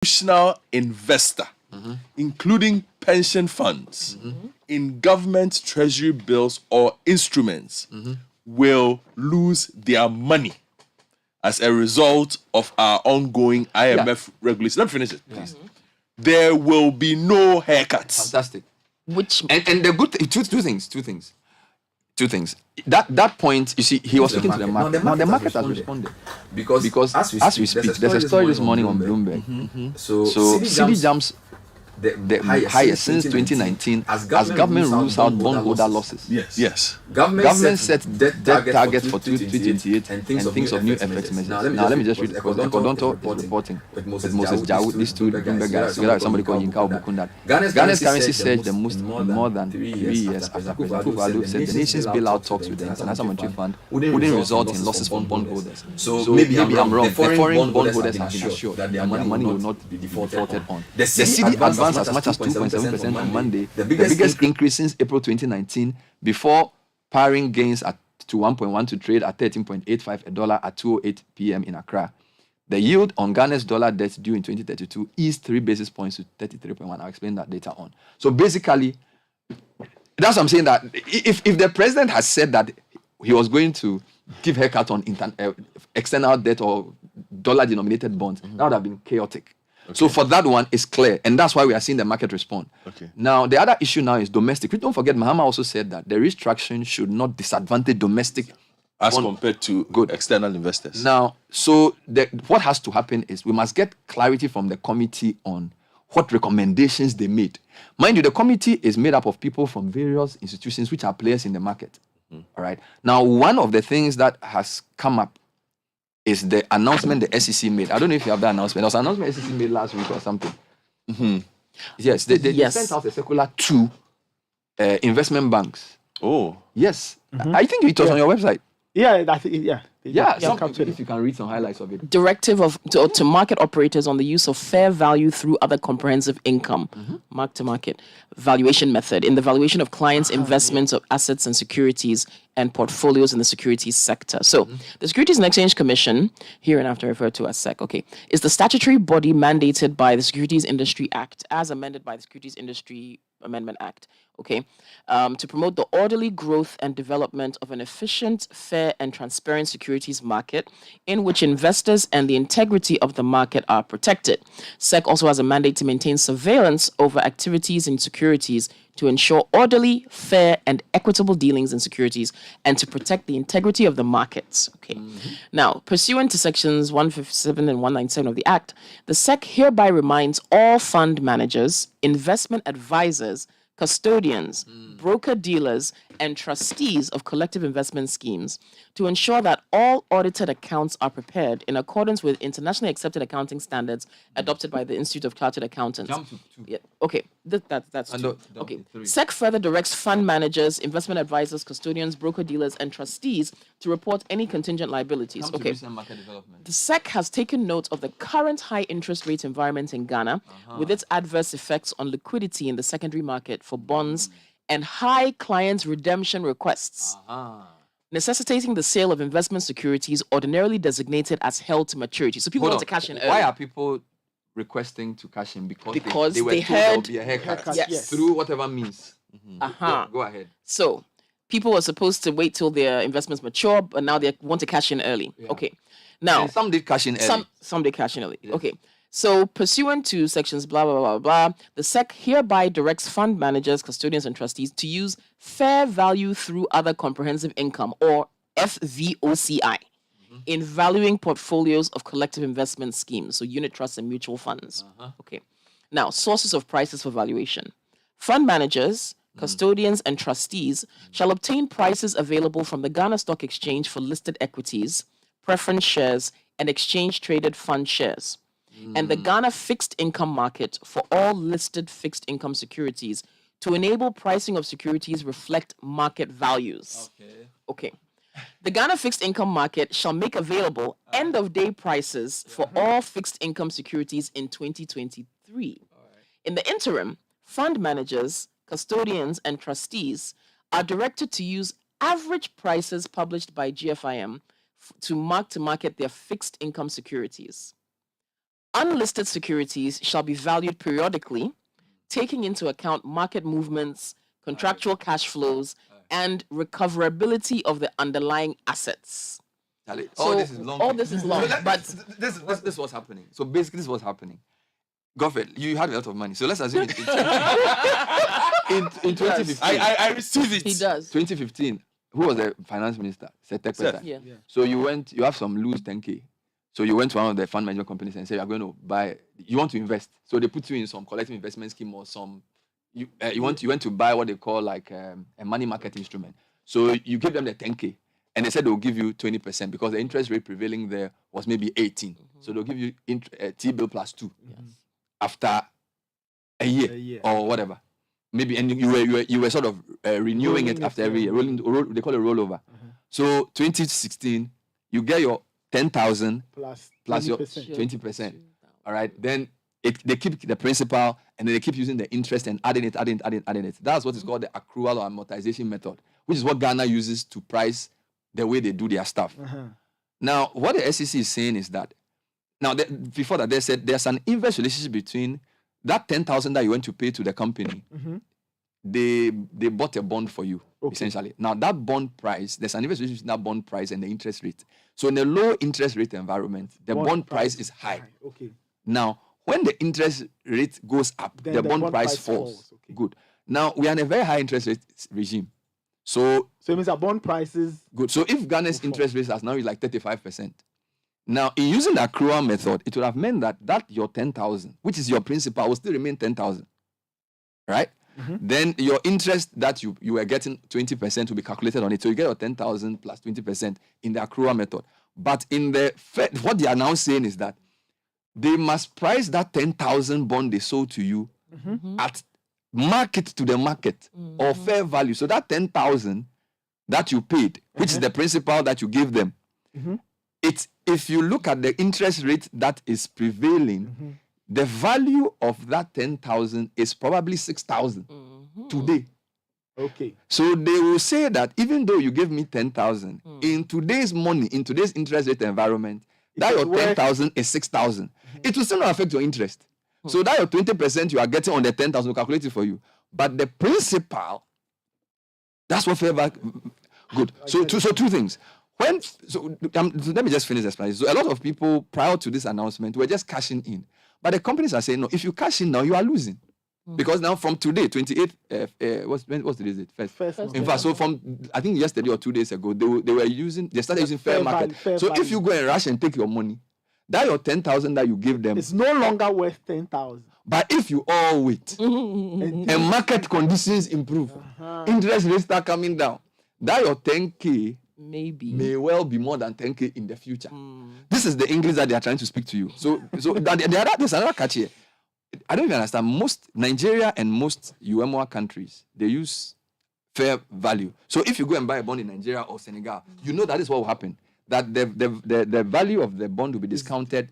institutional investor, including pension funds, in government treasury bills or instruments, will lose their money as a result of our ongoing IMF regulations. Let me finish it, please. There will be no haircuts. Fantastic. And the good two things. That point, you see, he was speaking to the market. Now the market has responded because as we speak, there's a story this morning on Bloomberg. So Citi jumps the highest since 2019 as government rules out bondholder losses. Yes. Government set debt targets for 2028 and thinks of new FX measures. Now let me just read Kodonto is reporting with Moses Jawood, these two Bloomberg guys, together with somebody called Yinkao Bukunda. Ghana's currency surged the most in more than 3 years after President Akufo-Addo said the nation's bailout talks with the International Monetary Fund wouldn't result in losses from bondholders. So maybe I'm wrong. The foreign bondholders have been assured that their money will not be defaulted on. The Citi advanced as much as 2.7% on Monday, the biggest increase since April 2019, before paring gains to 1.1 to trade at $13.85 a dollar at 2:08 p.m. in Accra. The yield on Ghana's dollar debt due in 2032 is 3 basis points to 33.1. I'll explain that later on. So basically, that's what I'm saying, that if the president has said that he was going to give haircut on external debt or dollar-denominated bonds, that would have been chaotic. Okay. So for that one, it's clear. And that's why we are seeing the market respond. Okay. Now, the other issue now is domestic. Don't forget, Mahama also said that the restructuring should not disadvantage domestic as compared to external investors. Now, so what has to happen is we must get clarity from the committee on what recommendations they made. Mind you, the committee is made up of people from various institutions which are players in the market. All right. Now, one of the things that has come up is the announcement the SEC made. I don't know if you have that announcement. There was an announcement the SEC made last week or something. Yes, they sent out a circular to investment banks. Oh. Yes. I think it was on your website. Yeah, I think, if you can read some highlights of it. Directive to market operators on the use of fair value through other comprehensive income, mark-to-market valuation method in the valuation of clients' investments of assets and securities and portfolios in the securities sector. So the Securities and Exchange Commission, here and after referred to as SEC, is the statutory body mandated by the Securities Industry Act, as amended by the Securities Industry Amendment Act, to promote the orderly growth and development of an efficient, fair, and transparent securities market in which investors and the integrity of the market are protected. SEC also has a mandate to maintain surveillance over activities in securities to ensure orderly, fair, and equitable dealings in securities and to protect the integrity of the markets. Now, pursuant to sections 157 and 197 of the Act, the SEC hereby reminds all fund managers, investment advisors, custodians, broker-dealers, and trustees of collective investment schemes to ensure that all audited accounts are prepared in accordance with internationally accepted accounting standards adopted by the Institute of Chartered Accountants. Jump to 2. Yeah, that's 2. SEC further directs fund managers, investment advisors, custodians, broker-dealers, and trustees to report any contingent liabilities. The SEC has taken note of the current high interest rate environment in Ghana with its adverse effects on liquidity in the secondary market for bonds and high client redemption requests, necessitating the sale of investment securities ordinarily designated as held to maturity. So people want to cash in early. Why are people requesting to cash in? Because they were told heard there will be a haircut. Yes. Through whatever means. Go ahead. So people were supposed to wait till their investments mature, but now they want to cash in early. Now, and some did cash in early. Some did cash in early. Yes. So, pursuant to sections blah, blah, blah, blah, the SEC hereby directs fund managers, custodians, and trustees to use fair value through other comprehensive income, or FVOCI, in valuing portfolios of collective investment schemes, so unit trusts and mutual funds. Now, sources of prices for valuation. Fund managers, custodians, and trustees shall obtain prices available from the Ghana Stock Exchange for listed equities, preference shares, and exchange-traded fund shares, and the Ghana fixed income market for all listed fixed income securities to enable pricing of securities reflect market values. The Ghana fixed income market shall make available end-of-day prices for all fixed income securities in 2023. In the interim, fund managers, custodians, and trustees are directed to use average prices published by GFIM to mark-to-market their fixed income securities. Unlisted securities shall be valued periodically, taking into account market movements, contractual cash flows, and recoverability of the underlying assets. Charlie, So all this is long. all this is long, but This is what's happening. So basically, this is what's happening. Godfred, you had a lot of money. So let's assume in 2015. I received it. he does. 2015, who was the finance minister? Seth. Yeah. So you have some loose 10K. So you went to one of the fund management companies and said, you're going to buy, you want to invest. So they put you in some collective investment scheme or some, you went to buy what they call like a money market instrument. So you give them the 10K and they said they'll give you 20% because the interest rate prevailing there was maybe 18. So they'll give you T-bill plus 2 after a year or whatever. Maybe, and you were sort of renewing it after every year. They call it rollover. So 2016, you get your 10,000 plus your 20%. All right. Then they keep the principal and then they keep using the interest and adding it. That's what is called the accrual or amortization method, which is what Ghana uses to price the way they do their stuff. Now, what the SEC is saying is that, before that, they said there's an inverse relationship between that 10,000 that you went to pay to the company. They bought a bond for you, essentially. Now, that bond price, there's an inverse relationship between that bond price and the interest rate. So in a low interest rate environment, the bond price is high. Now, when the interest rate goes up, the bond price falls. Good. Now, we are in a very high interest rate regime. So it means that bond prices... Good. So if Ghana's interest rate has now is like 35%, now in using the accrual method, it would have meant that your 10,000, which is your principal, will still remain 10,000. Right? Then your interest that you were getting 20% will be calculated on it. So you get your 10,000 plus 20% in the accrual method. But in the what they are now saying is that they must price that 10,000 bond they sold to you at market to the market or fair value. So that 10,000 that you paid, which is the principal that you give them, it's, if you look at the interest rate that is prevailing, the value of that 10,000 is probably 6,000 today. Okay. So they will say that even though you give me 10,000, in today's money, in today's interest rate environment, that your 10,000 is 6,000. It will still not affect your interest. So that your 20% you are getting on the 10,000 will calculate it for you. But the principal, that's what fair value. Good. So two things. Let me just finish this. So a lot of people prior to this announcement were just cashing in. But the companies are saying, no, if you cash in now, you are losing. Because now from today, 28th, what's the date? First. In fact, so from, I think yesterday or 2 days ago, they started using fair market. So if you go and rush and take your money, that your 10,000 that you give them, it's no longer worth 10,000. But if you all wait and market conditions improve, interest rates start coming down, that your 10K may well be more than 10K in the future. This is the English that they are trying to speak to you. So there's another catch here. I don't even understand. Most Nigeria and most UMOA countries, they use fair value. So if you go and buy a bond in Nigeria or Senegal, you know that is what will happen. That the value of the bond will be discounted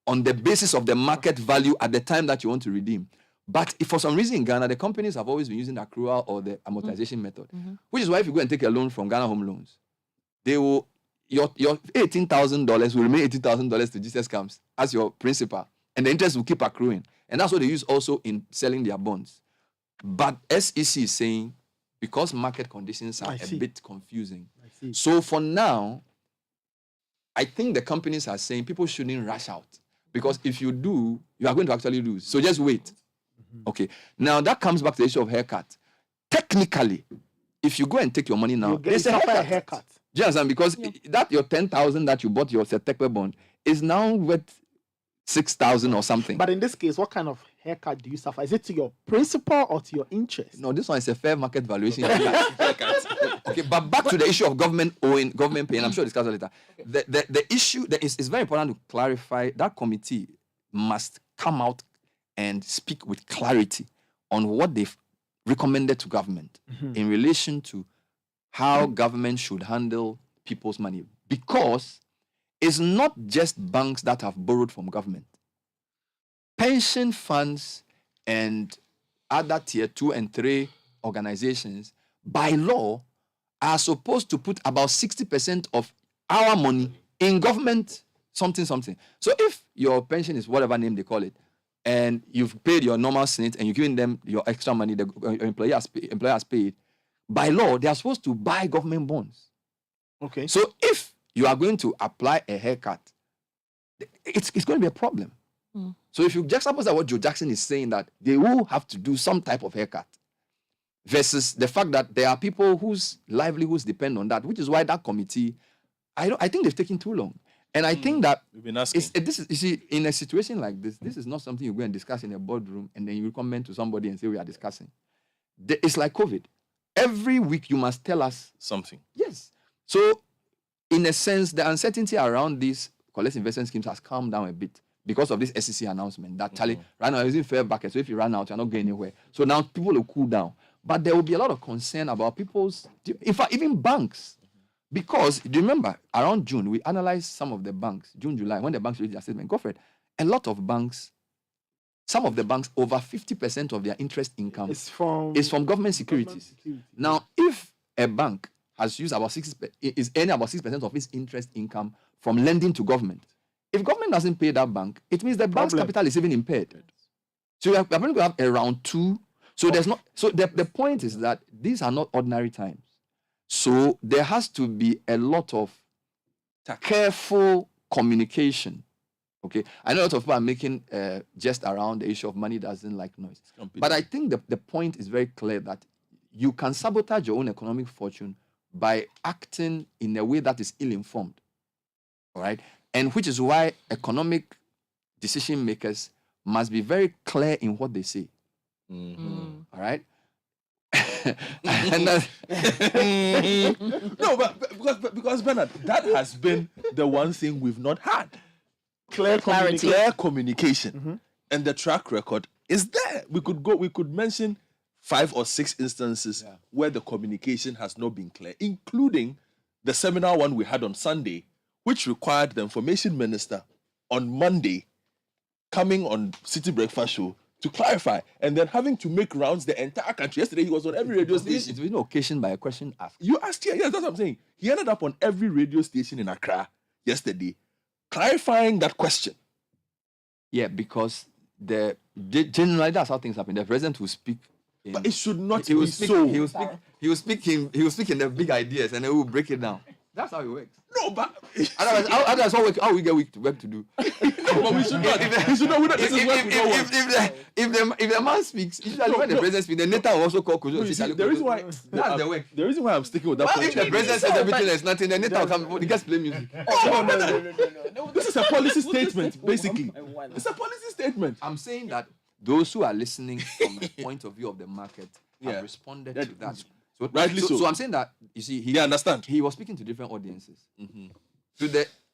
on the basis of the market value at the time that you want to redeem. But if for some reason in Ghana, the companies have always been using the accrual or the amortization method, which is why if you go and take a loan from Ghana Home Loans, they will, your $18,000 will remain $18,000 to Jesus comes as your principal, and the interest will keep accruing. And that's what they use also in selling their bonds. But SEC is saying, because market conditions are a bit confusing, so for now, I think the companies are saying people shouldn't rush out. Because if you do, you are going to actually lose. So just wait. Okay. Now that comes back to the issue of haircut. Technically, if you go and take your money now, there's a haircut. Do you understand? Because that your 10,000 that you bought your Setekwe bond is now worth 6,000 or something. But in this case, what kind of haircut do you suffer? Is it to your principal or to your interest? No, this one is a fair market valuation. Okay, but back to the issue of government owing, government paying. I'm sure we'll discuss that later. The issue that is very important to clarify. That committee must come out and speak with clarity on what they've recommended to government in relation to how government should handle people's money. Because it's not just banks that have borrowed from government. Pension funds and other tier 2 and 3 organizations, by law, are supposed to put about 60% of our money in government something. So if your pension is whatever name they call it, and you've paid your normal SNIT and you're giving them your extra money, the employer has paid, by law, they are supposed to buy government bonds. Okay. So if you are going to apply a haircut, it's going to be a problem. So if you juxtapose that what Joe Jackson is saying, that they will have to do some type of haircut, versus the fact that there are people whose livelihoods depend on that, which is why that committee, I think they've taken too long. And I think that We've been asking. you see, in a situation like this is not something you go and discuss in a boardroom and then you comment to somebody and say we are discussing. It's like COVID. Every week you must tell us Something. yes. So, in a sense, the uncertainty around these collective investment schemes has calmed down a bit because of this SEC announcement that Charlie right now is using fair bucket. So if you run out, you're not going anywhere. So now people will cool down. But there will be a lot of concern about people's, in fact, even banks. Because, do you remember, around June, we analyzed some of the banks, June, July, when the banks released their statement. Godfred, a lot of banks, some of the banks, over 50% of their interest income It's from government securities. Now, if a bank has used about 60%, is earning about 6% of its interest income from lending to government, if government doesn't pay that bank, it means the bank's capital is even impaired. So we're going to have around 2. So there's not. So the point is that these are not ordinary times. So there has to be a lot of careful communication. Okay, I know a lot of people are making just around the issue of money doesn't like noise. But I think the point is very clear that you can sabotage your own economic fortune by acting in a way that is ill-informed. All right, and which is why economic decision makers must be very clear in what they say. All right. And No, but because Bernard, that has been the one thing we've not had. clear Clarity. Clear communication. And the track record is there. We could mention 5 or 6 instances where the communication has not been clear, including the seminar one we had on Sunday, which required the information minister on Monday coming on Citi Breakfast Show to clarify, and then having to make rounds the entire country. Yesterday, he was on every radio station. it's been occasioned by a question asked. You asked here, yes, that's what I'm saying. He ended up on every radio station in Accra yesterday, clarifying that question. Yeah, because generally that's how things happen. The president will speak. But it should not He will be speak. so. He will speak in the big ideas, and then we will break it down. That's how it works. No, but Otherwise, how we get work to do? but we should not. We should not. This is what we don't want. If the man speaks, usually when the president speaks, the Nathan will also call Kujo. The reason why that's the work. The reason why I'm sticking with that But point. if the president says everything there's nothing, then Nathan will come. He gets play music. No. This is a policy statement, basically. It's a policy statement. I'm saying that those who are listening from the point of view of the market have responded to that. So, Rightly so. So I'm saying that, you see, They understand. he was speaking to different audiences.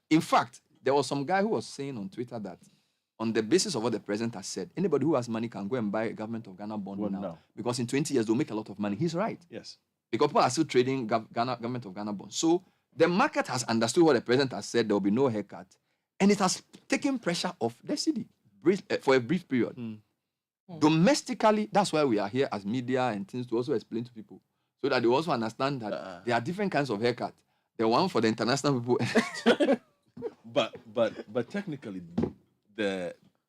In fact, there was some guy who was saying on Twitter that on the basis of what the president has said, anybody who has money can go and buy a government of Ghana bond now. Because in 20 years, they'll make a lot of money. He's right. Yes. Because people are still trading government of Ghana bonds. So the market has understood what the president has said. There will be no haircut. And it has taken pressure off the city for a brief period. Domestically, that's why we are here as media and things to also explain to people, so that they also understand that there are different kinds of haircut. The one for the international people. But technically,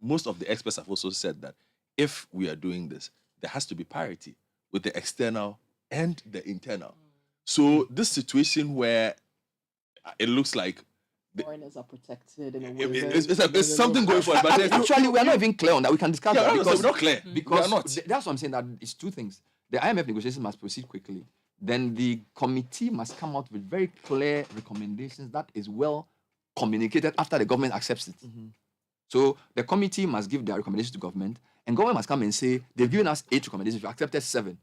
most of the experts have also said that if we are doing this, there has to be parity with the external and the internal. So this situation where it looks like Foreigners are protected in a way. it's something going for it, but Actually, we are not even clear on that. We can discuss that because we're not clear. Because we are not. That's what I'm saying. That it's 2 things. The IMF negotiations must proceed quickly. Then the committee must come out with very clear recommendations that is well communicated after the government accepts it. So the committee must give their recommendations to government, and government must come and say, they've given us 8 recommendations, we accepted 7.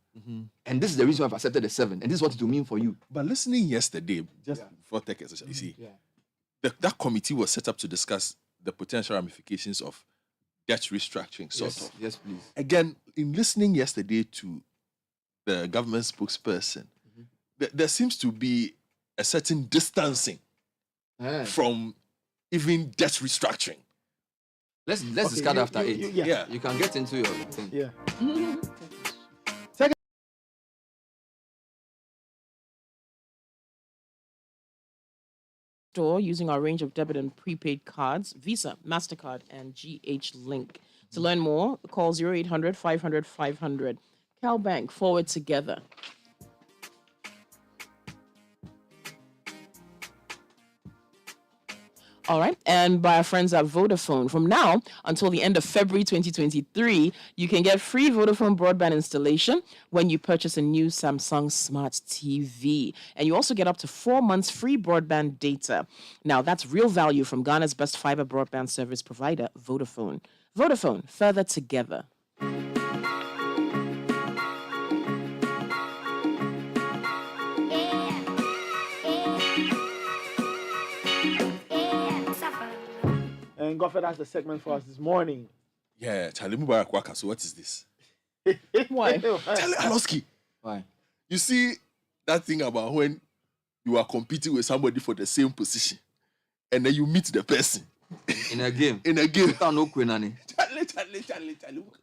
And this is the reason why I've accepted the 7, and this is what it will mean for you. But listening yesterday, just before tech, you see, that committee was set up to discuss the potential ramifications of debt restructuring, sort of. Yes, please. Again, in listening yesterday to the government spokesperson, there seems to be a certain distancing from even debt restructuring. Let's discuss after 8. You can get into your thing. Yeah. store using our range of debit and prepaid cards, Visa, MasterCard, and GH Link. To learn more, call 0800 500 500. CalBank, forward together. All right. And by our friends at Vodafone, from now until the end of February 2023, you can get free Vodafone broadband installation when you purchase a new Samsung Smart TV. And you also get up to 4 months free broadband data. Now, that's real value from Ghana's best fiber broadband service provider, Vodafone. Vodafone, further together. And Godfred has the segment for us this morning. Yeah, Charlie Mubarak Waka. So what is this? Why? Charlie Aloski. Why? You see that thing about when you are competing with somebody for the same position, and then you meet the person In a game. in a game. Without no Quinani. Charlie.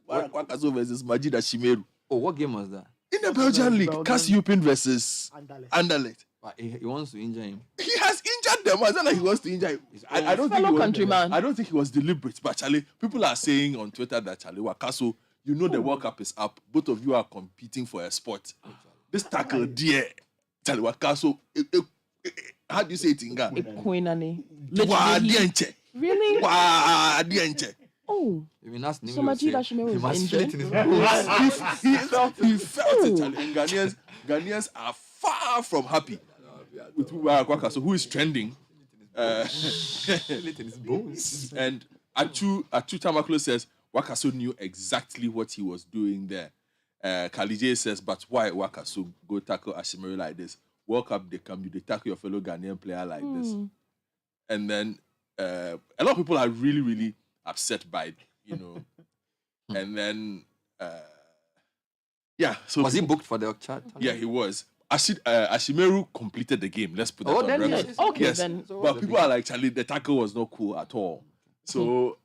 Mubarak Waka versus Majida Shimeru. Oh, what game was that? In the Belgian league, Belgian. Cass Yupin versus Anderlecht. Anderlecht. But he wants to injure him. He has injured them. It's not like he wants to injure him. I don't think Fellow he was, countryman. I don't think he was deliberate. But Charlie, people are saying on Twitter that Charlie Wakaso, you know the World Cup is up. Both of you are competing for a spot. This tackle, dear Charlie Wakaso. How do you say it in Ghana? Koinani. Wa Literally. dienche. Really? Wa dienche. Oh. I mean, that's So Majida Shimeru he was must feel it in injured? his bones. He felt it, Charlie. And Ghanaians are far from happy with Mubarak Wakaso, who is trending. Feel it in his bones. And Achu Tamaklo says Wakaso knew exactly what he was doing there. Kalije says, but why Wakaso go tackle Ashimori like this? World Cup, they come, they tackle your fellow Ghanaian player like this. And then a lot of people are really, really upset by it, you know. And then, yeah. So Was he booked for the chat? Yeah, he was. Ashimeru completed the game. Let's put that Oh, on then record. yes. Okay, Yes, then. So but what's the people are like, Charlie, the tackle was not cool at all. So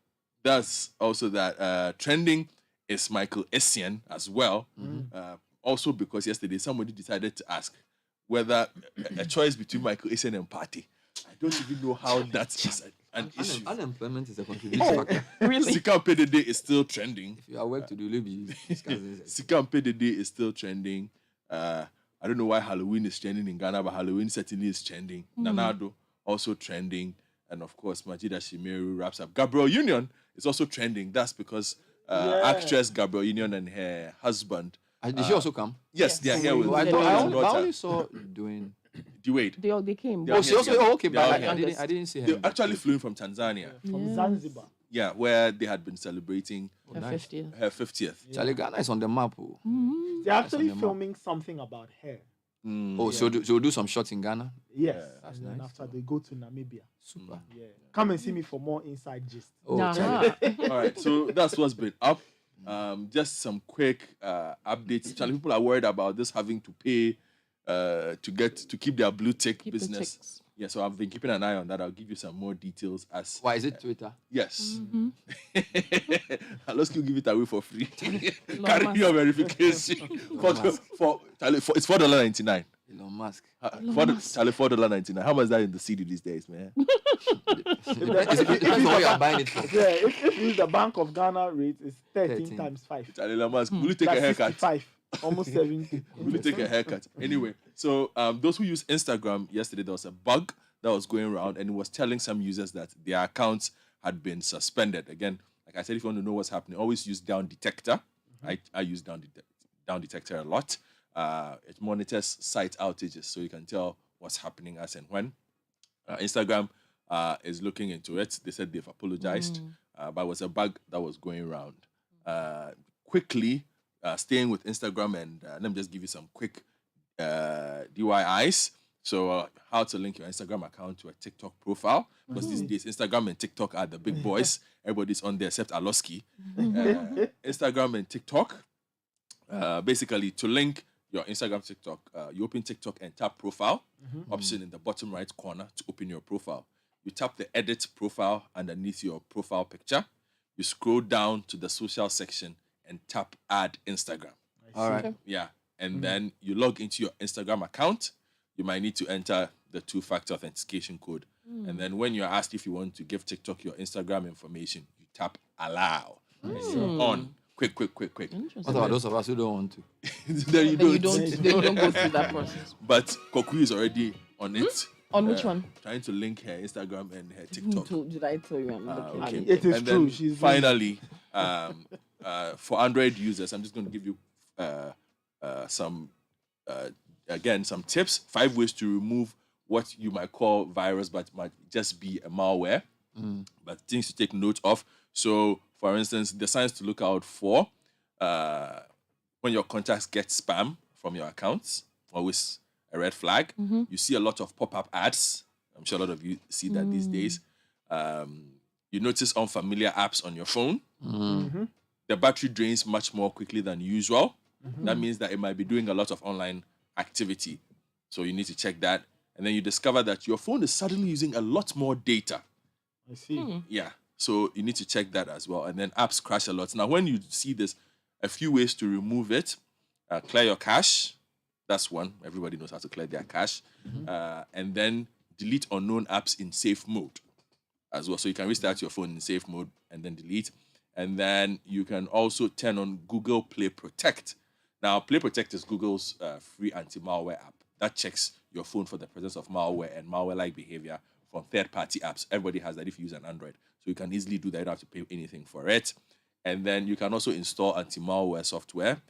that's also that. Trending is Michael Essien as well. Also because yesterday somebody decided to ask whether a choice between Michael Essien and Partey. I don't even know how that is an issue. Unemployment is a contributing factor. Really? Sika Pedede is still trending. If you are work to do, you'll be discussing it. Sika Pedede is still trending. I don't know why Halloween is trending in Ghana, but Halloween certainly is trending. Nanado also trending. And of course, Majida Shimeru wraps up. Gabriel Union is also trending. That's because actress Gabriel Union and her husband. Did she also come? Yes, they are here with Oh, I, with thought, their I only daughter. saw doing. Dewade. They came. Yeah. Oh, she also. Oh, okay, They are but here. I didn't see her. They actually flew in from Tanzania. From Zanzibar. Yeah, where they had been celebrating Her nice. 50th. her 50th. Charlie, Ghana is on the map. Oh, They're actually on the map. filming something about her. oh so she'll do some shots in Ghana. Yes. that's And then nice. after they go to Namibia. Super. Yeah. Come and see me for more inside gist. Oh, Nah. Charlie. All right, so that's what's been up. Just some quick updates. Charlie, people are worried about this having to pay to keep their blue tick Keep the business. ticks. Yeah, so I've been keeping an eye on that. I'll give you some more details as Why is it Twitter? yes. Mm-hmm. Let's give it away for free. Elon Carry Musk. your verification Charlie, it's $4.99. Elon Musk. Charlie, $4.99. How much is that in the city these days, man? It depends on what you are buying it for. Yeah, if you use the Bank of Ghana rate, it's 13 13. times 5. Charlie, Elon Musk, will you take That's a haircut? 65. Almost 70. Will you take a haircut? Anyway, so those who use Instagram yesterday, there was a bug that was going around and it was telling some users that their accounts had been suspended. Again, like I said, if you want to know what's happening, always use Down Detector. I use Down Detector a lot. It monitors site outages so you can tell what's happening as and when. Instagram is looking into it. They said they've apologized, but it was a bug that was going around. Quickly, staying with Instagram, and let me just give you some quick DIYs. So, how to link your Instagram account to a TikTok profile. Because these days, Instagram and TikTok are the big boys. Everybody's on there except Aloski. Instagram and TikTok. Basically, to link your Instagram, TikTok, you open TikTok and tap profile option in the bottom right corner to open your profile. You tap the edit profile underneath your profile picture. You scroll down to the social section and tap add Instagram. All right. Okay. Yeah. And then you log into your Instagram account. You might need to enter the 2-factor authentication code And then when you're asked if you want to give TikTok your Instagram information, you tap allow. And you're on. Quick. What about those of us who don't want to? Then you Then don't. you don't go through that process. But Kokui is already on it. On which one? Trying to link her Instagram and her TikTok. Did I tell you I'm looking? Okay. It is And true. then She's finally, for Android users, I'm just going to give you some tips. 5 ways to remove what you might call virus, but might just be a malware. But things to take note of. So, for instance, the signs to look out for when your contacts get spam from your accounts, always a red flag. You see a lot of pop-up ads. I'm sure a lot of you see that these days. You notice unfamiliar apps on your phone. The battery drains much more quickly than usual. That means that it might be doing a lot of online activity. So you need to check that. And then you discover that your phone is suddenly using a lot more data. I see. Yeah. So you need to check that as well. And then apps crash a lot. Now, when you see this, a few ways to remove it. Clear your cache. That's one. Everybody knows how to clear their cache. And then delete unknown apps in safe mode as well. So you can restart your phone in safe mode and then delete. And then you can also turn on Google Play Protect. Now, Play Protect is Google's free anti-malware app that checks your phone for the presence of malware and malware-like behavior from third-party apps. Everybody has that if you use an Android. So you can easily do that. You don't have to pay anything for it. And then you can also install anti-malware software.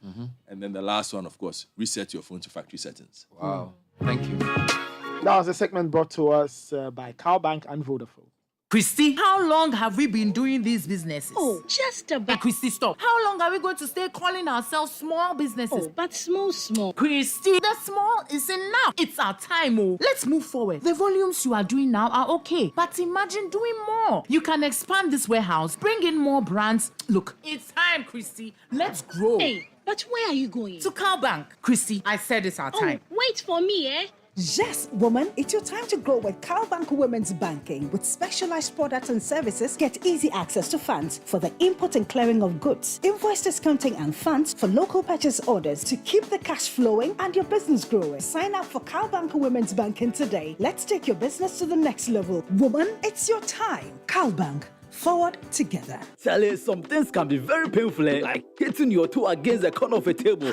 And then the last one, of course, reset your phone to factory settings. Wow. Thank you. That was a segment brought to us by Cowbank and Vodafone. Christy, how long have we been doing these businesses? Oh, just about. Christy, stop. How long are we going to stay calling ourselves small businesses? Oh, but small. Christy, the small is enough. It's our time, oh. Let's move forward. The volumes you are doing now are okay, but imagine doing more. You can expand this warehouse, bring in more brands. Look, it's time, Christy. Let's grow. Hey, but where are you going? To Cowbank. Christy, I said it's our time. Wait for me, eh? Yes, woman, it's your time to grow with Cowbank Women's Banking. With specialized products and services, get easy access to funds for the import and clearing of goods, invoice discounting and funds for local purchase orders to keep the cash flowing and your business growing. Sign up for Cowbank Women's Banking today. Let's take your business to the next level. Woman, it's your time. Cowbank. Forward together. Charlie, some things can be very painful, like hitting your toe against the corner of a table.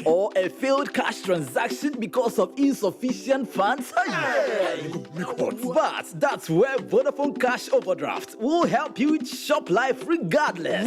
Or a failed cash transaction because of insufficient funds. But that's where Vodafone Cash Overdraft will help you shop life regardless.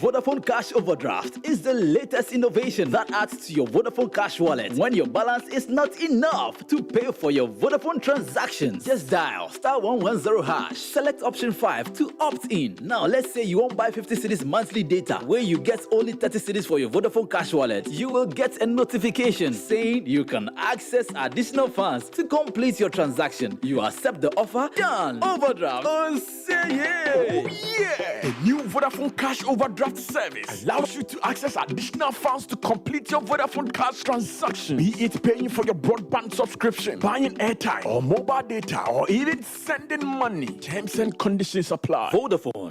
Vodafone Cash Overdraft is the latest innovation that adds to your Vodafone Cash wallet when your balance is not enough to pay for your Vodafone transactions. Just dial *110#. Select option 5 to opt in. Now, let's say you won't buy 50 cedis monthly data where you get only 30 cedis for your Vodafone Cash wallet. You will get a notification saying you can access additional funds to complete your transaction. You accept the offer, done. Overdraft. Oh, say yeah. Oh, yeah. The new Vodafone Cash Overdraft service allows you to access additional funds to complete your Vodafone Cash transaction. Be it paying for your broadband subscription, buying airtime or mobile data, or even sending money. Terms and conditions apply. Vodafone.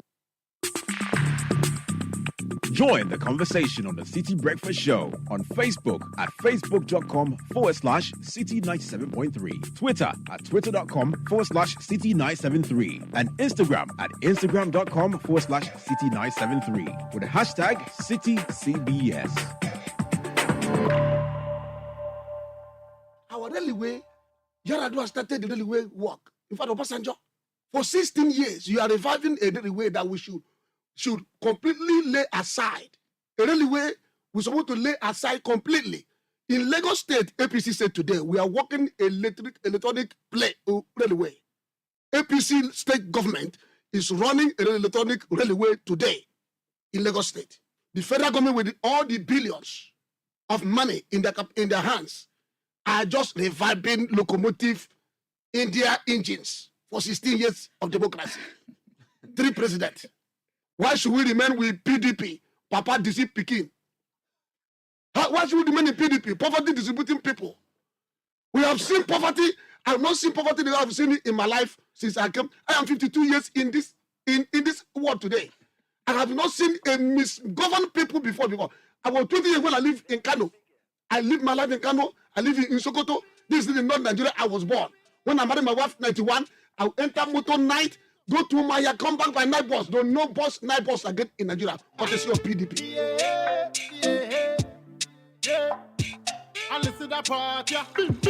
Join the conversation on the Citi Breakfast Show on Facebook at facebook.com/Citi97.3, Twitter at twitter.com/Citi973, and Instagram at instagram.com/Citi973 with the hashtag CitiCBS. Our railway, Yaradua started the railway work. In fact, Obasanjo, for 16 years, you are reviving a railway that we should completely lay aside. A railway we're supposed to lay aside completely. In Lagos State, APC said today, we are working electronic railway. APC state government is running an electronic railway today in Lagos State. The federal government with all the billions of money in their hands are just reviving locomotive India engines for 16 years of democracy. 3 presidents. Why should we remain with PDP? Papa DC Pekin. Why should we remain in PDP? Poverty distributing people. We have seen poverty. I have not seen poverty that I have seen it in my life since I came. I am 52 years in this world today. I have not seen a misgoverned people before. I was 20 years when I lived in Kano. I lived my life in Kano. I live in Sokoto. This is in North Nigeria. I was born. When I marry my wife 91, I'll enter motor night, go to Maya, come back by night bus. Don't know bus, night bus again in Nigeria. Courtesy of PDP. And listen to that part, yeah.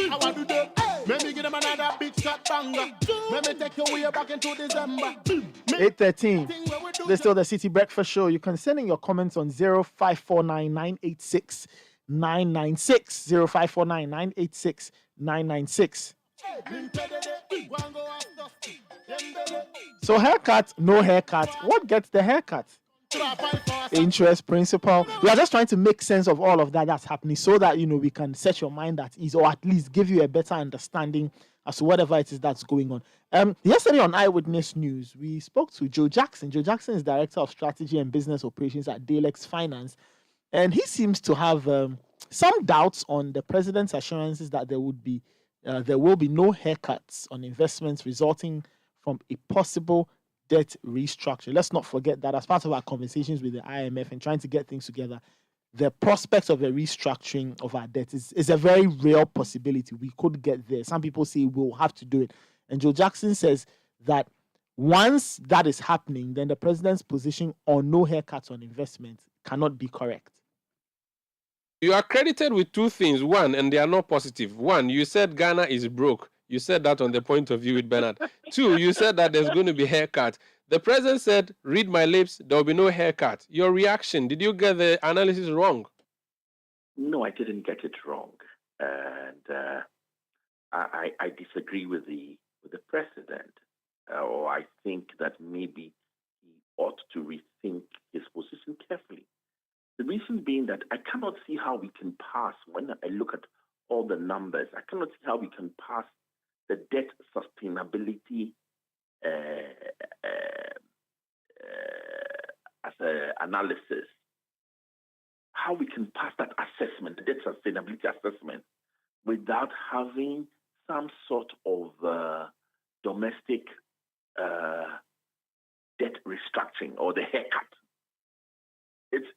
How I do that? Let me give them another big shot banger. Let me take you way back into December. 8:13. This is still the Citi Breakfast Show. You can send in your comments on 0549 986 996. 0549 986 996. So haircut, no haircut. What gets the haircut? Interest, principal. We are just trying to make sense of all of that that's happening so that, we can set your mind at ease or at least give you a better understanding as to whatever it is that's going on. Yesterday on Eyewitness News, we spoke to Joe Jackson. Joe Jackson is Director of Strategy and Business Operations at Dalex Finance. And he seems to have some doubts on the president's assurances that there will be no haircuts on investments resulting from a possible debt restructure. Let's not forget that as part of our conversations with the IMF and trying to get things together, the prospect of a restructuring of our debt is a very real possibility. We could get there. Some people say we'll have to do it. And Joe Jackson says that once that is happening, then the president's position on no haircuts on investments cannot be correct. You are credited with two things. One, and they are not positive. One, you said Ghana is broke. You said that on the point of view with Bernard. Two, you said that there's going to be haircut. The president said, read my lips, there will be no haircut. Your reaction, did you get the analysis wrong? No, I didn't get it wrong. And I disagree with the president. Or I think that maybe he ought to rethink his position carefully. The reason being that I cannot see how we can pass, when I look at all the numbers, I cannot see how we can pass the debt sustainability as an analysis, how we can pass that assessment, the debt sustainability assessment, without having some sort of domestic debt restructuring or the haircut. It's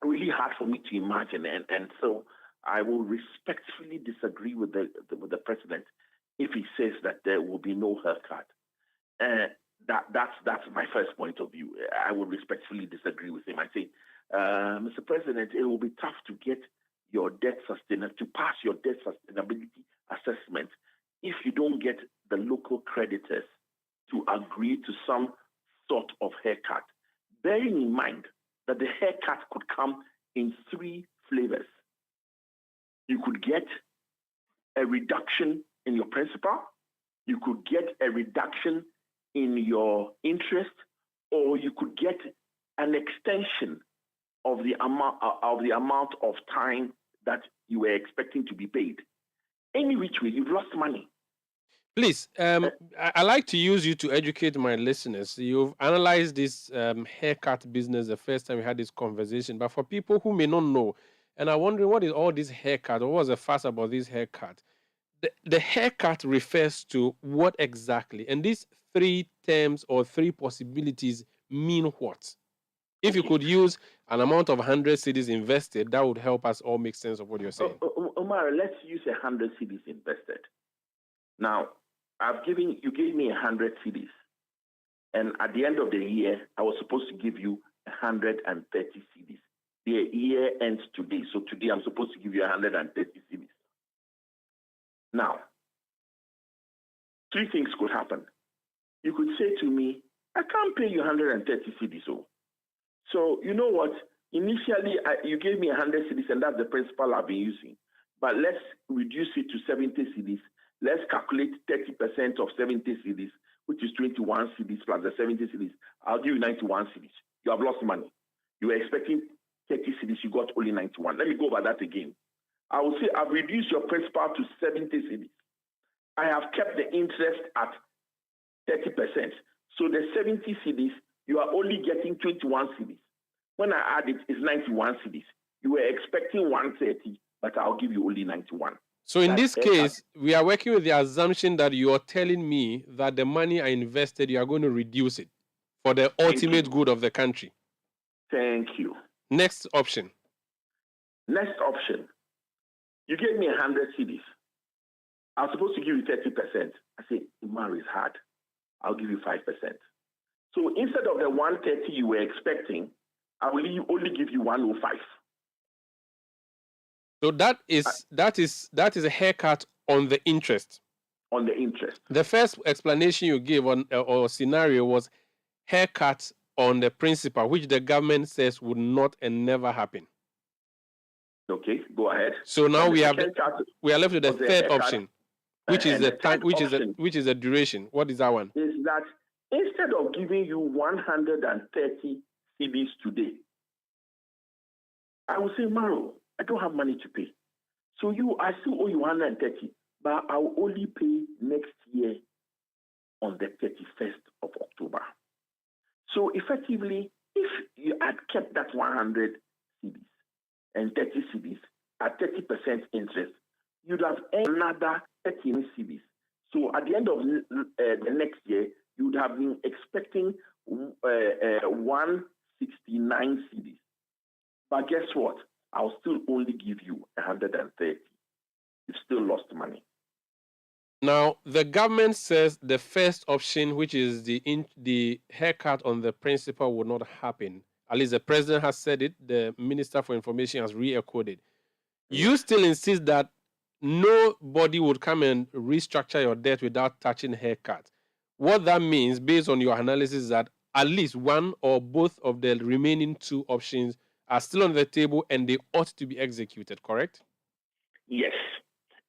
really hard for me to imagine, and so I will respectfully disagree with the president if he says that there will be no haircut. That's my first point of view. I will respectfully disagree with him. I say, Mr. President, it will be tough to get your debt to pass your debt sustainability assessment if you don't get the local creditors to agree to some sort of haircut. Bearing in mind that the haircut could come in three flavors. You could get a reduction in your principal, you could get a reduction in your interest, or you could get an extension of the amount of time that you were expecting to be paid. Any which way, you've lost money. Please, I like to use you to educate my listeners. You've analyzed this haircut business the first time we had this conversation, but for people who may not know, and are wondering what is all this haircut, or what was the fuss about this haircut? The haircut refers to what exactly? And these three terms or three possibilities mean what? If you could use an amount of 100 cedis invested, that would help us all make sense of what you're saying. Omar, let's use 100 cedis invested. Now, you gave me 100 cedis. And at the end of the year, I was supposed to give you 130 cedis. The year ends today. So today I'm supposed to give you 130 cedis. Now, three things could happen. You could say to me, I can't pay you 130 cedis. So you know what? Initially, you gave me 100 cedis, and that's the principal I've been using. But let's reduce it to 70 cedis. Let's calculate 30% of 70 cedis, which is 21 cedis plus the 70 cedis. I'll give you 91 cedis. You have lost money. You were expecting 30 cedis, you got only 91. Let me go over that again. I will say I've reduced your principal to 70 cedis. I have kept the interest at 30%. So the 70 cedis, you are only getting 21 cedis. When I add it, it's 91 cedis. You were expecting 130, but I'll give you only 91. So in this case, we are working with the assumption that you are telling me that the money I invested, you are going to reduce it for the ultimate good of the country. Thank you. Next option. Next option. You gave me 100 cedis. I was supposed to give you 30%. I say, Imari is hard. I'll give you 5%. So instead of the 130 you were expecting, I will only give you 105. So that is a haircut on the interest. On the interest. The first explanation you gave on or scenario was haircut on the principal, which the government says would not and never happen. Okay, go ahead. So now we are left with the third option, which is the duration. What is that one? Is that instead of giving you 130 CDs today, I will say, Maro, I don't have money to pay. So I still owe you 130, but I will only pay next year on the 31st of October. So effectively, if you had kept that 100 CDs and 30 CDs at 30% interest, you'd have earned another 13 CDs. So at the end of the next year, you would have been expecting 169 CDs. But guess what? I'll still only give you 130. You've still lost money. Now, the government says the first option, which is the haircut on the principal, will not happen. At least the president has said it. The Minister for Information has re-echoed it. You still insist that nobody would come and restructure your debt without touching haircut. What that means, based on your analysis, is that at least one or both of the remaining two options are still on the table and they ought to be executed, correct? Yes.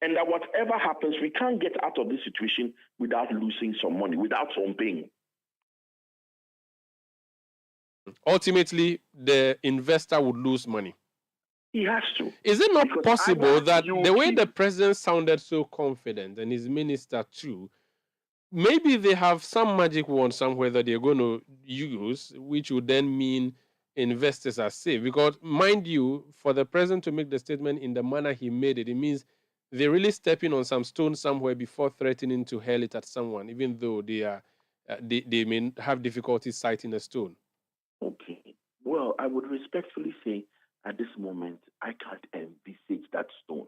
And that whatever happens, we can't get out of this situation without losing some money, without some pain. Ultimately, the investor would lose money. He has to. Is it not possible that the way the president sounded so confident and his minister too, maybe they have some magic wand somewhere that they're going to use, which would then mean investors are safe? Because mind you, for the president to make the statement in the manner he made it, it means they're really stepping on some stone somewhere before threatening to hurl it at someone, even though they may have difficulty sighting a stone. Okay. Well, I would respectfully say at this moment, I can't envisage that stone.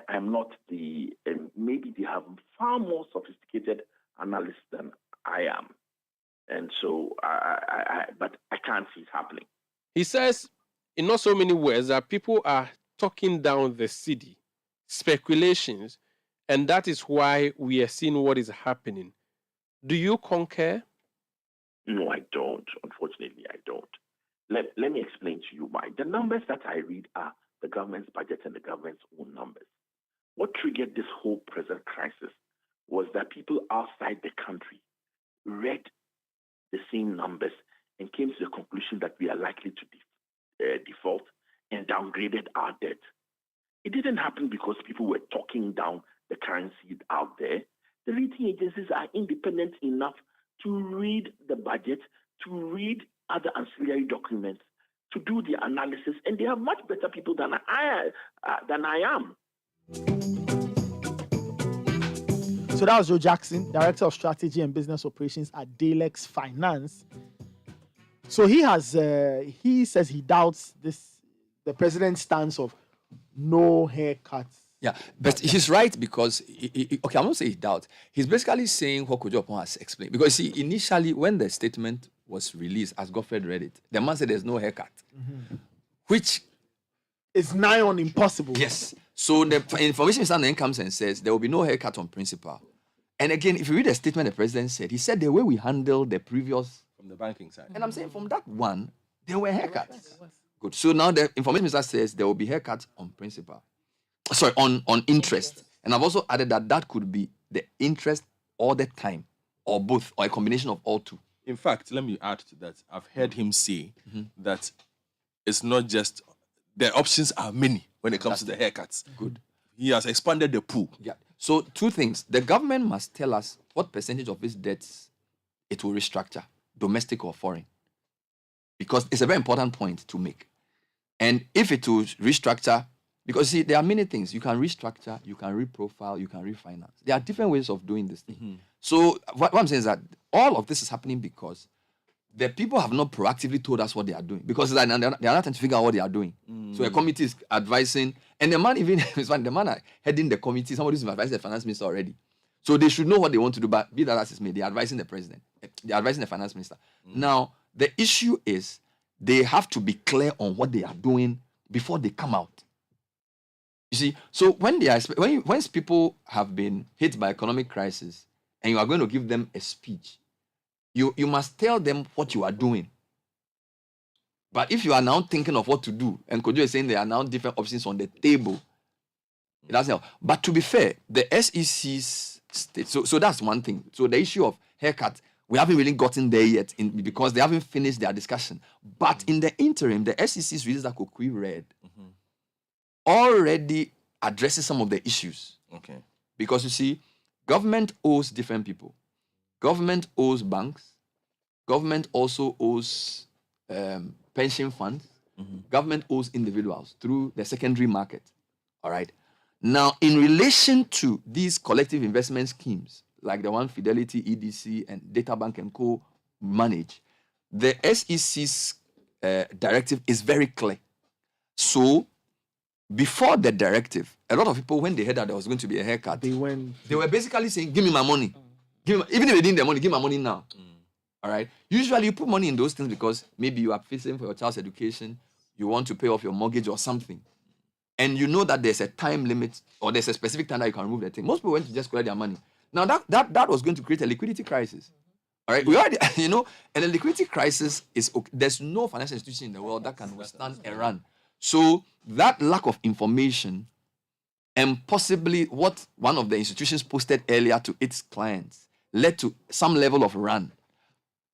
I'm not maybe they have far more sophisticated analysts than I am. And so, but I can't see it happening. He says, in not so many words, that people are talking down the city, speculations, and that is why we are seeing what is happening. Do you concur? No, I don't. Unfortunately, I don't. Let me explain to you why. The numbers that I read are the government's budget and the government's own numbers. What triggered this whole present crisis was that people outside the country read the same numbers and came to the conclusion that we are likely to default and downgraded our debt. It didn't happen because people were talking down the currency out there. The rating agencies are independent enough to read the budget, to read other ancillary documents, to do the analysis, and they have much better people than I am. So that was Joe Jackson, Director of Strategy and Business Operations at Dalex Finance. So he says he doubts the president's stance of no haircuts. Yeah, but he's right because, okay, I'm not saying he doubts. He's basically saying what Kojo Apon has explained. Because see, initially, when the statement was released, as Godfred read it, the man said there's no haircut, which is nigh on impossible. Yes. So the information minister then comes and says there will be no haircut on principal. And again, if you read the statement the president said, he said the way we handled the previous... From the banking side. And I'm saying from that one, there were haircuts. Good. So now the information minister says there will be haircuts on principal. Sorry, on interest. And I've also added that could be the interest or the time, or both, or a combination of all two. In fact, let me add to that. I've heard him say that it's not just... The options are many when it comes to the haircuts. Good. He has expanded the pool. Yeah. So two things. The government must tell us what percentage of its debts it will restructure, domestic or foreign. Because it's a very important point to make. And if it will restructure, because see, there are many things. You can restructure, you can reprofile, you can refinance. There are different ways of doing this thing. So what I'm saying is that all of this is happening because the people have not proactively told us what they are doing. Because they are not trying to figure out what they are doing. So a committee is advising, and the man even the man heading the committee, somebody who's advising the finance minister already. So they should know what they want to do, but be that as it may, they're advising the president, they're advising the finance minister. Now, the issue is they have to be clear on what they are doing before they come out. You see, so when people have been hit by economic crisis and you are going to give them a speech, you must tell them what you are doing. But if you are now thinking of what to do, and Kojo is saying there are now different options on the table, it doesn't help. But to be fair, the SEC's state, so that's one thing. So the issue of haircut, we haven't really gotten there yet because they haven't finished their discussion. But in the interim, the SEC's release that Kokui read already addresses some of the issues. Okay. Because you see, government owes different people. Government owes banks. Government also owes pension funds. Government owes individuals through the secondary market. All right. Now, in relation to these collective investment schemes, like the one Fidelity, EDC, and Databank and Co. manage, the SEC's directive is very clear. So, before the directive, a lot of people, when they heard that there was going to be a haircut, they were basically saying, give me my money. Even if they didn't the money, give my money now. All right? Usually, you put money in those things because maybe you are facing for your child's education, you want to pay off your mortgage or something. And you know that there's a time limit or there's a specific time that you can remove the thing. Most people went to just collect their money. Now, that was going to create a liquidity crisis. All right? We already, and a liquidity crisis is, there's no financial institution in the world that can withstand a run. So, that lack of information and possibly what one of the institutions posted earlier to its clients led to some level of run.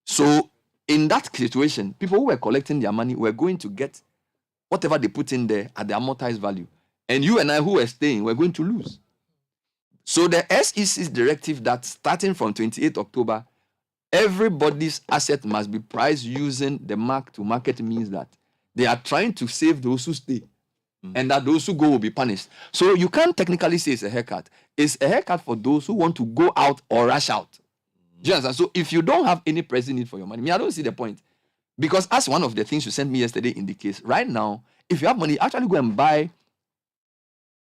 So, in that situation, people who were collecting their money were going to get whatever they put in there at the amortized value. And you and I who were staying were going to lose. So the SEC's directive that starting from 28 October, everybody's asset must be priced using the mark-to-market means that they are trying to save those who stay and that those who go will be punished. So you can't technically say it's a haircut. It's a haircut for those who want to go out or rush out. Do you understand? So if you don't have any pressing need for your money, I don't see the point. Because as one of the things you sent me yesterday indicates, right now, if you have money, actually go and buy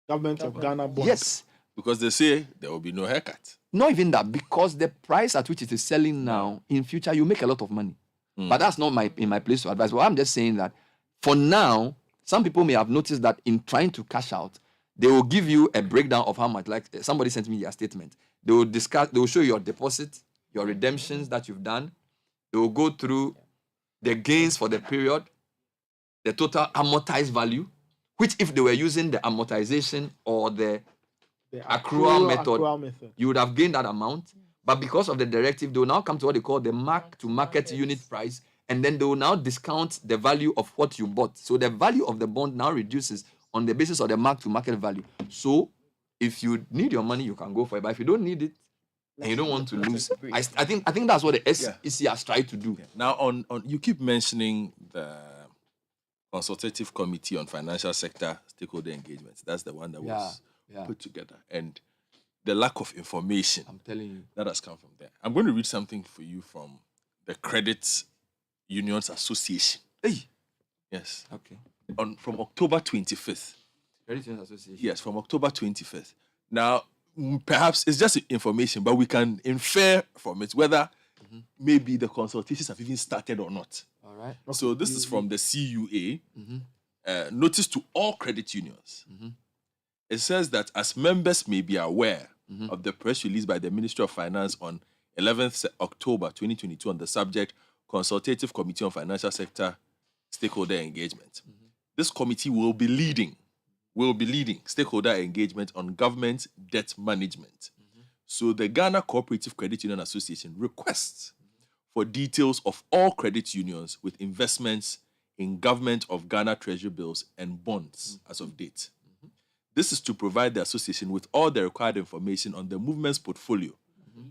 Government of Ghana bonds. Yes. Because they say there will be no haircut. Not even that, because the price at which it is selling now, in future, you make a lot of money. But that's not in my place to advise. Well, I'm just saying that for now, some people may have noticed that in trying to cash out, they will give you a breakdown of how much. Like somebody sent me their statement. They will show your deposit, your redemptions that you've done. They will go through the gains for the period, the total amortized value, which if they were using the amortization or the accrual method, you would have gained that amount. But because of the directive, they will now come to what they call the mark-to-market unit price, and then they will now discount the value of what you bought. So the value of the bond now reduces on the basis of the mark-to-market value. So if you need your money, you can go for it. But if you don't need it, and you don't want to lose, I think that's what the SEC has tried to do. Now, on you keep mentioning the Consultative Committee on Financial Sector Stakeholder Engagement. That's the one that was put together. And the lack of information, I'm telling you, that has come from there. I'm going to read something for you from the Credit Unions Association. Hey. Yes. Okay. From October 25th. Credit Unions Association. Yes, from October 25th. Now, perhaps it's just information, but we can infer from it whether maybe the consultations have even started or not. All right. So this is from the CUA. Notice to all credit unions. It says that as members may be aware of the press release by the Ministry of Finance on 11th October 2022 on the subject Consultative Committee on Financial Sector Stakeholder Engagement. This committee will be leading stakeholder engagement on government debt management. So the Ghana Cooperative Credit Union Association requests for details of all credit unions with investments in Government of Ghana Treasury bills and bonds as of date. This is to provide the association with all the required information on the movement's portfolio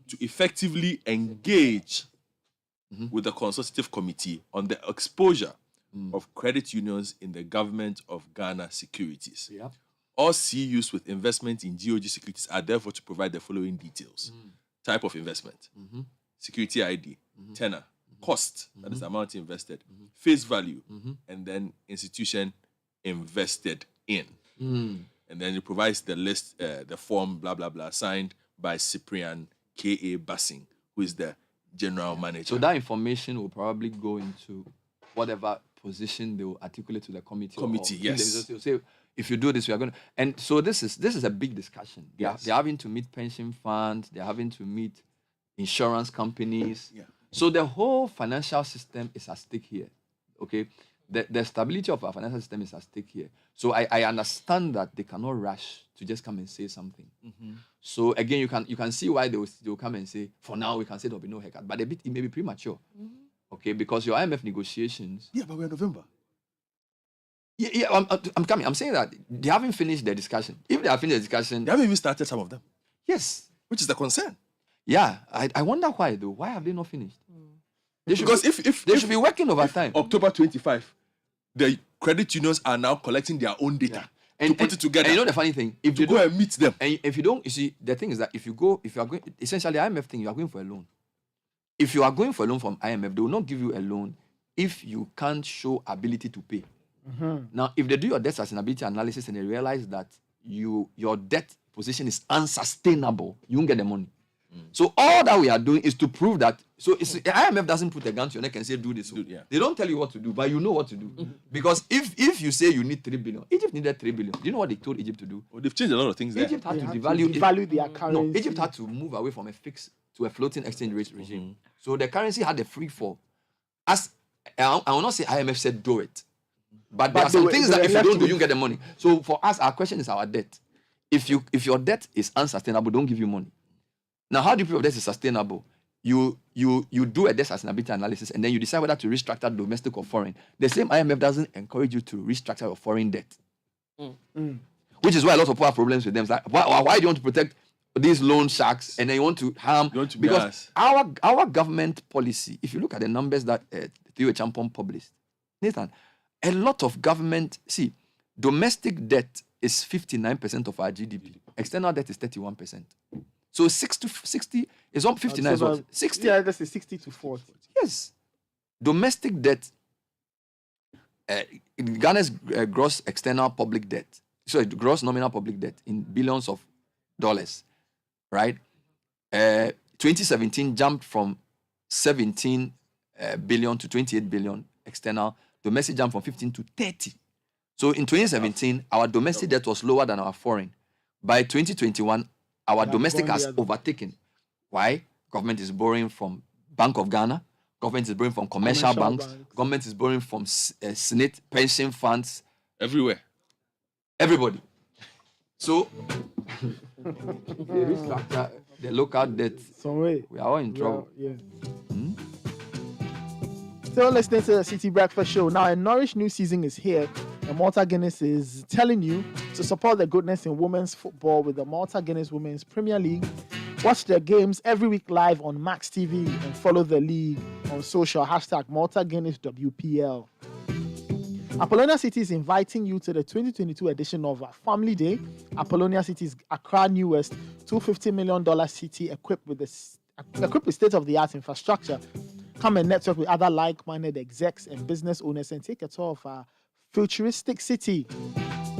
to effectively engage with the consultative committee on the exposure of credit unions in the Government of Ghana securities. All CUs with investment in GOG securities are therefore to provide the following details. Type of investment, security ID, tenor, cost, that is the amount invested, face value, and then institution invested in. And then it provides the list, the form, blah, blah, blah, signed by Cyprian K.A. Bassing, who is the general manager. So that information will probably go into whatever position they will articulate to the committee. Yes. They'll say, if you do this, we are going to... And so this is a big discussion. They're having to meet pension funds. They're having to meet insurance companies. Yeah. So the whole financial system is at stake here. Okay? The stability of our financial system is at stake here. So I understand that they cannot rush to just come and say something. So again, you can see why they will come and say, for now, we can say there will be no haircut. But it may be premature. Okay? Because your IMF negotiations... Yeah, but we're in November. Yeah, I'm coming. I'm saying that they haven't finished their discussion. If they have finished the discussion... They haven't even started some of them. Yes. Which is the concern. Yeah. I wonder why, though. Why have they not finished? They should Because if they should be working overtime. October 25, the credit unions are now collecting their own data to put it together. And you know the funny thing? If you go and meet them. And if you don't, you see, the thing is that if you are going, essentially, IMF thing, you are going for a loan. If you are going for a loan from IMF, they will not give you a loan if you can't show ability to pay. Now, if they do your debt sustainability analysis and they realize that your debt position is unsustainable, you won't get the money. So all that we are doing is to prove that. So IMF doesn't put a gun to your neck and say, do this. They don't tell you what to do, but you know what to do. Because if you say you need 3 billion, Egypt needed 3 billion. Do you know what they told Egypt to do? Well, they've changed a lot of things there. Egypt had to devalue their currency. No, Egypt had to move away from a fixed to a floating exchange rate regime. So the currency had a free fall. As I will not say IMF said do it. But there are some things that if you don't do, you get the money. So for us, our question is our debt. If your debt is unsustainable, don't give you money. Now, how do you prove debt is sustainable? You do a debt sustainability analysis and then you decide whether to restructure domestic or foreign. The same IMF doesn't encourage you to restructure your foreign debt. Which is why a lot of people have problems with them. It's like, why do you want to protect these loan sharks and then you want to harm? Because our government policy, if you look at the numbers that Theo Champon published, Nathan, a lot of government, domestic debt is 59% of our GDP. External debt is 31%. So 60 is on 59. So 60. Yeah, that's 60 to 40. Yes. Domestic debt, Ghana's gross external public debt, gross nominal public debt in billions of dollars, right? 2017 jumped from 17 billion to 28 billion external. Domestic jumped from 15 to 30. So in 2017, our domestic debt was lower than our foreign. By 2021, our domestic has overtaken. Why? Government is borrowing from Bank of Ghana. Government is borrowing from commercial banks. Government is borrowing from Senate, pension funds. Everywhere. Everybody. So, they restructure the local debt. We are all in trouble. Still listening to the Citi Breakfast Show. Now, a Nourish new season is here. And Malta Guinness is telling you to support the goodness in women's football with the Malta Guinness Women's Premier League. Watch their games every week live on Max TV and follow the league on social. # Malta Guinness WPL. Apollonia City is inviting you to the 2022 edition of Family Day. Apollonia City is Accra newest $250 million city equipped with state-of-the-art infrastructure. Come and network with other like-minded execs and business owners and take a tour of our futuristic city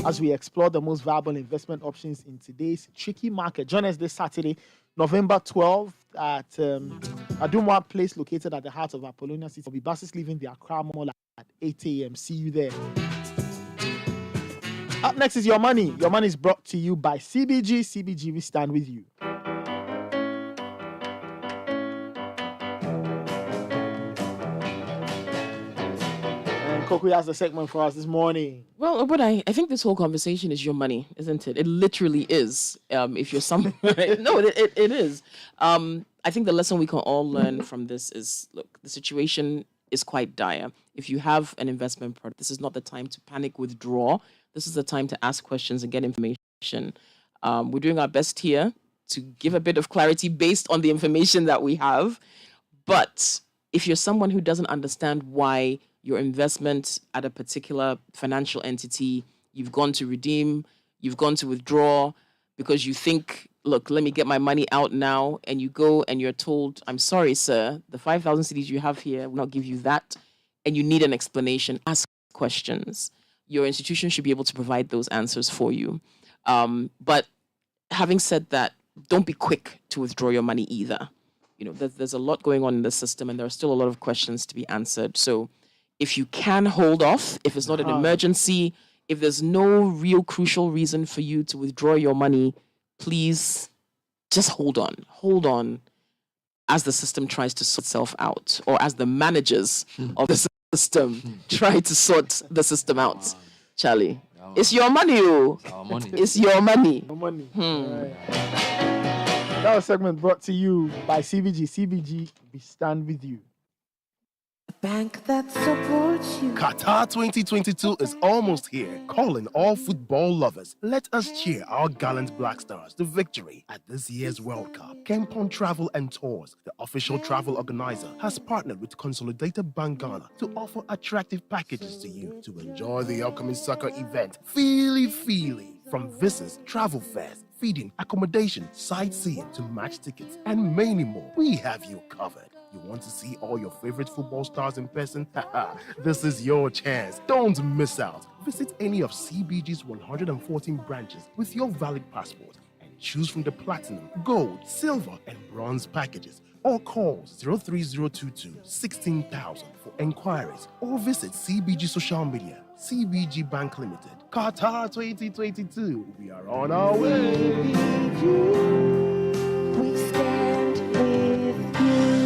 as we explore the most viable investment options in today's tricky market. Join us this Saturday, November 12th at Adumwa Place, located at the heart of Apollonia City. There'll be buses leaving the Accra Mall at 8 a.m. See you there. Up next is Your Money. Your Money is brought to you by CBG. CBG, we stand with you. Kokui has the segment for us this morning. Well, but I think this whole conversation is your money, isn't it? It literally is. If you're someone, no, it is. I think the lesson we can all learn from this is, look, the situation is quite dire. If you have an investment product, this is not the time to panic, withdraw. This is the time to ask questions and get information. We're doing our best here to give a bit of clarity based on the information that we have. But if you're someone who doesn't understand why your investment at a particular financial entity, you've gone to redeem, you've gone to withdraw because you think, look, let me get my money out now, and you go and you're told, I'm sorry, sir, the 5,000 cedis you have here will not give you that, and you need an explanation. Ask questions. your institution should be able to provide those answers for you. But having said that, don't be quick to withdraw your money either. You know, there's a lot going on in the system, and there are still a lot of questions to be answered. So if you can hold off, if it's not an emergency, if there's no real crucial reason for you to withdraw your money, please just hold on. Hold on as the system tries to sort itself out, or as the managers of the system try to sort the system out. Charlie, it's your money, it's your money. Your money. That was a segment brought to you by CBG. CBG, we stand with you. Bank that supports you. Qatar 2022 is almost here, calling all football lovers. Let us cheer our gallant Black Stars to victory at this year's World Cup. Kempon Travel and Tours, the official travel organizer, has partnered with Consolidated Bank Ghana to offer attractive packages to you to enjoy the upcoming soccer event. Feely. From visas, travel fares, feeding, accommodation, sightseeing to match tickets, and many more. We have you covered. You want to see all your favorite football stars in person? This is your chance. Don't miss out. Visit any of CBG's 114 branches with your valid passport and choose from the platinum, gold, silver, and bronze packages. Or call 03022 16000 for enquiries, or visit CBG social media, CBG Bank Limited. Qatar 2022, we are on our way. We stand with you.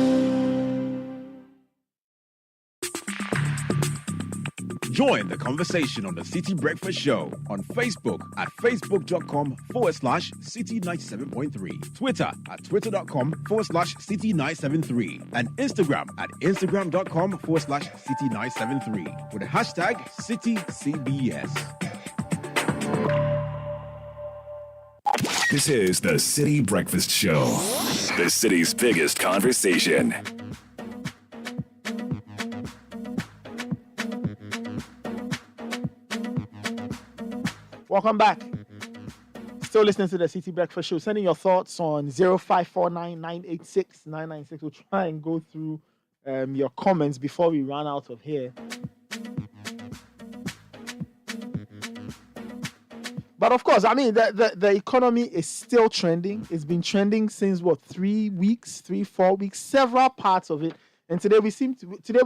Join the conversation on the Citi Breakfast Show on Facebook at facebook.com/Citi97.3, Twitter at twitter.com/Citi973, and Instagram at instagram.com/Citi973 with the hashtag CitiCBS. This is the Citi Breakfast Show, the city's biggest conversation. Welcome back. Still listening to the Citi Breakfast Show. Sending your thoughts on 0549 986 996. We'll try and go through your comments before we run out of here. But of course, I mean, the economy is still trending. It's been trending since, 3 weeks, 4 weeks, several parts of it. And today we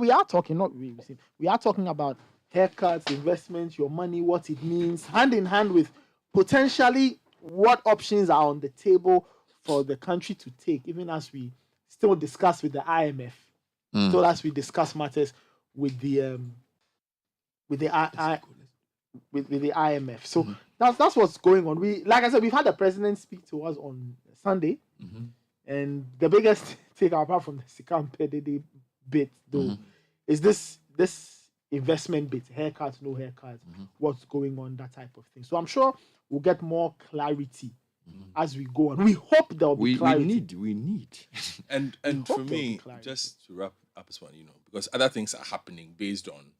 are talking about haircuts, investments, your money, what it means, hand in hand with potentially what options are on the table for the country to take, even as we still discuss with the IMF, still as we discuss matters with the IMF. So that's what's going on. Like I said, we've had the president speak to us on Sunday, and the biggest take apart from the Sikam Pedede bit, though, is this investment bit, haircuts, no haircuts, what's going on, that type of thing. So I'm sure we'll get more clarity as we go on. We hope there'll be clarity. We need. And for me, just to wrap up this one, because other things are happening based on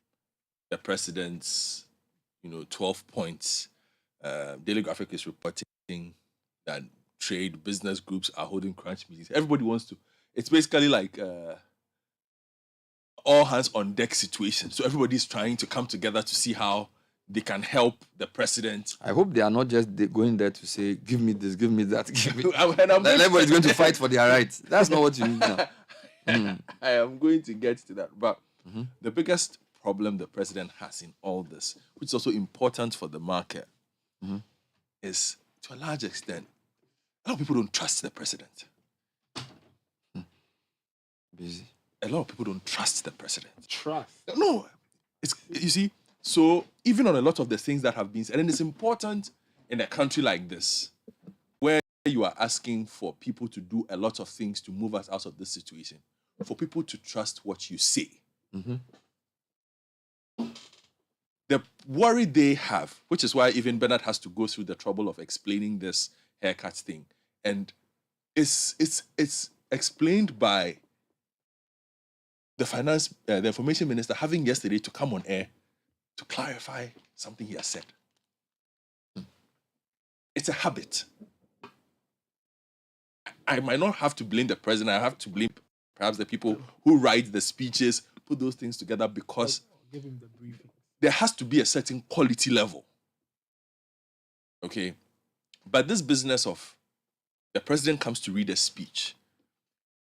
the president's, 12 points. Daily Graphic is reporting that trade business groups are holding crunch meetings. Everybody wants to. It's basically like all hands on deck situation. So everybody's trying to come together to see how they can help the president. I hope they are not just going there to say, give me this, give me that, give me everybody's going to fight for their rights. That's not what you need now. I am going to get to that. But the biggest problem the president has in all this, which is also important for the market, is, to a large extent, a lot of people don't trust the president. Busy. A lot of people don't trust the president. Trust? No. You see, so even on a lot of the things that have been said, and it's important in a country like this, where you are asking for people to do a lot of things to move us out of this situation, for people to trust what you say. The worry they have, which is why even Bernard has to go through the trouble of explaining this haircut thing, and it's explained by the information minister having yesterday to come on air to clarify something he has said. It's a habit. I might not have to blame the president. I have to blame perhaps the people who write the speeches, put those things together, because I'll give him the briefing. there has to be a certain quality level. Okay? But this business of the president comes to read a speech.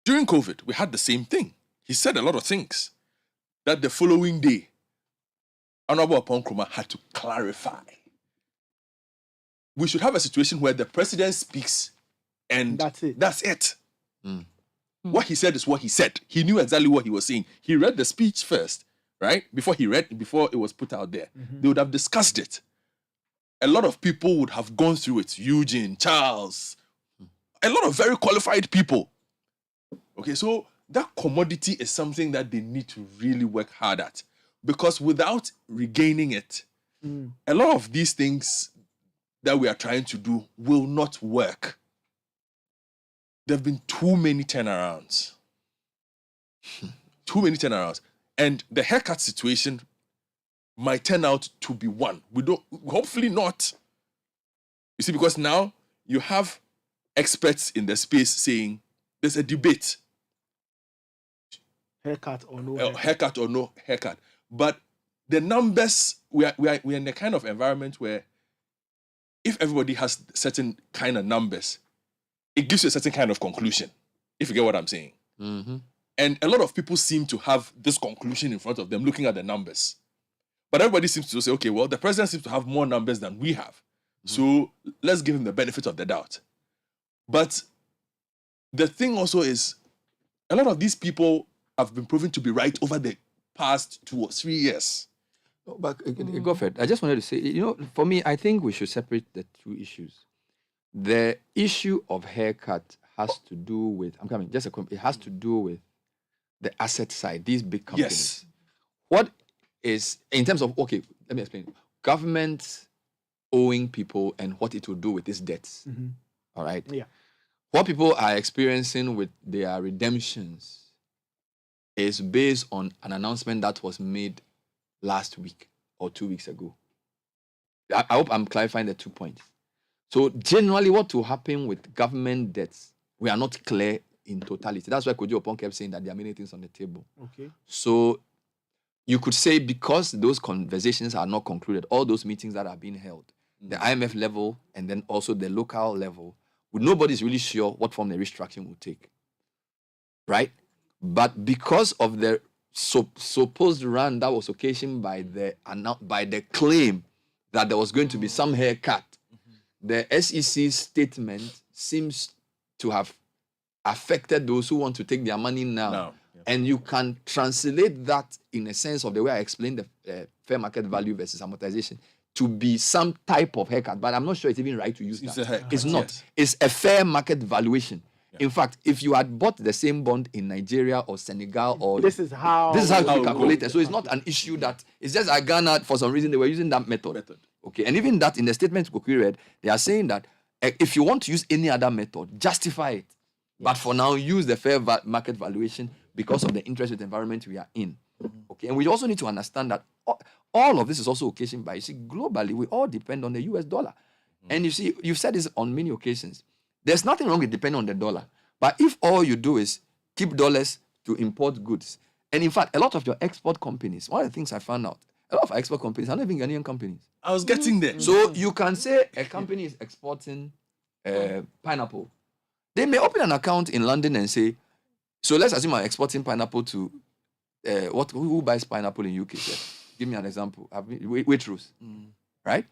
During COVID, we had the same thing. He said a lot of things that the following day, Honorable Apon Nkrumah had to clarify. We should have a situation where the president speaks and that's it. What he said is what he said. He knew exactly what he was saying. He read the speech first, right? Before it was put out there. They would have discussed it. A lot of people would have gone through it. Eugene, Charles, a lot of very qualified people. Okay, so that commodity is something that they need to really work hard at. Because without regaining it, a lot of these things that we are trying to do will not work. There have been too many turnarounds. Too many turnarounds. And the haircut situation might turn out to be one. Hopefully not. You see, because now you have experts in the space saying there's a debate. Haircut or no haircut. Haircut or no haircut. But the numbers, we are in a kind of environment where if everybody has certain kind of numbers, it gives you a certain kind of conclusion, if you get what I'm saying. And a lot of people seem to have this conclusion in front of them looking at the numbers. But everybody seems to say, okay, well, the president seems to have more numbers than we have. So let's give him the benefit of the doubt. But the thing also is, a lot of these people have been proven to be right over the past 2 or 3 years. But Godfred, I just wanted to say, for me, I think we should separate the two issues. The issue of haircut has to do with, it has to do with the asset side, these big companies. Yes. What is, in terms of, okay, let me explain. Government owing people and what it will do with its debts. All right? Yeah. What people are experiencing with their redemptions is based on an announcement that was made last week or 2 weeks ago. I hope I'm clarifying the 2 points. So generally what will happen with government debts, we are not clear in totality. That's why Kojo Opon kept saying that there are many things on the table. Okay. So you could say because those conversations are not concluded, all those meetings that are being held, the IMF level and then also the local level, nobody's really sure what form the restructuring will take. Right? But because of the supposed run that was occasioned by the claim that there was going to be some haircut, the SEC statement seems to have affected those who want to take their money now. And you can translate that in a sense of the way I explained the fair market value versus amortization to be some type of haircut. But I'm not sure it's even right to use that. It's not. Yes. It's a fair market valuation. Yeah. In fact, if you had bought the same bond in Nigeria or Senegal or... This is how you calculate it. So it's not an issue that... It's just Ghana, for some reason, they were using that method. Okay, and even that, in the statement Kokui read, they are saying that if you want to use any other method, justify it. But for now, use the fair market valuation because of the interest rate environment we are in. Okay, and we also need to understand that all of this is also occasioned by, you see, globally, we all depend on the US dollar. And you see, you've said this on many occasions. There's nothing wrong with depending on the dollar. But if all you do is keep dollars to import goods, and in fact, a lot of your export companies, one of the things I found out, a lot of our export companies are not even Ghanaian companies. I was getting there. So you can say a company is exporting pineapple. They may open an account in London and say, so let's assume I'm exporting pineapple to, who buys pineapple in UK? Yeah. Give me an example. Waitrose, right?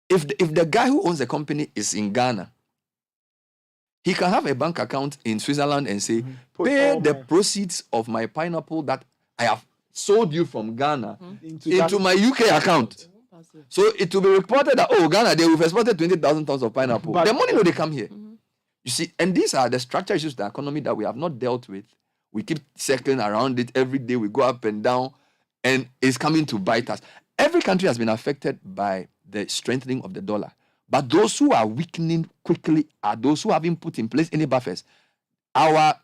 If the guy who owns the company is in Ghana, he can have a bank account in Switzerland and say, pay the proceeds of my pineapple that I have sold you from Ghana into my UK account. So it will be reported that, Ghana, they have exported 20,000 tons of pineapple. The money will they come here. You see, and these are the structural issues of the economy that we have not dealt with. We keep circling around it every day. We go up and down, and it's coming to bite us. Every country has been affected by the strengthening of the dollar. But those who are weakening quickly are those who haven't put in place any buffers. Our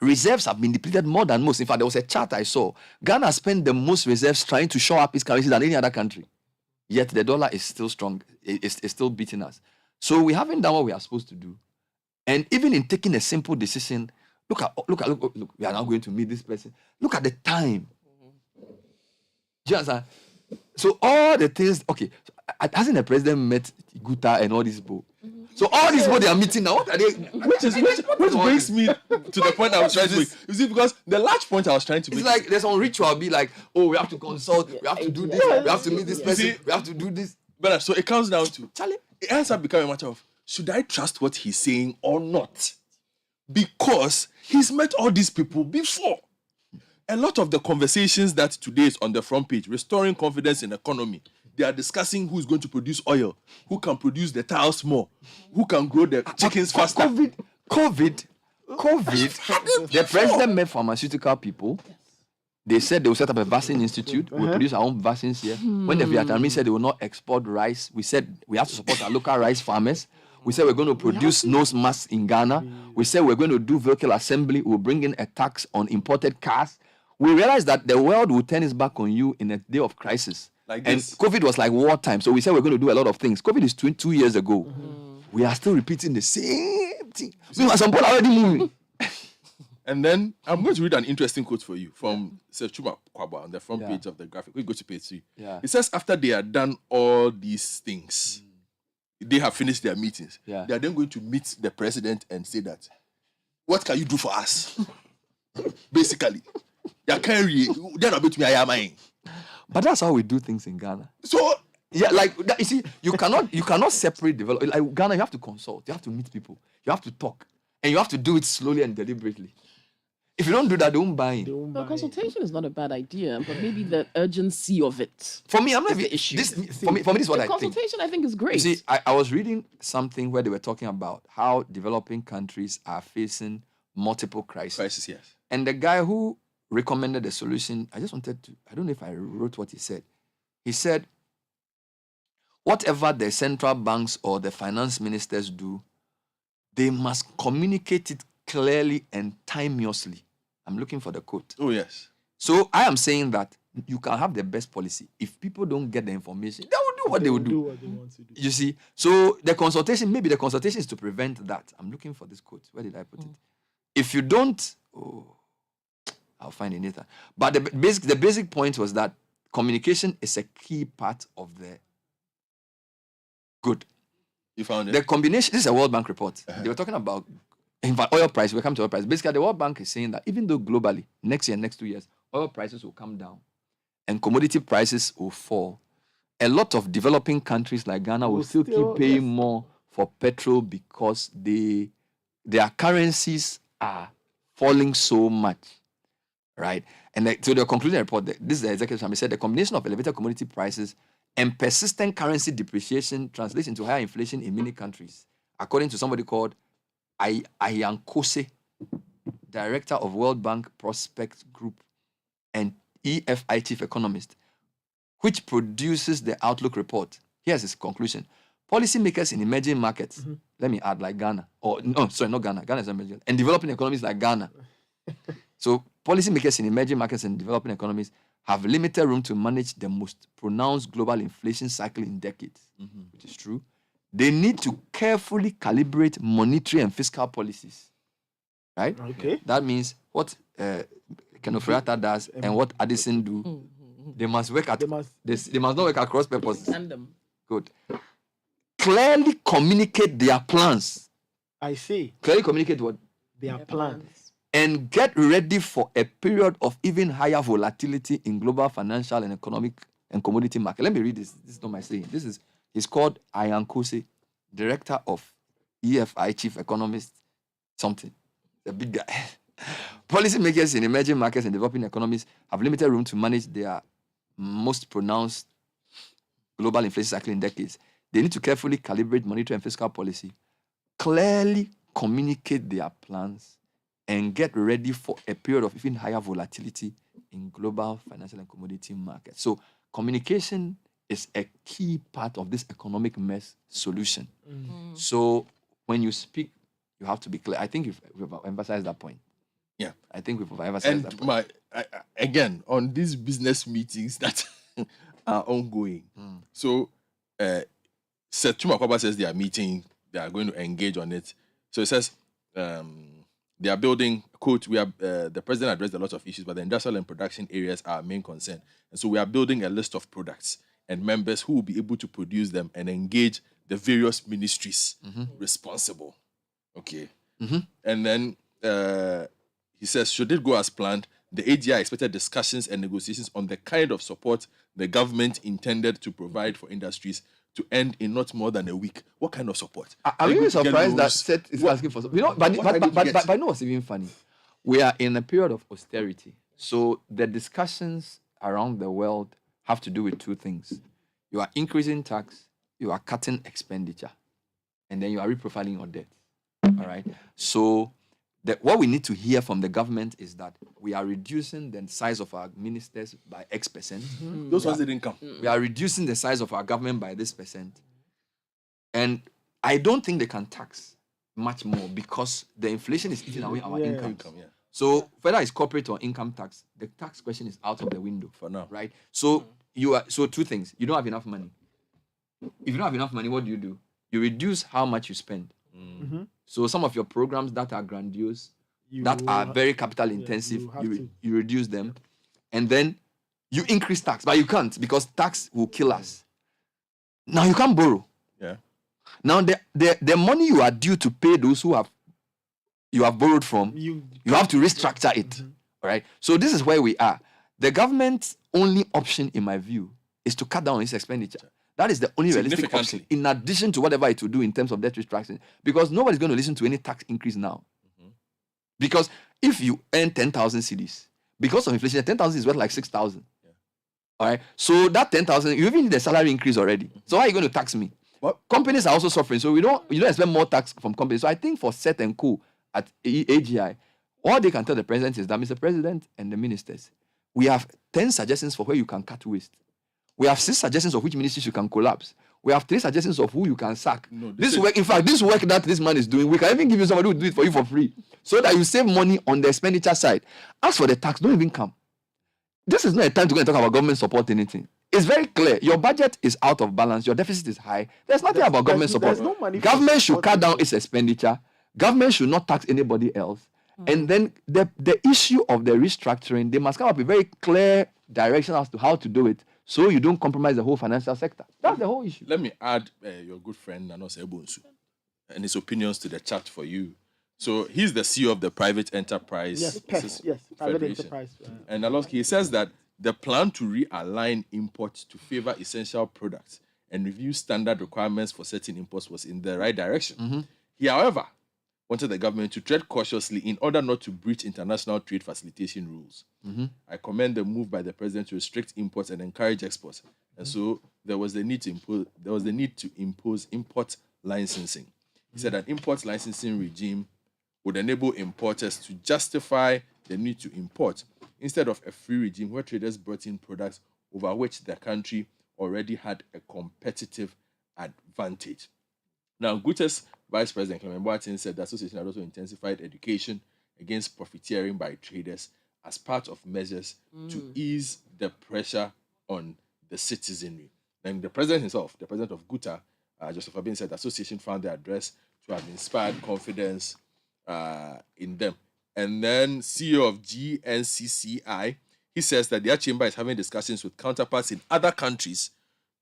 reserves have been depleted more than most. In fact, there was a chart I saw. Ghana spent the most reserves trying to shore up its currency than any other country. Yet the dollar is still strong. It's still beating us. So we haven't done what we are supposed to do. And even in taking a simple decision, look, we are now going to meet this person. Look at the time. Do you understand? So all the things, okay, so, hasn't the president met Guta and all these people? So all these people they are meeting now, what are they? Which brings me to the point I was trying to make. You see, because the large point I was trying to make. It's like there's some ritual, be like, oh, we have to consult, we have to do this, we have to meet this person, we have to do this. But so it comes down to, Charlie, it ends up becoming a matter of, should I trust what he's saying or not? Because he's met all these people before. A lot of the conversations that today is on the front page, restoring confidence in economy, they are discussing who's going to produce oil, who can produce the tiles more, who can grow the chickens faster. COVID. The president met pharmaceutical people. They said they will set up a vaccine institute. We'll produce our own vaccines here. When the Vietnamese said they will not export rice, we said we have to support our local rice farmers. We said we're going to produce nose masks in Ghana. We said we're going to do vehicle assembly. We'll bring in a tax on imported cars. We realized that the world will turn its back on you in a day of crisis. Like and this. COVID was like wartime. So we said we're going to do a lot of things. COVID is 2 years ago. We are still repeating the same thing. So some people are already moving. And then I'm going to read an interesting quote for you from Nathan Quao on the front page of the graphic. We go to page 3. Yeah. It says after they are done all these things, they have finished their meetings. They are then going to meet the president and say that, what can you do for us? Basically. They're not about me, I am. But that's how we do things in Ghana. So yeah, like that, you see, you cannot separate development. Like Ghana, you have to consult, you have to meet people, you have to talk, and you have to do it slowly and deliberately. If you don't do that, they won't buy in. Well, consultation is not a bad idea, but maybe the urgency of it. For me, I'm not the issue. For me, this is what I think. Consultation, I think, is great. You see, I was reading something where they were talking about how developing countries are facing multiple crises. Yes. And the guy who recommended the solution, I don't know if I wrote what he said. He said, whatever the central banks or the finance ministers do, they must communicate it clearly and timeously. I'm looking for the quote. Oh, yes. So I am saying that you can have the best policy. If people don't get the information, they will do what they will do. What they want to do. You see? So the consultation is to prevent that. I'm looking for this quote. Where did I put it? If you don't, I'll find it later. But the basic point was that communication is a key part of the good. You found it? The combination, this is a World Bank report. They were talking about, in fact, oil price. We'll come to oil price. Basically, the World Bank is saying that even though globally, next year, next 2 years, oil prices will come down and commodity prices will fall, a lot of developing countries like Ghana will still keep paying more for petrol because their currencies are falling so much, right? And so the concluding report, this is the executive summary, said the combination of elevated commodity prices and persistent currency depreciation translates into higher inflation in many countries, according to somebody called Ayankose, director of World Bank Prospect Group and EFI chief economist, which produces the Outlook report. Here's his conclusion. Policymakers in emerging markets, let me add like Ghana, not Ghana, Ghana is emerging, and developing economies like Ghana. So policymakers in emerging markets and developing economies have limited room to manage the most pronounced global inflation cycle in decades, which is true. They need to carefully calibrate monetary and fiscal policies, right? Okay. That means what Kenofrata does and what Addison do, they must work at. They must not work at cross purposes. Good. Clearly communicate their plans. I see. Clearly communicate what? Their plans. And get ready for a period of even higher volatility in global financial and economic and commodity market. Let me read this. This is not my saying. He's called Ayankose, director of EFI, chief economist, something. The big guy. Policymakers in emerging markets and developing economies have limited room to manage their most pronounced global inflation cycle in decades. They need to carefully calibrate monetary and fiscal policy, clearly communicate their plans, and get ready for a period of even higher volatility in global financial and commodity markets. So communication is a key part of this economic mess solution. So when you speak, you have to be clear. I think we've emphasized that point. Yeah. I think we've emphasized that point. Again, on these business meetings that are ongoing. So Nathan Quao says they are meeting, they are going to engage on it. So it says, They are building, quote, we are, the president addressed a lot of issues, but the industrial and production areas are our main concern. And so we are building a list of products and members who will be able to produce them and engage the various ministries responsible. Okay. And then he says, should it go as planned, the AGI expected discussions and negotiations on the kind of support the government intended to provide for industries to end in not more than a week. What kind of support? I'm really surprised that Seth is asking for support. You know, but you know what's even funny? We are in a period of austerity. So the discussions around the world have to do with two things. You are increasing tax, you are cutting expenditure, and then you are reprofiling your debt. All right? So what we need to hear from the government is that we are reducing the size of our ministers by X percent. Those ones didn't come. We are reducing the size of our government by this percent. And I don't think they can tax much more because the inflation is eating away our income. So whether it's corporate or income tax, the tax question is out of the window for now. Right? So two things. You don't have enough money. If you don't have enough money, what do? You reduce how much you spend. So some of your programs that are grandiose, that are very capital intensive, you reduce them. And then you increase tax, but you can't because tax will kill us. Now you can't borrow. Yeah. Now the money you are due to pay those who you have borrowed from, you have to restructure it. All right. So this is where we are. The government's only option, in my view, is to cut down its expenditure. That is the only realistic option, in addition to whatever it will do in terms of debt restructuring. Because nobody's going to listen to any tax increase now. Because if you earn 10,000 cedis, because of inflation, 10,000 is worth like 6,000. All right. So that 10,000, you even need a salary increase already. So how are you going to tax me? What? Companies are also suffering. So you don't expect more tax from companies. So I think for Seth and Co at AGI, all they can tell the president is that, Mr. President and the ministers, we have 10 suggestions for where you can cut waste. We have 6 suggestions of which ministries you can collapse. We have 3 suggestions of who you can sack. No, this work that this man is doing, we can even give you somebody who will do it for you for free, so that you save money on the expenditure side. As for the tax, don't even come. This is not a time to go and talk about government support anything. It's very clear. Your budget is out of balance. Your deficit is high. There's nothing about government support. No money. Government should cut down its expenditure. Government should not tax anybody else. And then the issue of the restructuring, they must come up with very clear direction as to how to do it, so you don't compromise the whole financial sector. That's the whole issue. Let me add your good friend Nanos Ebonsu and his opinions to the chat for you. So he's the CEO of the Private Enterprise. Private Enterprise. And Nalos, he says that the plan to realign imports to favor essential products and review standard requirements for certain imports was in the right direction. He, however, wanted the government to tread cautiously in order not to breach international trade facilitation rules. I commend the move by the president to restrict imports and encourage exports. And so there was the need to impose import licensing. He said an import licensing regime would enable importers to justify the need to import instead of a free regime where traders brought in products over which the country already had a competitive advantage. Now, Guterres Vice President Clement Boateng said the association had also intensified education against profiteering by traders as part of measures to ease the pressure on the citizenry. And the president himself, the president of Guta, Joseph Abin, said the association found the address to have inspired confidence in them. And then CEO of GNCCI, he says that their chamber is having discussions with counterparts in other countries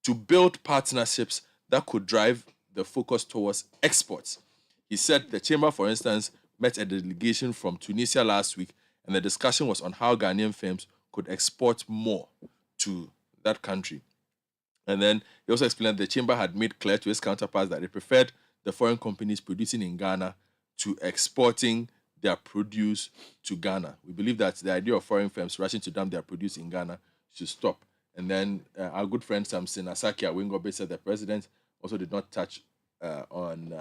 to build partnerships that could drive the focus towards exports. He said the chamber, for instance, met a delegation from Tunisia last week, and the discussion was on how Ghanaian firms could export more to that country. And then he also explained that the chamber had made clear to its counterparts that they preferred the foreign companies producing in Ghana to exporting their produce to Ghana. We believe that the idea of foreign firms rushing to dump their produce in Ghana should stop. And then our good friend Samson Asaki Awingobe said the president also did not touch on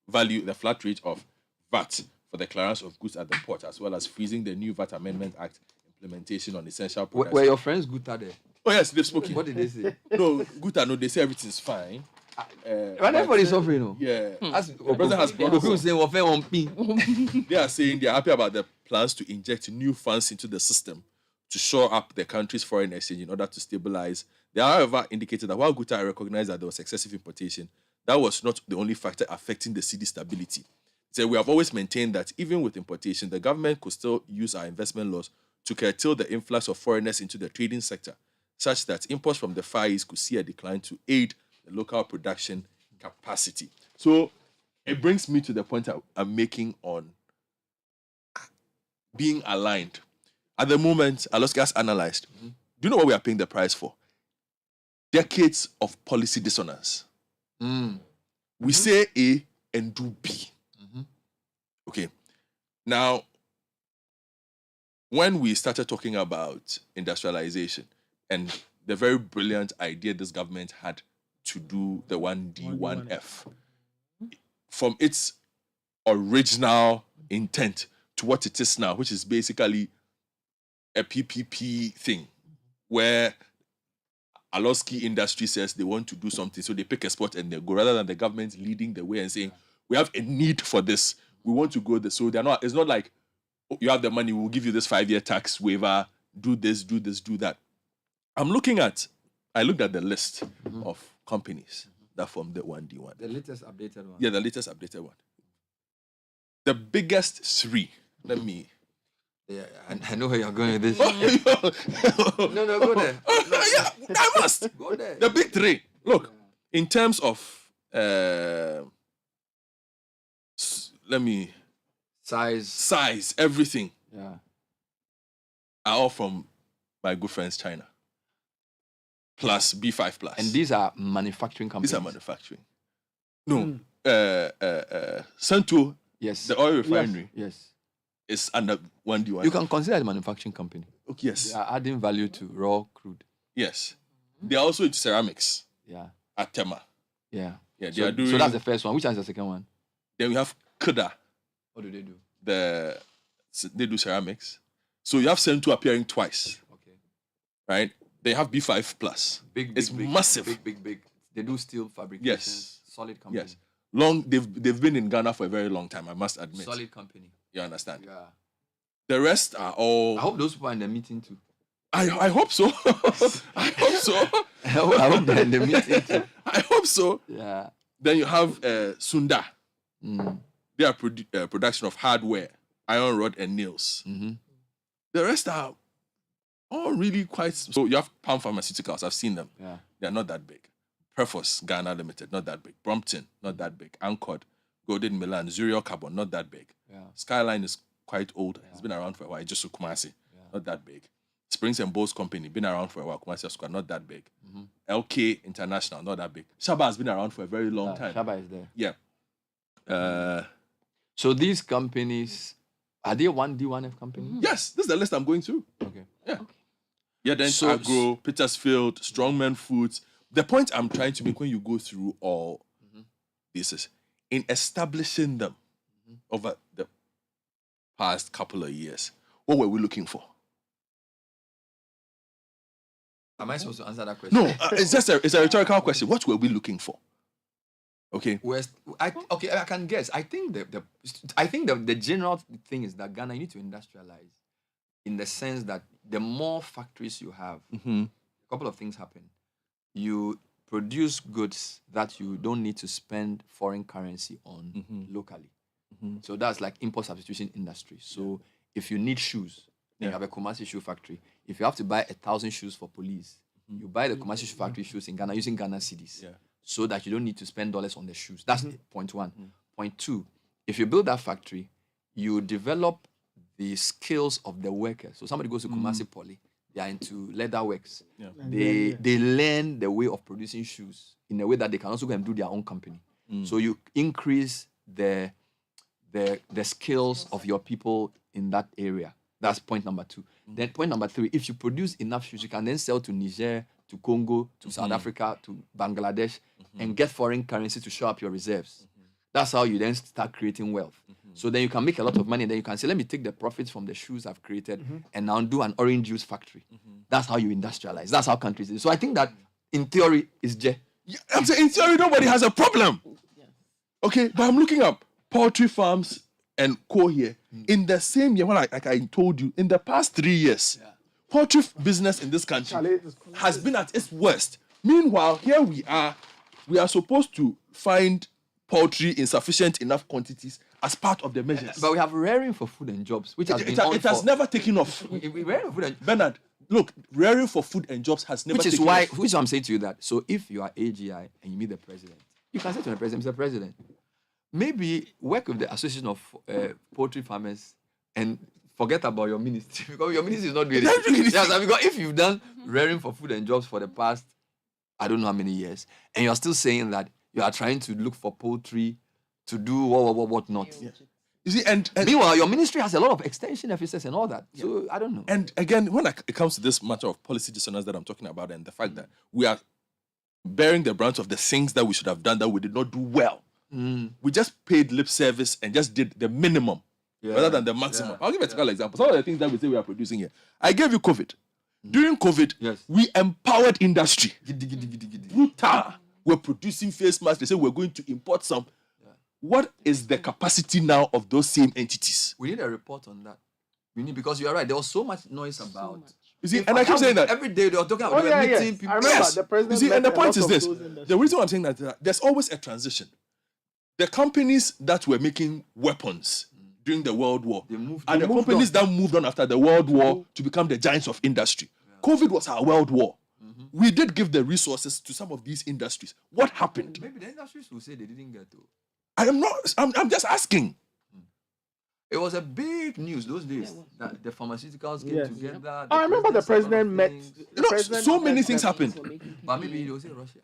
the flat rate of VAT for the clearance of goods at the port, as well as freezing the new VAT Amendment Act implementation on essential products. Were your friends Guta there? Oh yes, they've spoken. What did they say? No, Guta, no, they say everything's fine. Everybody's suffering, no? Yeah. The president has They are saying they are happy about the plans to inject new funds into the system to shore up the country's foreign exchange in order to stabilize. They, however, indicated that while Guta recognized that there was excessive importation, that was not the only factor affecting the cedi stability. So we have always maintained that even with importation, the government could still use our investment laws to curtail the influx of foreigners into the trading sector, such that imports from the Far East could see a decline to aid the local production capacity. So it brings me to the point I'm making on being aligned. At the moment, Alaska's analyzed. Do you know what we are paying the price for? Decades of policy dissonance. We say A and do B. Okay. Now, when we started talking about industrialization and the very brilliant idea this government had to do the 1D, 1F, from its original intent to what it is now, which is basically a PPP thing, where Aloski industry says they want to do something, so they pick a spot and they go, rather than the government leading the way and saying, we have a need for this, we want to go this. So they're not, it's not like, oh, you have the money, we'll give you this 5-year tax waiver, do this, do that. I looked at the list of companies that formed the 1D1. The latest updated one. Yeah, the latest updated one. The biggest three, Yeah, I know where you're going with this. No, go there. Yeah, I must. Go there. The big three. Look, in terms of size, everything. Yeah. Are all from my good friends China. Plus B5 plus. And these are manufacturing companies. These are manufacturing. No. Santo, yes, the oil refinery. Yes. Is under 1D1. You can consider it a manufacturing company. Okay, yes. They are adding value to raw crude. Yes. They are also into ceramics. Yeah. At Tema. Yeah. Yeah, they are doing. So that's the first one. Which one is the second one? Then we have Kuda. What do they do? They do ceramics. So you have Santo appearing twice. Okay. Right? They have B5 plus. Big, it's massive. Big. They do steel fabrication. Yes. Solid company. Yes. They've been in Ghana for a very long time, I must admit. Solid company. You understand? Yeah. The rest are all. I hope those people are in the meeting too. I hope so. I hope so. I hope they're in the meeting too. I hope so. Yeah. Then you have Sunda. Mm. They are production of hardware, iron rod and nails. Mm-hmm. The rest are all really quite. So you have Palm Pharmaceuticals. I've seen them. Yeah. They're not that big. Perforce Ghana Limited, not that big. Brompton, not that big. Anchored, Golden Milan, Zuriel Carbon, not that big. Yeah. Skyline is quite old. It's been around for a while. Just Kumasi, not that big. Springs and Bowes Company, been around for a while. Kumasi Square, not that big. Mm-hmm. LK International, not that big. Shaba has been around for a very long time. Shaba is there. Yeah. So these companies, are they 1D, 1F companies? Yes, this is the list I'm going through. Okay. Yeah. Yeah, then So- Agro, Petersfield, Strongman Foods. The point I'm trying to make when you go through all this is in establishing them over the past couple of years, what were we looking for? Am I supposed to answer that question? No, it's a rhetorical question. What were we looking for? Okay. I can guess. I think the general thing is that Ghana, you need to industrialize in the sense that the more factories you have, a couple of things happen. You produce goods that you don't need to spend foreign currency on locally. So that's like import substitution industry. So if you need shoes, then you have a Kumasi shoe factory. If you have to buy 1,000 shoes for police, you buy the Kumasi shoe factory shoes in Ghana using Ghana cedis, so that you don't need to spend dollars on the shoes. That's point one. Point two, if you build that factory, you develop the skills of the workers. So somebody goes to Kumasi Poly, they are into leather works. Yeah. They learn the way of producing shoes in a way that they can also go and do their own company. So you increase the skills of your people in that area. That's point number two. Then point number three, if you produce enough shoes, you can then sell to Niger, to Congo, to South Africa, to Bangladesh, and get foreign currency to show up your reserves. That's how you then start creating wealth. So then you can make a lot of money, and then you can say, let me take the profits from the shoes I've created and now do an orange juice factory. That's how you industrialize. That's how countries do. So I think that in theory is J. Yeah, I'm saying in theory nobody has a problem. Okay, but I'm looking up poultry farms and co here in the same year. Well, like I told you, in the past 3 years, poultry business in this country has been at its worst. Meanwhile, here we are supposed to find poultry in sufficient enough quantities as part of the measures. But we have rearing for food and jobs, which has been on it has for- never taken off. Rearing for food and Bernard, look, rearing for food and jobs has never which is taken why, off. which is why I'm saying to you that. So if you are AGI and you meet the president, you can say to the president, Mr. President, maybe work with the Association of Poultry Farmers and forget about your ministry because your ministry is not doing it. Yes, because if you've done rearing for food and jobs for the past, I don't know how many years, and you're still saying that you are trying to look for poultry to do what not. Yeah. You see, and meanwhile, your ministry has a lot of extension officers and all that. So I don't know. And again, when it comes to this matter of policy dissonance that I'm talking about, and the fact that we are bearing the brunt of the things that we should have done that we did not do well. We just paid lip service and just did the minimum rather than the maximum. Yeah. I'll give a typical example. Some of the things that we say we are producing here. I gave you COVID. During COVID, we empowered industry. Brutal. We're producing face masks. They say we're going to import some. What is the capacity now of those same entities? We need a report on that. We need, because you are right. There was so much noise about. You see, and I keep saying that every day they were talking about meeting people. I remember the president. You see, and the met a point lot is of this: those industries. the reason why I'm saying that there's always a transition. The companies that were making weapons during the World War are the companies that moved on after the World War to become the giants of industry. COVID was our World War. We did give the resources to some of these industries. What happened? Maybe the industries will say they didn't get to. I'm just asking. It was a big news those days that the pharmaceuticals came together. I remember the president met. So many things happened. But maybe they'll say Russia.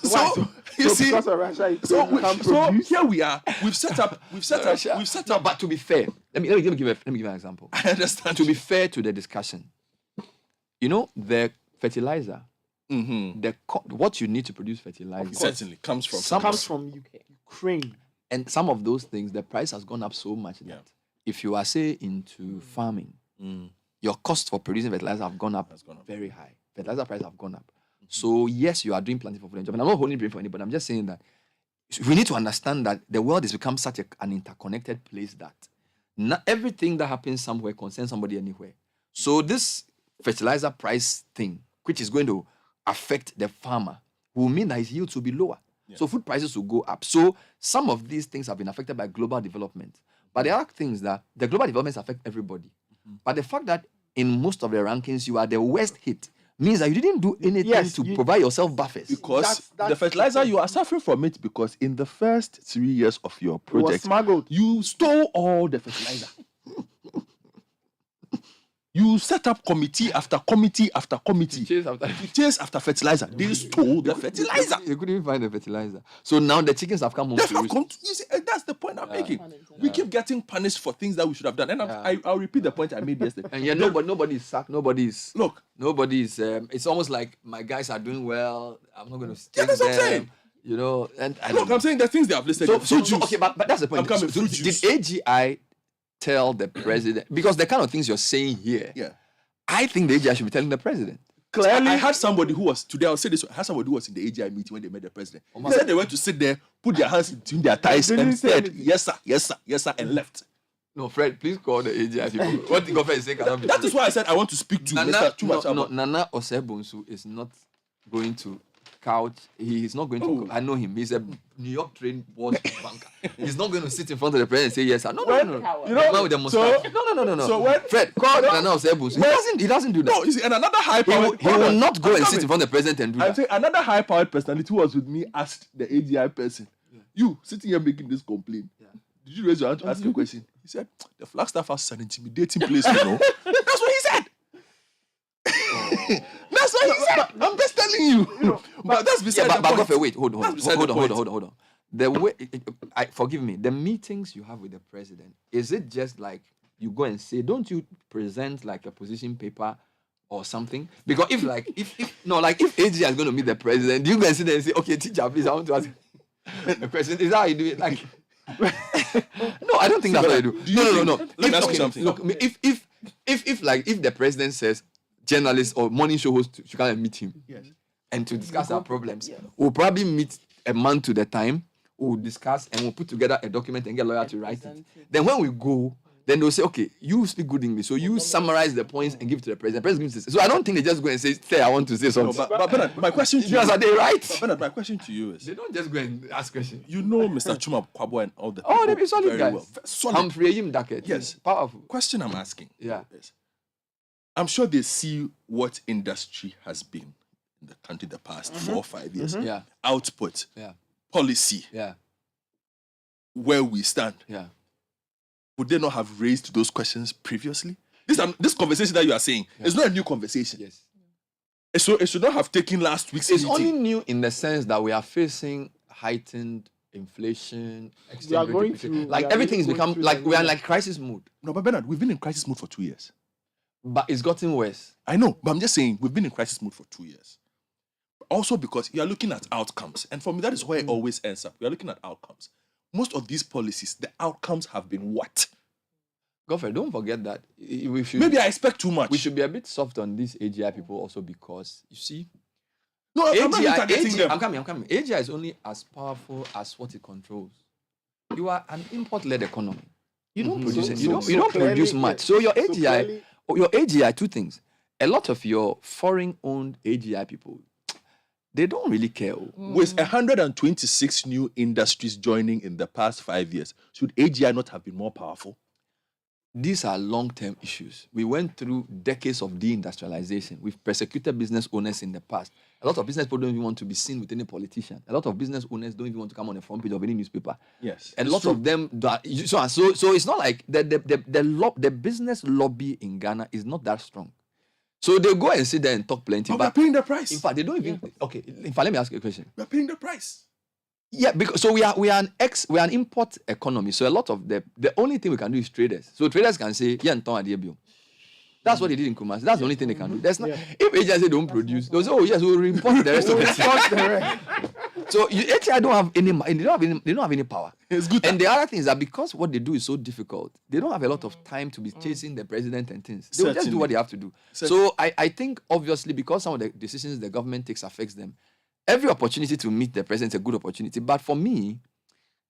So you see, because of Russia, it so here we are. We've set up. No, but to be fair, let me give an example. I understand. To be fair to the discussion, you know, the fertilizer, what you need to produce fertilizer certainly comes from Ukraine. And some of those things, the price has gone up so much that if you are, say, into farming, your cost for producing fertilizer have gone up very high. Fertilizer prices have gone up. So, yes, you are doing plenty for food and job. And I'm not holding blame for anybody. I'm just saying that we need to understand that the world has become such an interconnected place that not everything that happens somewhere concerns somebody anywhere. So, this fertilizer price thing, which is going to affect the farmer, will mean that his yields will be lower. So food prices will go up. So some of these things have been affected by global development. But there are things that the global developments affect everybody. But the fact that in most of the rankings you are the worst hit means that you didn't do anything to provide yourself buffers. Because the fertilizer, you are suffering from it because in the first 3 years of your project, you stole all the fertilizer. You set up committee after committee after committee. Chase after fertilizer. They stole the fertilizer. You couldn't even find the fertilizer. So now the chickens have come home to roost. You see, that's the point I'm making. We keep getting punished for things that we should have done. And I'll repeat the point I made yesterday. And yeah, nobody is sacked. Nobody is. It's almost like my guys are doing well. I'm not going to stay that's what I'm saying. You know, and I'm saying the things they have listed. Okay, but that's the point. I'm coming. Did AGI tell the president, because the kind of things you're saying here, I think the AGI should be telling the president. Clearly, I had somebody who was today. I'll say this. I had somebody who was in the AGI meeting when they met the president. He said they went to sit there, put their hands between their thighs, and said, "Yes, sir, yes, sir, yes, sir," and left. No, Fred, please call the AGI people. What the government is saying cannot be. That is why I said I want to speak to Mr. Chuma. Nana Osebonsu is not going to couch. He is not going to. I know him. He's a New York trained boss banker. He's not going to sit in front of the president and say yes, sir. No. You know, with the mustache. No. So when Fred, call Nana Osebonsu. He doesn't do that. No, you see, and another high-powered. He will not go and sit in front of the president and do that. I'm saying another high-powered personality who was with me asked the AGI person, "You sitting here making this complaint, did you raise your hand to ask a question?" He said, "The Flagstaff House is an intimidating place, you know." That's what he said. That's what he said. I'm just telling you. But that's beside the point. Godfred, wait, hold on. The way, forgive me, the meetings you have with the president, is it just like you go and say, don't you present like a position paper or something? Because if AG is going to meet the president, you go and sit there and say, "Okay, teacher, please, I want to ask the question." Is that how you do it? Like, no, I don't think that's how you do. No. Let me ask you something. Look, if the president says journalists or morning show hosts should come and meet him and to discuss our problems, we'll probably meet a month to the time. We'll discuss and we'll put together a document and get a lawyer to write it. Then when we go, Then they'll say, okay, you speak good English, so you summarize the points and give to the president. The president gives this. So I don't think they just go and say, I want to say something. No, but Bernard, my question to you are they right? But Bernard, my question to you is, they don't just go and ask questions. You know Mr. Chuma Kwabo and all the Oh, they be solid very guys. well. Solid. Humphrey Dacket. Yes. Powerful. Question I'm asking. Yeah. Is, I'm sure they see what industry has been in the country the past 4 or 5 years. Yeah. Output. Yeah. Policy. Yeah. Where we stand. Yeah. Would they not have raised those questions previously? This conversation that you are saying is not a new conversation. Yes. So it should not have taken last week's It's meeting. only new in the sense that we are facing heightened inflation, We are exchange rate going depreciation. through- Like we are everything is going become through like the- we are in like crisis mode. No, but Bernard, we've been in crisis mode for 2 years. But it's gotten worse. I know, but I'm just saying we've been in crisis mode for 2 years. Also because you are looking at outcomes. And for me, that is where it always ends up. We are looking at outcomes. Most of these policies, the outcomes have been what? Godfred, don't forget that we should. Maybe I expect too much. We should be a bit soft on these AGI people also because you see. No, I'm not AGI, targeting them. I'm coming. AGI is only as powerful as what it controls. You are an import-led economy. You don't produce any, you don't produce much. So your AGI, two things. A lot of your foreign-owned AGI people, they don't really care. With 126 new industries joining in the past 5 years, should AGI not have been more powerful? These are long-term issues. We went through decades of deindustrialization. We've persecuted business owners in the past. A lot of business people don't even want to be seen with any politician. A lot of business owners don't even want to come on the front page of any newspaper. Yes. And a lot of them, so it's not like the business lobby in Ghana is not that strong. So they go and sit there and talk plenty. But we're paying the price. In fact, they don't even. Okay, in fact, let me ask you a question. We're paying the price. Yeah, because so we are an import economy. So a lot of the only thing we can do is traders. So traders can say, yeah, that's what they did in Kumasi. That's the only thing they can do. There's not, if agency don't produce, they'll say, oh yes, we'll import the rest of it. So HI don't have any, they don't have any power. It's good. And the other thing is that because what they do is so difficult, they don't have a lot of time to be chasing the president and things. They will just do what they have to do. So I think obviously because some of the decisions the government takes affects them, every opportunity to meet the president is a good opportunity. But for me,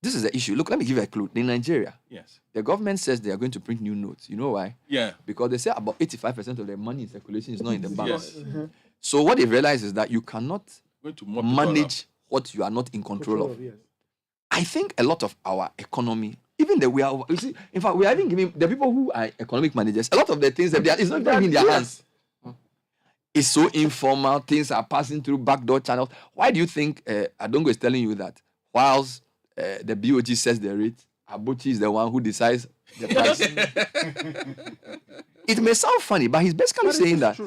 this is the issue. Look, let me give you a clue. In Nigeria, yes, the government says they are going to print new notes. You know why? Yeah. Because they say about 85% of the money in circulation is not in the bank. Yes. So what they realize is that you cannot Going to mop manage what you are not in control of. Yes. I think a lot of our economy, even the we are, you see, in fact, we are even giving the people who are economic managers, a lot of the things that it's not even in their hands. It's so informal. Things are passing through backdoor channels. Why do you think Adongo is telling you that whilst the BOG sets the rate, Abuchi is the one who decides the price? It may sound funny, but he's basically saying that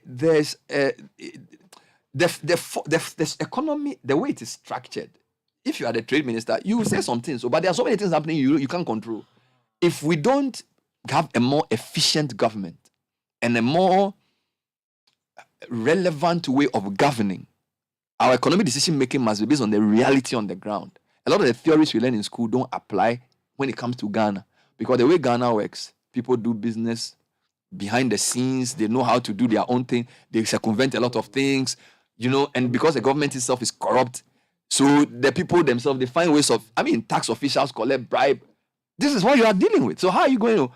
there's the economy, the way it is structured. If you are the trade minister, you will say some things, but there are so many things happening you can't control. If we don't have a more efficient government and a more relevant way of governing, our economic decision making must be based on the reality on the ground. A lot of the theories we learn in school don't apply when it comes to Ghana, because the way Ghana works, people do business behind the scenes. They know how to do their own thing. They circumvent a lot of things, and because the government itself is corrupt, so the people themselves, they find ways of, tax officials collect bribe. This is what you are dealing with. So how are you going to,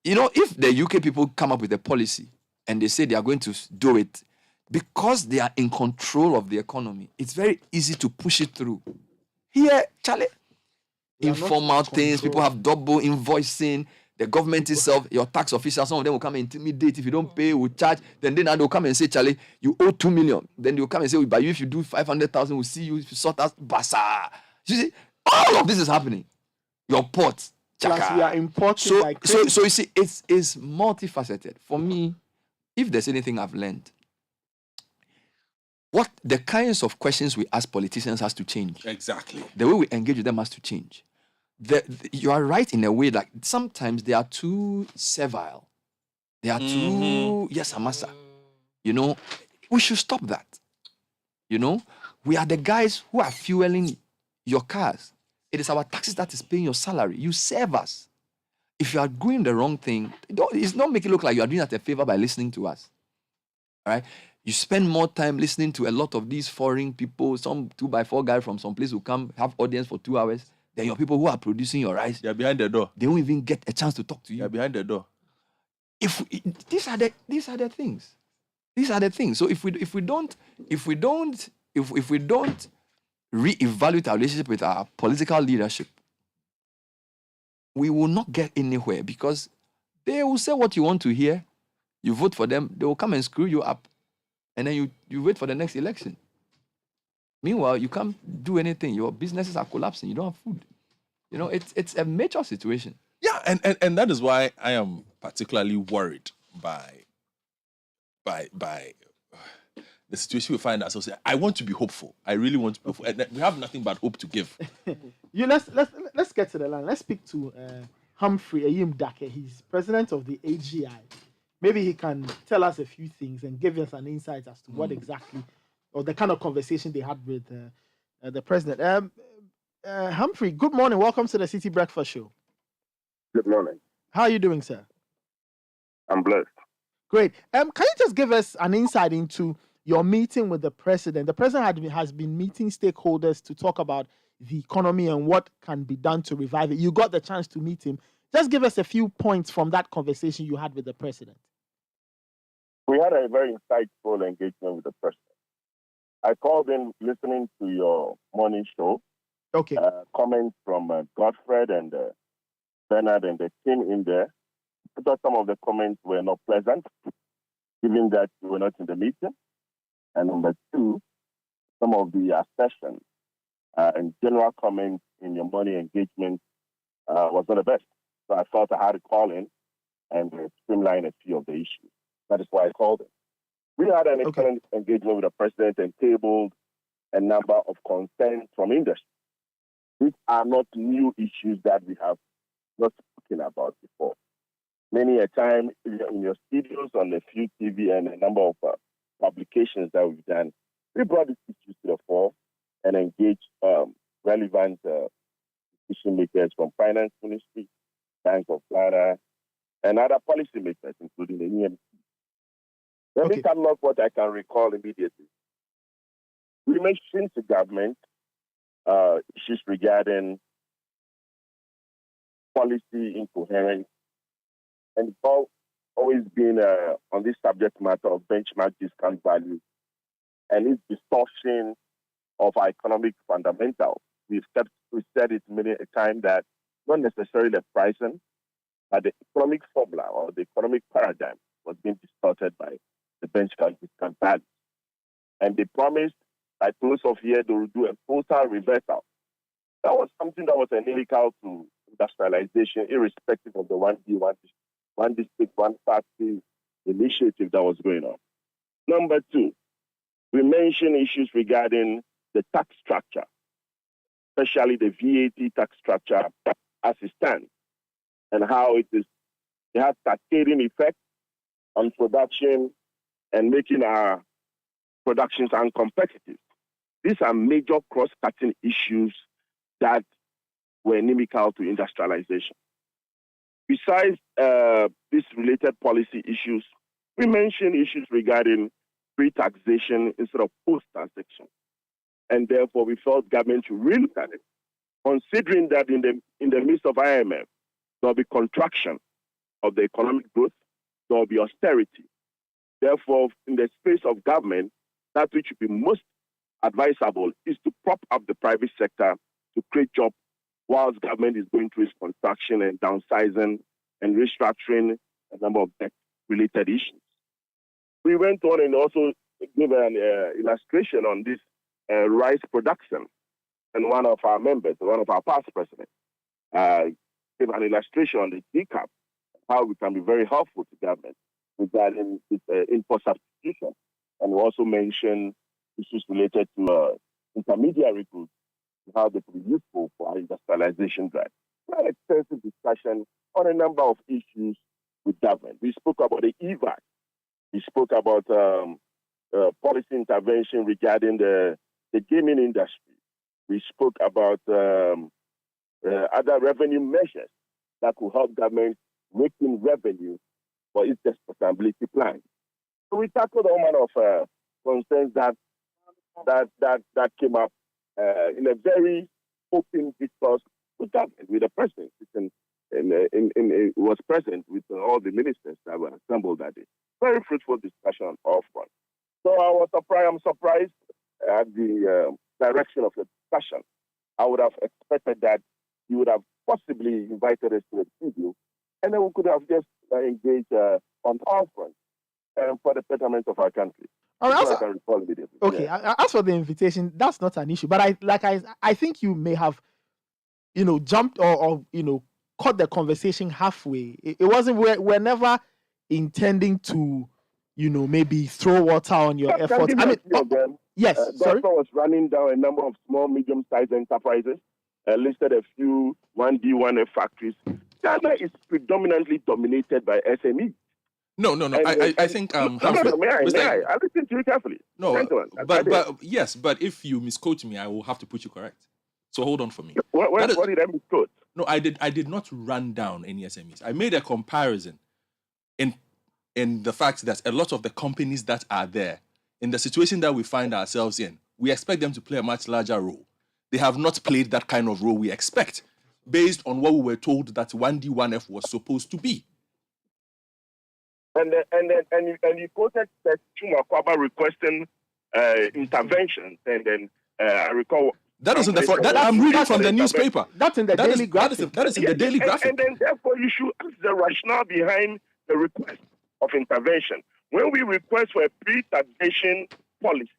if the UK people come up with a policy and they say they are going to do it, because they are in control of the economy, it's very easy to push it through. Here, Charlie, informal things, people have double invoicing, the government itself, your tax officials, some of them will come and intimidate. If you don't pay, we'll charge. Then they'll come and say, Charlie, you owe 2 million. Then they'll come and say, but if you do 500,000, we'll see you if you sort out Basa. You see, all of this is happening. Your ports. Plus we are importing so you see, it's multifaceted. For me, if there's anything I've learned, what the kinds of questions we ask politicians has to change. Exactly. The way we engage with them has to change. You are right in a way that sometimes they are too servile. They are too, yes, Amasa. We should stop that. We are the guys who are fueling your cars. It is our taxes that is paying your salary. You serve us. If you are doing the wrong thing, it's not making it look like you are doing us a favor by listening to us. All right? You spend more time listening to a lot of these foreign people, some 2x4 guys from some place who come have audience for 2 hours Then your people who are producing your rice, They're behind the door. they won't even get a chance to talk to you. They're behind the door. These are the things. These are the things. So if we don't reevaluate our relationship with our political leadership, we will not get anywhere, because they will say what you want to hear. You vote for them, they will come and screw you up, and then you wait for the next election. Meanwhile, you can't do anything. Your businesses are collapsing. You don't have food. You know, it's a major situation. Yeah, and that is why I am particularly worried by the situation we find ourselves in. I want to be hopeful. I really want to be hopeful. And we have nothing but hope to give. Let's get to the line. Let's speak to Humphrey Ayim Dake. He's president of the AGI. Maybe he can tell us a few things and give us an insight as to what exactly, or the kind of conversation they had with the president. Humphrey, good morning. Welcome to the Citi Breakfast Show. Good morning. How are you doing, sir? I'm blessed. Great. Can you just give us an insight into your meeting with the president? The president has been meeting stakeholders to talk about the economy and what can be done to revive it. You got the chance to meet him. Just give us a few points from that conversation you had with the president. We had a very insightful engagement with the president. I called in listening to your morning show. Okay. Comments from Godfred and Bernard and the team in there. I thought some of the comments were not pleasant, given that we were not in the meeting. And number two, some of the assertions and general comments in your morning engagement was not the best. So I felt I had to call in and streamline a few of the issues. That is why I called in. We had an excellent engagement with the president and tabled a number of concerns from industry. These are not new issues that we have not spoken about before. Many a time in your studios, on the Few TV and a number of publications that we've done, we brought these issues to the fore and engaged relevant decision makers from Finance Ministry, Bank of Ghana, and other policymakers, including the EMC. Let me come up what I can recall immediately. We mentioned to government issues regarding policy incoherence, and it's always been on this subject matter of benchmark discount value and its distortion of our economic fundamentals. We've said it many a time that not necessarily the pricing, but the economic formula or the economic paradigm was being distorted by the benchmark discount value. And they promised by close of year they will do a total reversal. That was something that was inimical to industrialization, irrespective of the one district, one factory initiative that was going on. Number two, we mentioned issues regarding the tax structure, especially the VAT tax structure as it stands, and how it has cascading effect on production and making our productions uncompetitive. These are major cross-cutting issues that were inimical to industrialization. Besides these related policy issues, we mentioned issues regarding pre-taxation instead of post-taxation. And therefore, we felt government should relook at it, considering that in the midst of IMF, there will be contraction of the economic growth, there will be austerity. Therefore, in the space of government, that which should be most advisable is to prop up the private sector to create jobs whilst government is going through its construction and downsizing and restructuring a number of debt-related issues. We went on and also gave an illustration on this rice production. And one of our members, one of our past presidents, gave an illustration on the decap, how we can be very helpful to government regarding this import substitution. And we also mentioned issues related to intermediary goods, how they could be useful for our industrialization drive. We had extensive discussion on a number of issues with government. We spoke about the EVAC. We spoke about policy intervention regarding the gaming industry. We spoke about other revenue measures that could help government making revenue for its sustainability plan. So we tackled all manner of concerns that came up in a very open discourse with government, with the president. Was present with all the ministers that were assembled that day. Very fruitful discussion on all fronts. So I'm surprised at the direction of the discussion. I would have expected that you would have possibly invited us to a studio, and then we could have just engaged on all fronts for the betterment of our country. I can recall immediately. Okay, Yeah. as for the invitation, that's not an issue. But I think you may have, jumped or cut the conversation halfway. It wasn't. We're never intending to, maybe throw water on your efforts. I mean, yes. Sorry. Godfred was running down a number of small, medium-sized enterprises, listed a few 1D, 1F factories. Ghana is predominantly dominated by SMEs. No. I think may I listen to you carefully. No, Gentlemen, but yes, but if you misquote me, I will have to put you correct. So hold on for me. What did I misquote? No, I did not run down any SMEs. I made a comparison in the fact that a lot of the companies that are there, in the situation that we find ourselves in, we expect them to play a much larger role. They have not played that kind of role we expect, based on what we were told that 1D, 1F was supposed to be. And you quoted Chuma Kwaba requesting intervention, and then I recall that is in the front. That I'm reading from the newspaper. That's in the Daily Graphic. That is in the Daily Graphic. And then therefore you should ask the rationale behind the request of intervention. When we request for a pre-taxation policy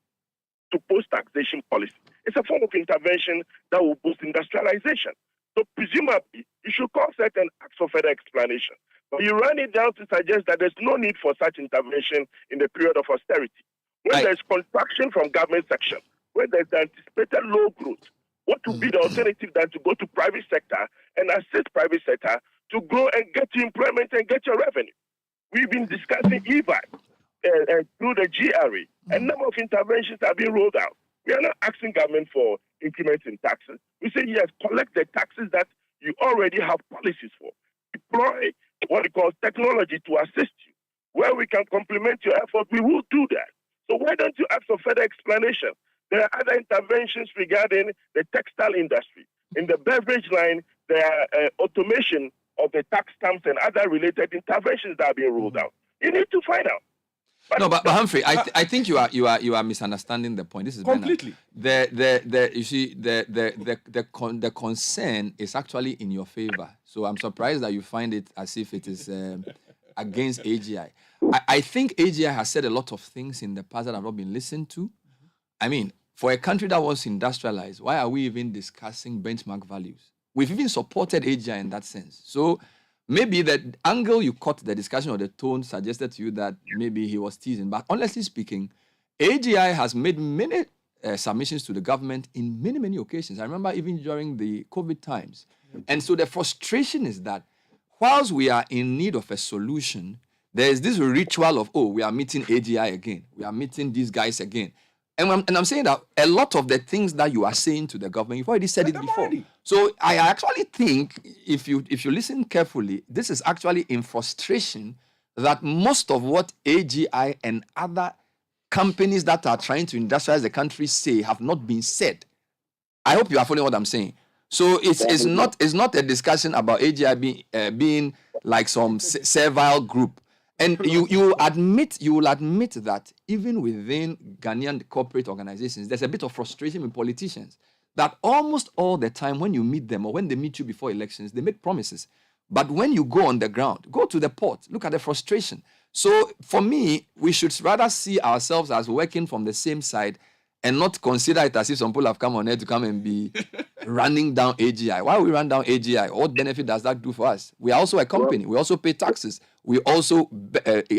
to post-taxation policy, it's a form of intervention that will boost industrialization. So presumably you should call certain acts for further explanation. But you run it down to suggest that there's no need for such intervention in the period of austerity. When there's contraction from government section, when there's the anticipated low growth, what would be the alternative than to go to private sector and assist private sector to grow and get you employment and get your revenue? We've been discussing EVAC through the GRA. A number of interventions have been rolled out. We are not asking government for increments in taxes. We say, yes, collect the taxes that you already have policies for. Deploy what we call technology to assist you. Where we can complement your effort, we will do that. So why don't you ask for further explanation? There are other interventions regarding the textile industry. In the beverage line, there are automation of the tax stamps and other related interventions that are being rolled out. You need to find out. But Humphrey, I think you are misunderstanding the point. This is completely. You see, the concern is actually in your favor. So I'm surprised that you find it as if it is against AGI. I think AGI has said a lot of things in the past that have not been listened to. I mean, for a country that was industrialized, why are we even discussing benchmark values? We've even supported AGI in that sense. So maybe the angle you caught the discussion or the tone suggested to you that maybe he was teasing. But honestly speaking, AGI has made many submissions to the government in many, many occasions. I remember even during the COVID times. And so the frustration is that whilst we are in need of a solution, there is this ritual of, we are meeting AGI again. We are meeting these guys again. And I'm saying that a lot of the things that you are saying to the government, you've already said it before. So I actually think, if you listen carefully, this is actually in frustration that most of what AGI and other companies that are trying to industrialize the country say have not been said. I hope you are following what I'm saying. So it's not a discussion about AGI being like some servile group. And you will admit that even within Ghanaian corporate organizations, there's a bit of frustration with politicians that almost all the time when you meet them or when they meet you before elections, they make promises. But when you go on the ground, go to the port, look at the frustration. So for me, we should rather see ourselves as working from the same side and not consider it as if some people have come on here to come and be running down AGI. Why we run down AGI? What benefit does that do for us? We are also a company. We also pay taxes. We also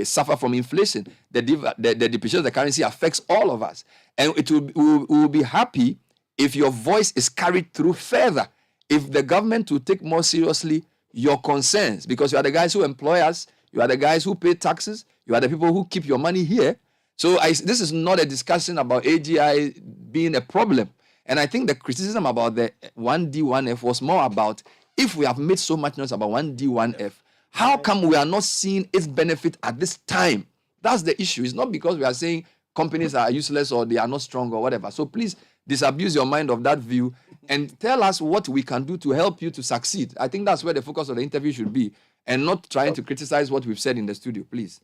suffer from inflation. The depreciation of the currency affects all of us. And we will be happy if your voice is carried through further, if the government will take more seriously your concerns, because you are the guys who employ us, you are the guys who pay taxes, you are the people who keep your money here. So this is not a discussion about AGI being a problem. And I think the criticism about the 1D, 1F was more about, if we have made so much noise about 1D, 1F, how come we are not seeing its benefit at this time? That's the issue. It's not because we are saying companies are useless or they are not strong or whatever. So please disabuse your mind of that view and tell us what we can do to help you to succeed. I think that's where the focus of the interview should be, and not trying to criticize what we've said in the studio, please.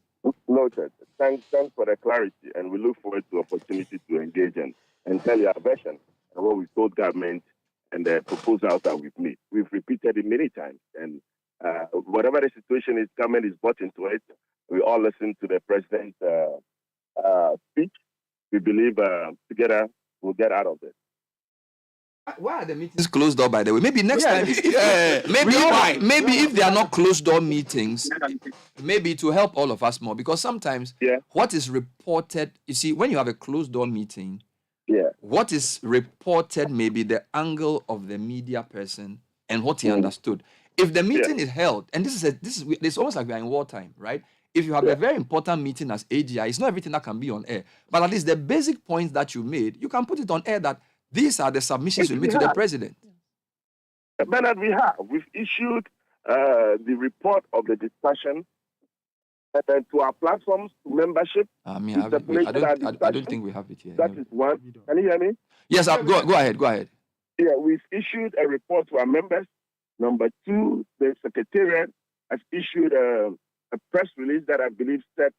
Noted. Thanks for the clarity, and we look forward to opportunity to engage and tell your version of what we told government and the proposals that we've made. We've repeated it many times, and whatever the situation is, government is bought into it. We all listen to the president's speech. We believe together we'll get out of it. Why are the meetings closed door, by the way? Maybe next time. Maybe if they are not closed door meetings, maybe to help all of us more. Because sometimes what is reported, you see, when you have a closed door meeting, what is reported may be the angle of the media person and what he understood. If the meeting is held, and it's almost like we are in wartime, right? If you have a very important meeting as AGI, it's not everything that can be on air. But at least the basic points that you made, you can put it on air that these are the submissions we made to the president. Bernard, we've issued the report of the discussion to our platforms, to membership. I mean, I don't think we have it here. That is one. Can you hear me? Yes, go ahead. Yeah, we've issued a report to our members. Number two, the Secretariat has issued a press release that I believe said,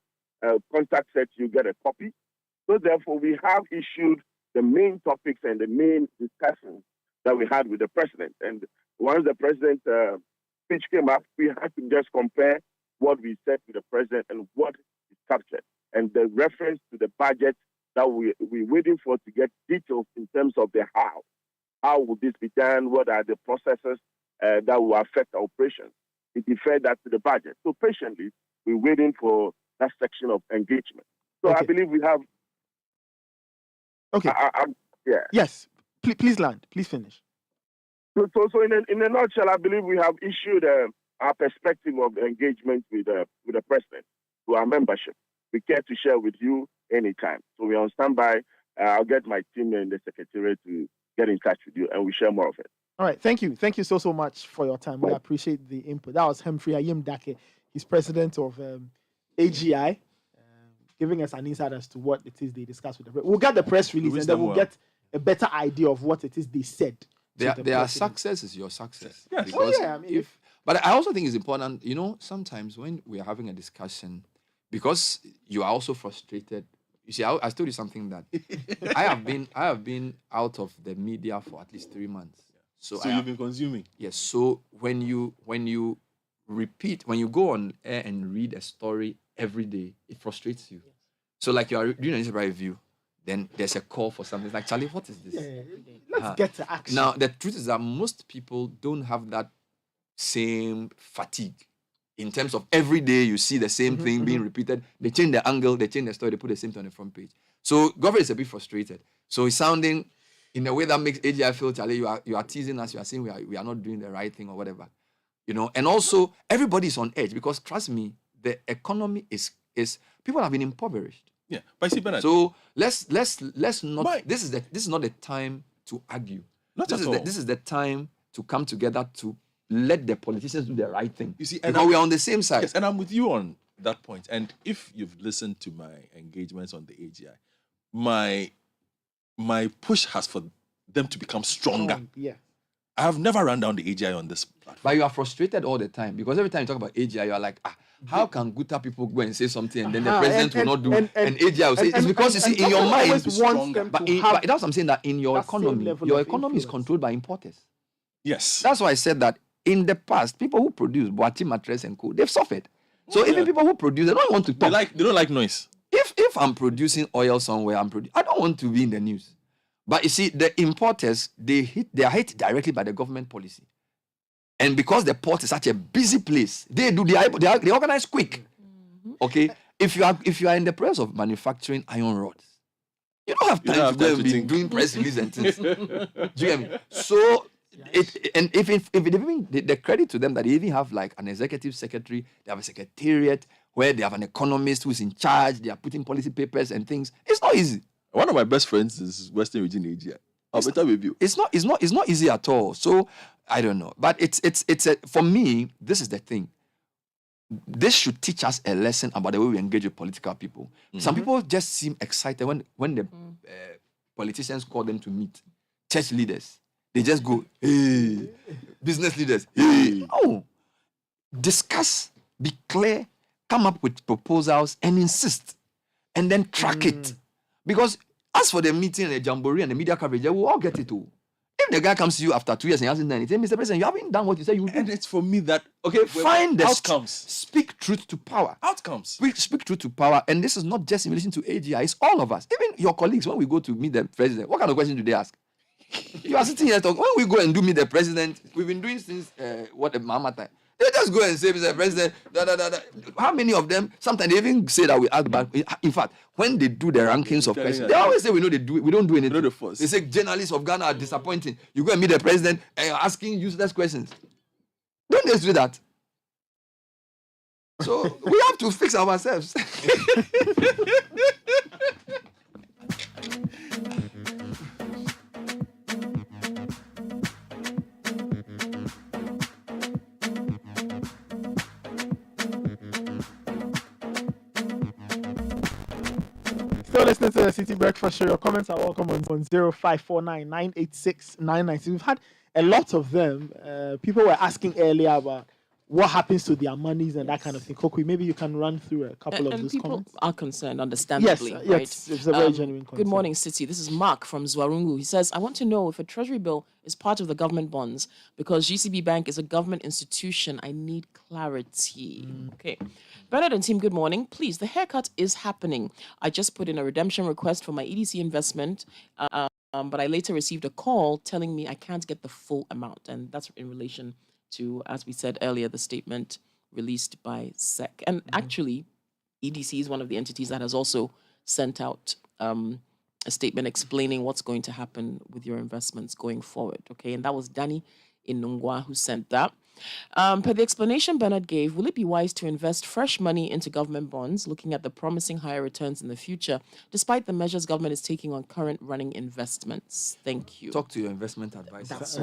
contact said you get a copy. So therefore, we have issued the main topics and the main discussions that we had with the president. And once the president's speech came up, we had to just compare what we said to the president and what is captured. And the reference to the budget that we're waiting for to get details in terms of the how. How will this be done? What are the processes that will affect our operations? It referred that to the budget. So patiently, we're waiting for that section of engagement. So I believe we have. Okay. Yes. Please land. Please finish. So in a nutshell, I believe we have issued our perspective of engagement with the president to our membership. We care to share with you anytime. So we're on standby. I'll get my team and the secretariat to get in touch with you, and we share more of it. All right. Thank you. Thank you so much for your time. We appreciate the input. That was Humphrey Ayim Dake. He's president of AGI. Giving us an insight as to what it is they discussed with the press. We'll get the press release and then we'll get a better idea of what it is they said. Their success is your success. Yes. Because I mean, but I also think it's important, sometimes when we are having a discussion, because you are also frustrated. You see, I told you something that I have been out of the media for at least 3 months. So you've been consuming. Yes. So when you go on air and read a story every day, it frustrates you. So like you are doing a newspaper review, then there's a call for something. It's like, Charlie, what is this? Let's get to action. Now, the truth is that most people don't have that same fatigue. In terms of every day you see the same thing being repeated. They change the angle, they change the story, they put the same thing on the front page. So Godfred is a bit frustrated. So he's sounding in a way that makes AGI feel, Charlie, you are teasing us, you are saying we are not doing the right thing or whatever. And also everybody's on edge because trust me, the economy is people have been impoverished. Yeah, but see, Bernard. So let's not. This is not the time to argue. This is the time to come together to let the politicians do the right thing. You see, because we are on the same side. Yes, and I'm with you on that point. And if you've listened to my engagements on the AGI, my push has for them to become stronger. I have never run down the AGI on this platform. But you are frustrated all the time because every time you talk about AGI, you are like, how can Guta people go and say something and then the president will not do and AGI will say it's because you see in your mind. But that's what I'm saying, that in your economy is controlled by importers. Yes. That's why I said that in the past, people who produce Boati mattress and co, they've suffered. So even people who produce, they don't want to talk. They don't like noise. If I'm producing oil somewhere, I don't want to be in the news. But you see, the importers, they are hit directly by the government policy. And because the port is such a busy place, they organize quick. Okay? If you are in the process of manufacturing iron rods, you don't have time to go and be doing press release and things. Do you get me? So if the credit to them that they even have like an executive secretary, they have a secretariat where they have an economist who's in charge, they are putting policy papers and things. It's not easy. One of my best friends is Western Region AGI. I'll better with you. It's not easy at all. So I don't know. But it's for me, this is the thing. this should teach us a lesson about the way we engage with political people. Some people just seem excited when the politicians call them to meet. Church leaders, they just go, hey. Business leaders, hey. Oh, discuss, be clear, come up with proposals and insist, and then track it. Because as for the meeting and the jamboree and the media coverage, they will all get it too. If the guy comes to you after 2 years and he hasn't done anything, Mr. President, you haven't done what you said you would do. And it's for me that, okay, find the outcomes. Speak truth to power. Outcomes. Speak truth to power. And this is not just in relation to AGI, it's all of us. Even your colleagues, when we go to meet the president, what kind of questions do they ask? You are sitting here talking. When we go and do meet the president, we've been doing since the Mama time. They just go and say, Mr. President, How many of them? Sometimes they even say that we ask back. In fact, when they do the rankings of questions, they always say we don't do anything. They say journalists of Ghana are disappointing. You go and meet the president and you're asking useless questions. Don't they do that? So we have to fix ourselves. Still listening to the Citi Breakfast Show. Your comments are welcome on 0549 986 990. We've had a lot of them. People were asking earlier about what happens to their monies and that kind of thing. Kokui, maybe you can run through a couple of those people comments. Are concerned, understandably. Yes, right? it's a very genuine concern. Good morning, Citi. This is Mark from Zwarungu. He says, I want to know if a treasury bill is part of the government bonds because GCB Bank is a government institution. I need clarity. Okay. Bernard and team, good morning. Please, the haircut is happening. I just put in a redemption request for my EDC investment, but I later received a call telling me I can't get the full amount. And that's in relation to, as we said earlier, the statement released by SEC. And actually, EDC is one of the entities that has also sent out a statement explaining what's going to happen with your investments going forward. Okay, and that was Danny in Nungwa who sent that. Per the explanation Bernard gave, will it be wise to invest fresh money into government bonds, looking at the promising higher returns in the future, despite the measures government is taking on current running investments? Thank you. Talk to your investment advisor. That's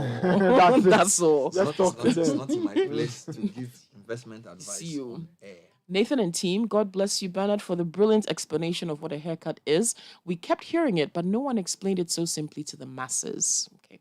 all. That's all. It's not in my place to give investment advice. See you. Nathan and team, God bless you, Bernard, for the brilliant explanation of what a haircut is. We kept hearing it, but no one explained it so simply to the masses. Okay.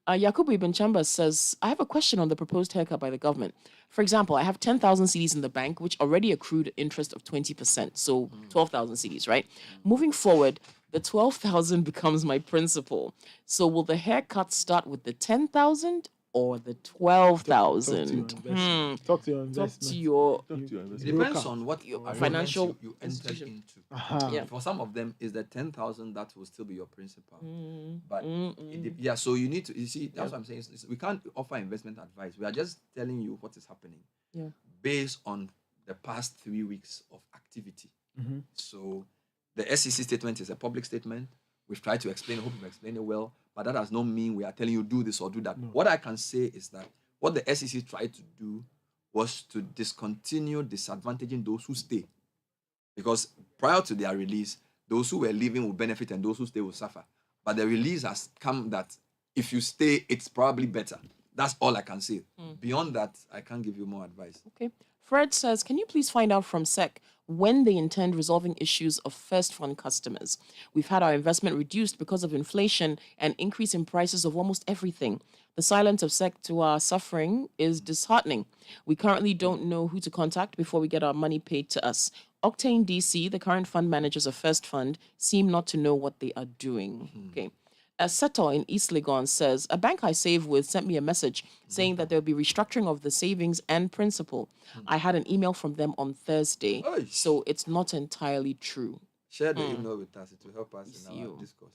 Yakubu Ibn Chambers says, I have a question on the proposed haircut by the government. For example, I have 10,000 CDs in the bank, which already accrued interest of 20%, so 12,000 CDs, right? Moving forward, the 12,000 becomes my principal. So will the haircut start with the 10,000 or the 12,000? Talk to your investment. Talk to your It depends on what your financial you entered into. Yeah. For some of them, is the 10,000 that will still be your principal. But yeah, so you need to. You see, that's what I'm saying. We can't offer investment advice. We are just telling you what is happening. Yeah. Based on the past 3 weeks of activity. So the SEC statement is a public statement. We've tried to explain. I hope we've explained it well. But that does not mean we are telling you do this or do that. No. What I can say is that what the SEC tried to do was to discontinue disadvantaging those who stay. Because prior to their release, those who were leaving will benefit and those who stay will suffer. But the release has come that if you stay, it's probably better. That's all I can say. Beyond that, I can't give you more advice. Okay. Fred says, can you please find out from SEC when they intend resolving issues of first fund customers? We've had our investment reduced because of inflation and increase in prices of almost everything. The silence of SEC to our suffering is disheartening. We currently don't know who to contact before we get our money paid to us. Octane DC, the current fund managers of First Fund, seem not to know what they are doing. Okay. Seto in East Legon says, a bank I save with sent me a message saying that there will be restructuring of the savings and principal. I had an email from them on Thursday, so it's not entirely true. Share the email with us. It will help us in our discourse.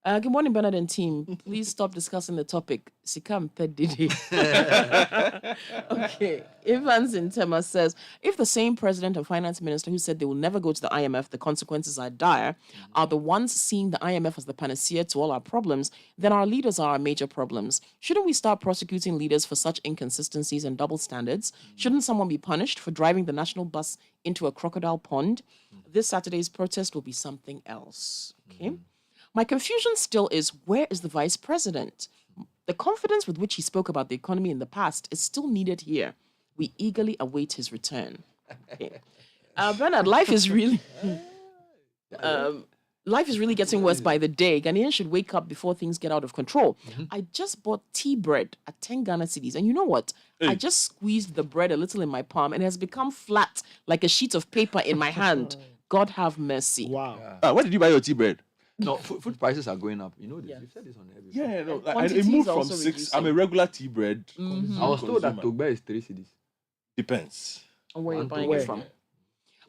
Good morning, Bernard and team. Please stop discussing the topic. Sikam Pedidi. Okay. Evans in Tema says, if the same president and finance minister who said they will never go to the IMF, the consequences are dire, are the ones seeing the IMF as the panacea to all our problems, then our leaders are our major problems. Shouldn't we start prosecuting leaders for such inconsistencies and double standards? Shouldn't someone be punished for driving the national bus into a crocodile pond? This Saturday's protest will be something else. Okay. My confusion still is, where is the vice president? The confidence with which he spoke about the economy in the past is still needed here. We eagerly await his return. Okay. Bernard, life is really getting worse by the day. Ghanaians should wake up before things get out of control. I just bought tea bread at 10 Ghana cedis, and you know what? I just squeezed the bread a little in my palm, and it has become flat like a sheet of paper in my hand. God have mercy. Wow. Where did you buy your tea bread? No, food prices are going up. You know this. You've said this on every. Yeah, no. Like, Quantity it moved is from also 6. reducing. I'm a regular tea bread. I was told that consumer. Togba is 3 cedis. Depends. And where you're And buying where? it from.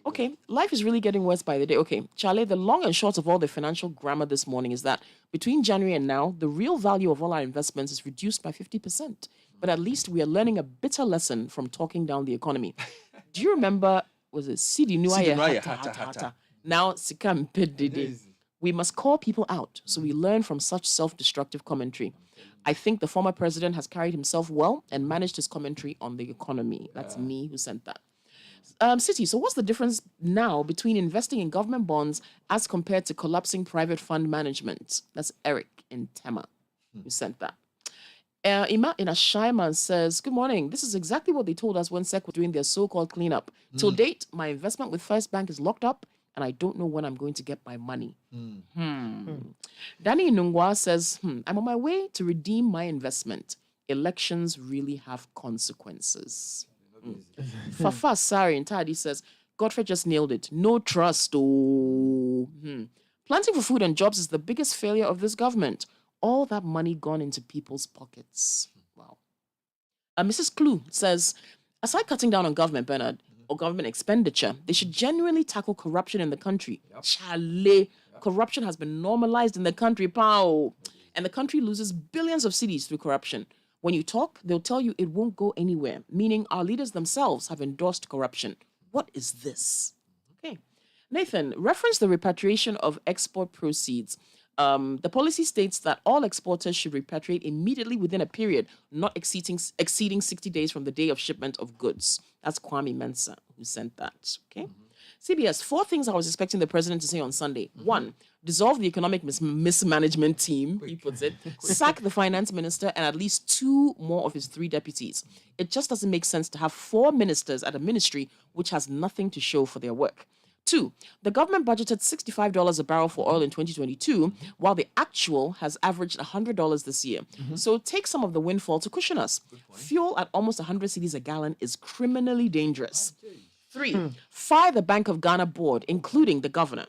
Okay, life is really getting worse by the day. Okay, Charlie, the long and short of all the financial grammar this morning is that between January and now, the real value of all our investments is reduced by 50%. But at least we are learning a bitter lesson from talking down the economy. Do you remember, was it Sidi Nuaye Hata? Now, Sikam Pedede. We must call people out so we learn from such self-destructive commentary. I think the former president has carried himself well and managed his commentary on the economy. That's me who sent that. Citi, so what's the difference now between investing in government bonds as compared to collapsing private fund management? That's Eric in Tema who sent that. Ima in Ashaiman says, good morning. This is exactly what they told us when SEC were doing their so-called cleanup. Till date, my investment with First Bank is locked up and I don't know when I'm going to get my money. Danny Nungwa says, I'm on my way to redeem my investment. Elections really have consequences. Fafa Sari in Tadi says, Godfred just nailed it. No trust. Planting for food and jobs is the biggest failure of this government. All that money gone into people's pockets. Wow. Mrs. Clue says, aside cutting down on government, Bernard, or government expenditure, they should genuinely tackle corruption in the country. Chale. Corruption has been normalized in the country, pow. And the country loses billions of cedis through corruption. When you talk, they'll tell you it won't go anywhere, meaning our leaders themselves have endorsed corruption. What is this? Okay. Nathan, reference the repatriation of export proceeds. The policy states that all exporters should repatriate immediately within a period not exceeding 60 days from the day of shipment of goods. That's Kwame Mensah who sent that. Okay. CBS, 4 things I was expecting the president to say on Sunday. 1, dissolve the economic mismanagement team, he puts it, sack the finance minister and at least 2 more of his 3 deputies. It just doesn't make sense to have 4 ministers at a ministry which has nothing to show for their work. 2, the government budgeted $65 a barrel for oil in 2022, while the actual has averaged $100 this year. So take some of the windfall to cushion us. Fuel at almost 100 cedis a gallon is criminally dangerous. 3, fire the Bank of Ghana board, including the governor.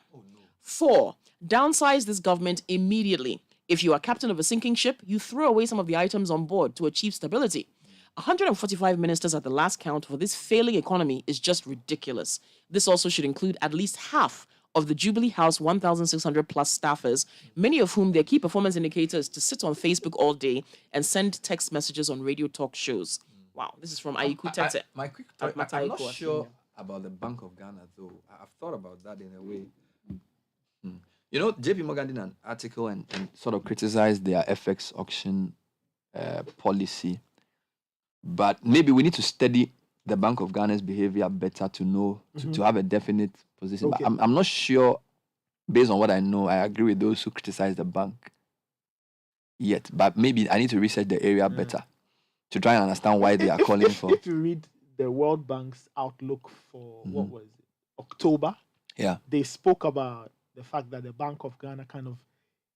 4, downsize this government immediately. If you are captain of a sinking ship, you throw away some of the items on board to achieve stability. 145 ministers at the last count for this failing economy is just ridiculous. This also should include at least half of the Jubilee House 1,600 plus staffers, many of whom their key performance indicator is to sit on Facebook all day and send text messages on radio talk shows. Wow, this is from Aiku Tete. I'm not sure about the Bank of Ghana, though. I've thought about that in a way. You know, JP Morgan did an article and sort of criticized their FX auction policy. But maybe we need to study the Bank of Ghana's behavior better to know, to have a definite position. Okay. But I'm not sure, based on what I know, I agree with those who criticize the bank yet. But maybe I need to research the area better to try and understand why they are calling for. If you read the World Bank's outlook for, what was it, October, they spoke about the fact that the Bank of Ghana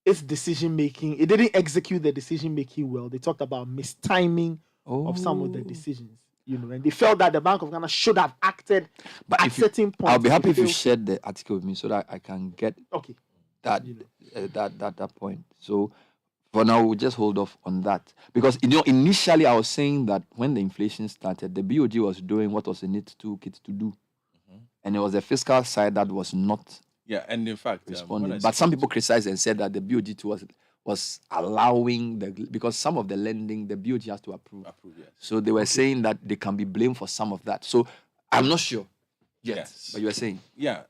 its decision-making, it didn't execute the decision-making well. They talked about mistiming of some of the decisions, and they felt that the Bank of Ghana should have acted at certain points. I'll be happy if you shared the article with me so that I can get that point. So for now, we'll just hold off on that. Because, initially I was saying that when the inflation started, the BOG was doing what was in its toolkit to do. And it was the fiscal side that was not and in fact, responding. But some people criticized and said that the BOG was allowing because some of the lending, the BOG has to approve. Yes. So they were saying that they can be blamed for some of that. So I'm not sure yet. Yes. But you were saying? Yeah.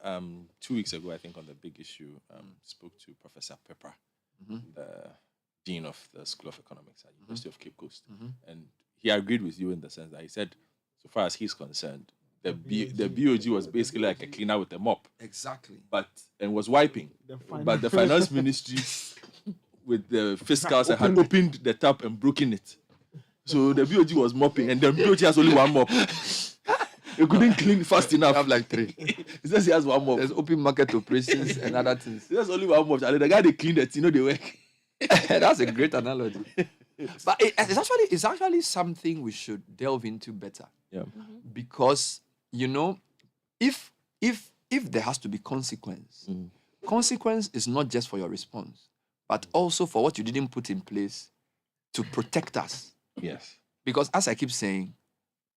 2 weeks ago, I think on the big issue, spoke to Professor Pepper, the Dean of the School of Economics at University of Cape Coast. And he agreed with you in the sense that he said, so far as he's concerned, the BOG was basically like a cleaner with a mop. Exactly. And was wiping. But the finance ministry with the fiscal side had opened the tap and broken it. So the BOG was mopping, and the BOG has only one mop. He couldn't clean fast enough. I have like 3. He says he has one more. There's open market operations and other things. There's only one more. The guy they clean it, they work. That's a great analogy. But it's actually something we should delve into better. Yeah. Because if there has to be consequence, consequence is not just for your response, but also for what you didn't put in place to protect us. Yes. Because as I keep saying,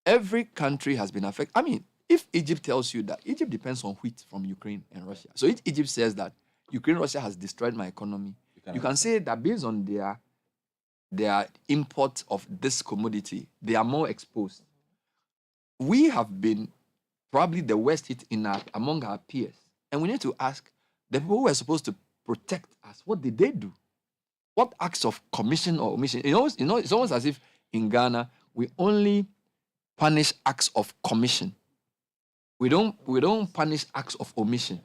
every country has been affected. I mean, if Egypt tells you that Egypt depends on wheat from Ukraine and Russia, so if Egypt says that Ukraine, Russia has destroyed my economy, you can say that based on their import of this commodity, they are more exposed. We have been probably the worst hit among our peers. And we need to ask the people who are supposed to protect us, what did they do? What acts of commission or omission? It's almost as if in Ghana, we only punish acts of commission. We don't punish acts of omission.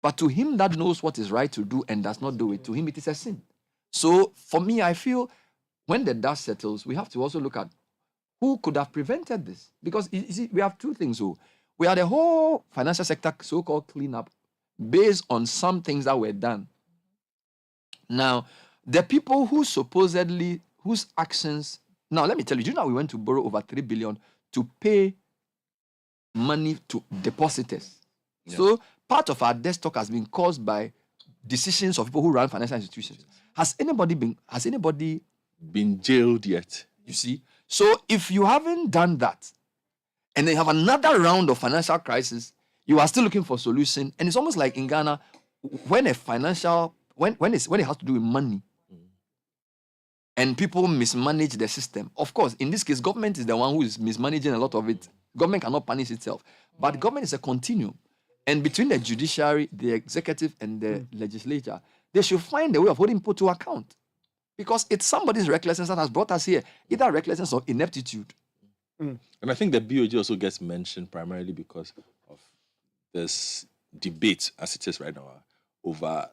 But to him that knows what is right to do and does not do it, to him it is a sin. So for me, I feel when the dust settles, we have to also look at who could have prevented this. Because you see, we have two things. We had the whole financial sector so-called cleanup based on some things that were done. Now, the people whose actions... Now, let me tell you, do you know we went to borrow over 3 billion to pay money to depositors? Yeah. So part of our debt stock has been caused by decisions of people who run financial institutions. Has anybody been jailed yet? You see? So if you haven't done that, and then you have another round of financial crisis, you are still looking for a solution. And it's almost like in Ghana, when it has to do with money, and people mismanage the system. Of course, in this case, government is the one who is mismanaging a lot of it. Government cannot punish itself. But government is a continuum. And between the judiciary, the executive, and the legislature, they should find a way of holding people to account. Because it's somebody's recklessness that has brought us here, either recklessness or ineptitude. And I think the BOG also gets mentioned primarily because of this debate, as it is right now, over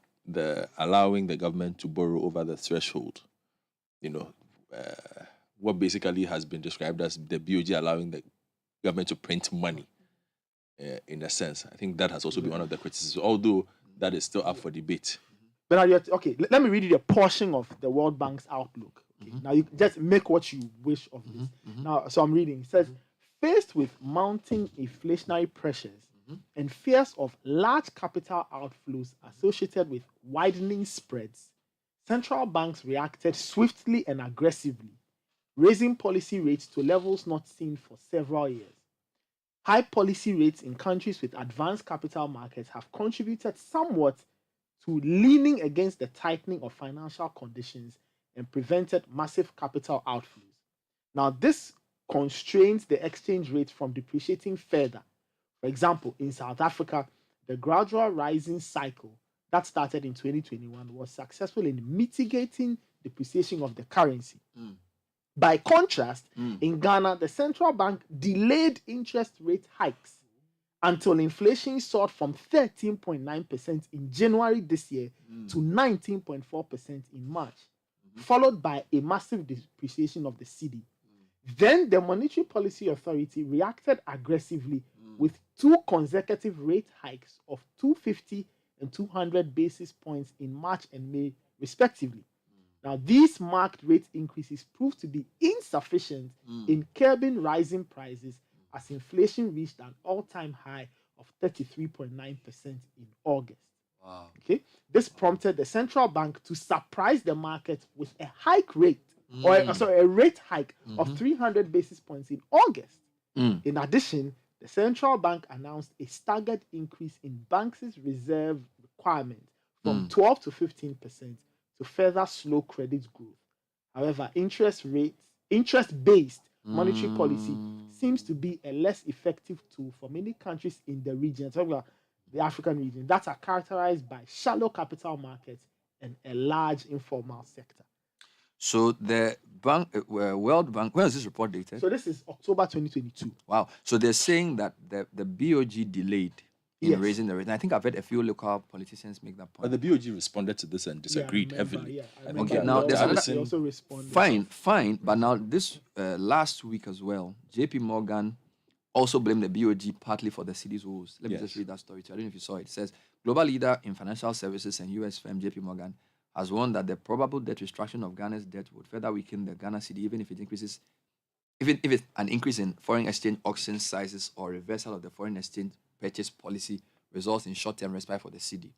allowing the government to borrow over the threshold. What basically has been described as the BOG allowing the government to print money, in a sense. I think that has also been one of the criticisms, although that is still up for debate. But now okay, let me read you a portion of the World Bank's outlook. Okay? Now you just make what you wish of this. Now, so I'm reading. It says, faced with mounting inflationary pressures and fears of large capital outflows associated with widening spreads, central banks reacted swiftly and aggressively, raising policy rates to levels not seen for several years. High policy rates in countries with advanced capital markets have contributed somewhat to leaning against the tightening of financial conditions and prevented massive capital outflows. Now, this constrains the exchange rate from depreciating further. For example, in South Africa, the gradual rising cycle that started in 2021 was successful in mitigating depreciation of the currency. By contrast, in Ghana, the central bank delayed interest rate hikes until inflation soared from 13.9% in January this year to 19.4% in March, followed by a massive depreciation of the cedi. Then the Monetary Policy Authority reacted aggressively with 2 consecutive rate hikes of 250 and 200 basis points in March and May, respectively. Now, these marked rate increases proved to be insufficient in curbing rising prices as inflation reached an all-time high of 33.9% in August. Wow. Okay, this prompted the central bank to surprise the market with a hike rate, a rate hike of 300 basis points in August. In addition, the central bank announced a staggered increase in banks' reserve requirement from 12 to 15% to further slow credit growth. However, interest-based monetary policy seems to be a less effective tool for many countries in the region, talking about the African region, that are characterized by shallow capital markets and a large informal sector. So the World Bank, when is this report dated? So this is October 2022. Wow. So they're saying that the BOG delayed in raising the rate. And I think I've heard a few local politicians make that point. But the BOG responded to this and disagreed heavily. Okay, now they also responded. Fine. But now this last week as well, JP Morgan also blamed the BOG partly for the cedi's woes. Let me just read that story to you. I don't know if you saw it. It says, global leader in financial services and U.S. firm JP Morgan has warned that the probable debt restructuring of Ghana's debt would further weaken the Ghana cedi, even if it's an increase in foreign exchange auction sizes or reversal of the foreign exchange purchase policy results in short-term respite for the cedi.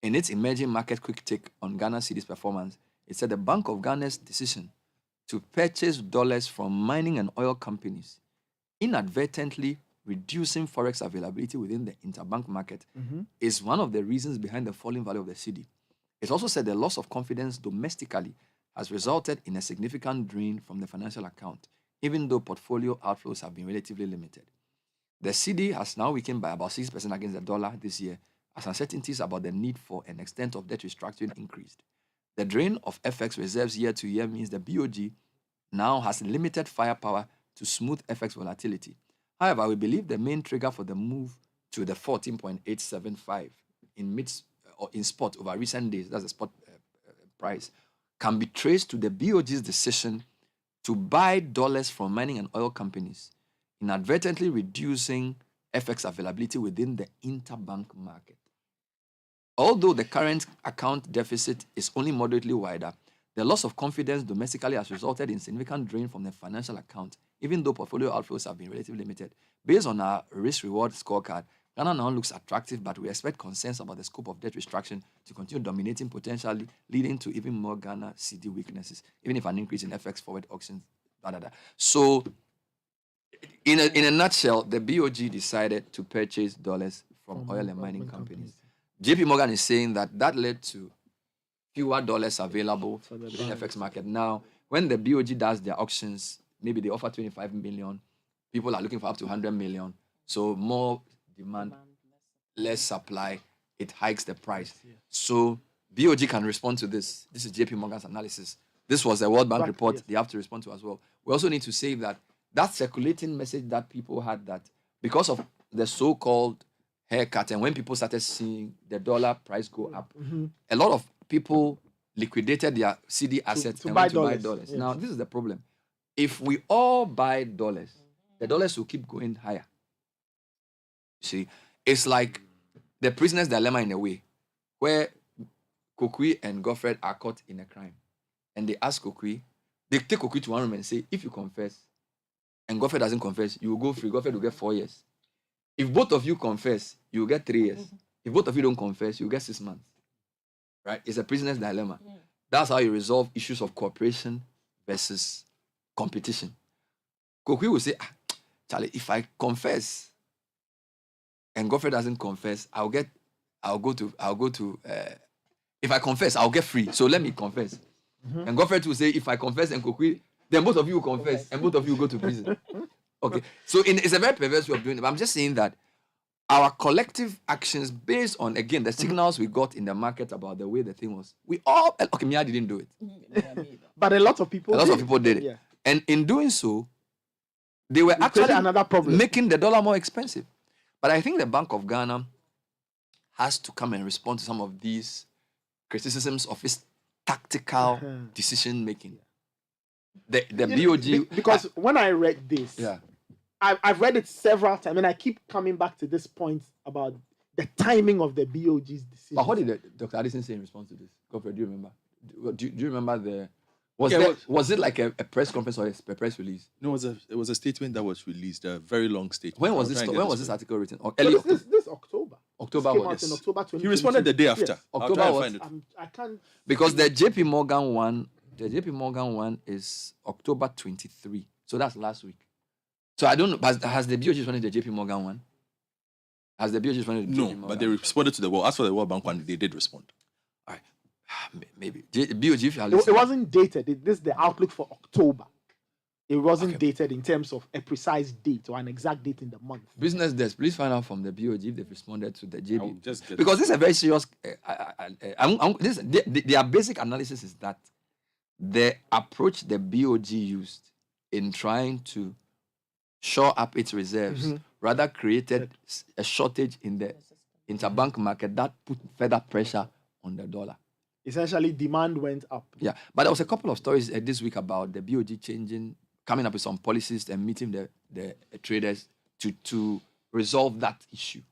In its emerging market quick take on Ghana cedi's performance, it said the Bank of Ghana's decision to purchase dollars from mining and oil companies, inadvertently reducing forex availability within the interbank market, is one of the reasons behind the falling value of the cedi. It also said the loss of confidence domestically has resulted in a significant drain from the financial account, even though portfolio outflows have been relatively limited. The cedi has now weakened by about 6% against the dollar this year, as uncertainties about the need for an extent of debt restructuring increased. The drain of FX reserves year to year means the BOG now has limited firepower to smooth FX volatility. However, we believe the main trigger for the move to the 14.875 in spot over recent days, that's the spot price, can be traced to the BOG's decision to buy dollars from mining and oil companies, inadvertently reducing FX availability within the interbank market. Although the current account deficit is only moderately wider, the loss of confidence domestically has resulted in significant drain from the financial account, even though portfolio outflows have been relatively limited. Based on our risk-reward scorecard, Ghana now looks attractive, but we expect concerns about the scope of debt restructuring to continue dominating, potentially leading to even more Ghana cedi weaknesses, even if an increase in FX forward auctions. So, in a nutshell, the BOG decided to purchase dollars from oil and mining companies. JP Morgan is saying that led to fewer dollars available within the FX market. Now, when the BOG does their auctions, maybe they offer 25 million, people are looking for up to 100 million. So more demand, less supply, it hikes the price. So BOG can respond to this. This is JP Morgan's analysis. This was a World Bank report they have to respond to as well. We also need to say that circulating message that people had, that because of the so-called haircut, and when people started seeing the dollar price go up, a lot of people liquidated their cedi assets and went to buy dollars. Yes. Now, this is the problem. If we all buy dollars, the dollars will keep going higher. See, it's like the prisoner's dilemma in a way, where Kokui and Godfred are caught in a crime. And they ask Kokui, they take Kokui to one room and say, if you confess, and Godfred doesn't confess, you will go free. Godfred will get 4 years. If both of you confess, you will get 3 years. If both of you don't confess, you will get 6 months. Right? It's a prisoner's dilemma. That's how you resolve issues of cooperation versus competition. Kokui will say, Charlie, if I confess and Godfred doesn't confess, if I confess, I'll get free. So let me confess. And Godfred will say, if I confess and Kokui, then both of you will confess and both of you will go to prison. Okay. So it's a very perverse way of doing it. But I'm just saying that our collective actions, based on, again, the signals we got in the market about the way the thing was, we all, okay, Mia didn't do it. But a lot of people did it. Yeah. And in doing so, they were actually making the dollar more expensive. But I think the Bank of Ghana has to come and respond to some of these criticisms of its tactical decision making. The BOG... Because when I read this, I've read it several times, and I keep coming back to this point about the timing of the BOG's decision. But what did Dr. Addison say in response to this? Godfred, do you remember? Do you remember the... Was it like a press conference or a press release? No, it was a statement that was released, a very long statement. When was this article written? This October. October what? In October 2020. He responded the day after. Yes. October what? I can't... Because the JP Morgan one is October 23. So that's last week. So I don't know, has the BOG responded to the JP Morgan one? Has the BOG responded to the JP Morgan? No, but they responded to the World. As for the World Bank one, they did respond. All right. Maybe. BOG, if you are listening. It wasn't dated. This is the outlook for October. It wasn't dated in terms of a precise date or an exact date in the month. Business desk, please find out from the BOG if they've responded to the JP. Because this is a very serious... their basic analysis is that the approach the BOG used in trying to shore up its reserves rather created a shortage in the interbank market that put further pressure on the dollar. Essentially, demand went up. Yeah, but there was a couple of stories this week about the BOG coming up with some policies and meeting the traders to resolve that issue.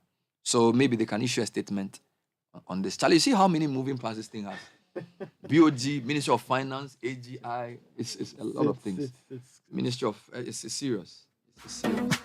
So maybe they can issue a statement on this. Charlie, you see how many moving parts this thing has? BOG, Ministry of Finance, AGI, it's a lot of things. Ministry of, it's serious. It's serious.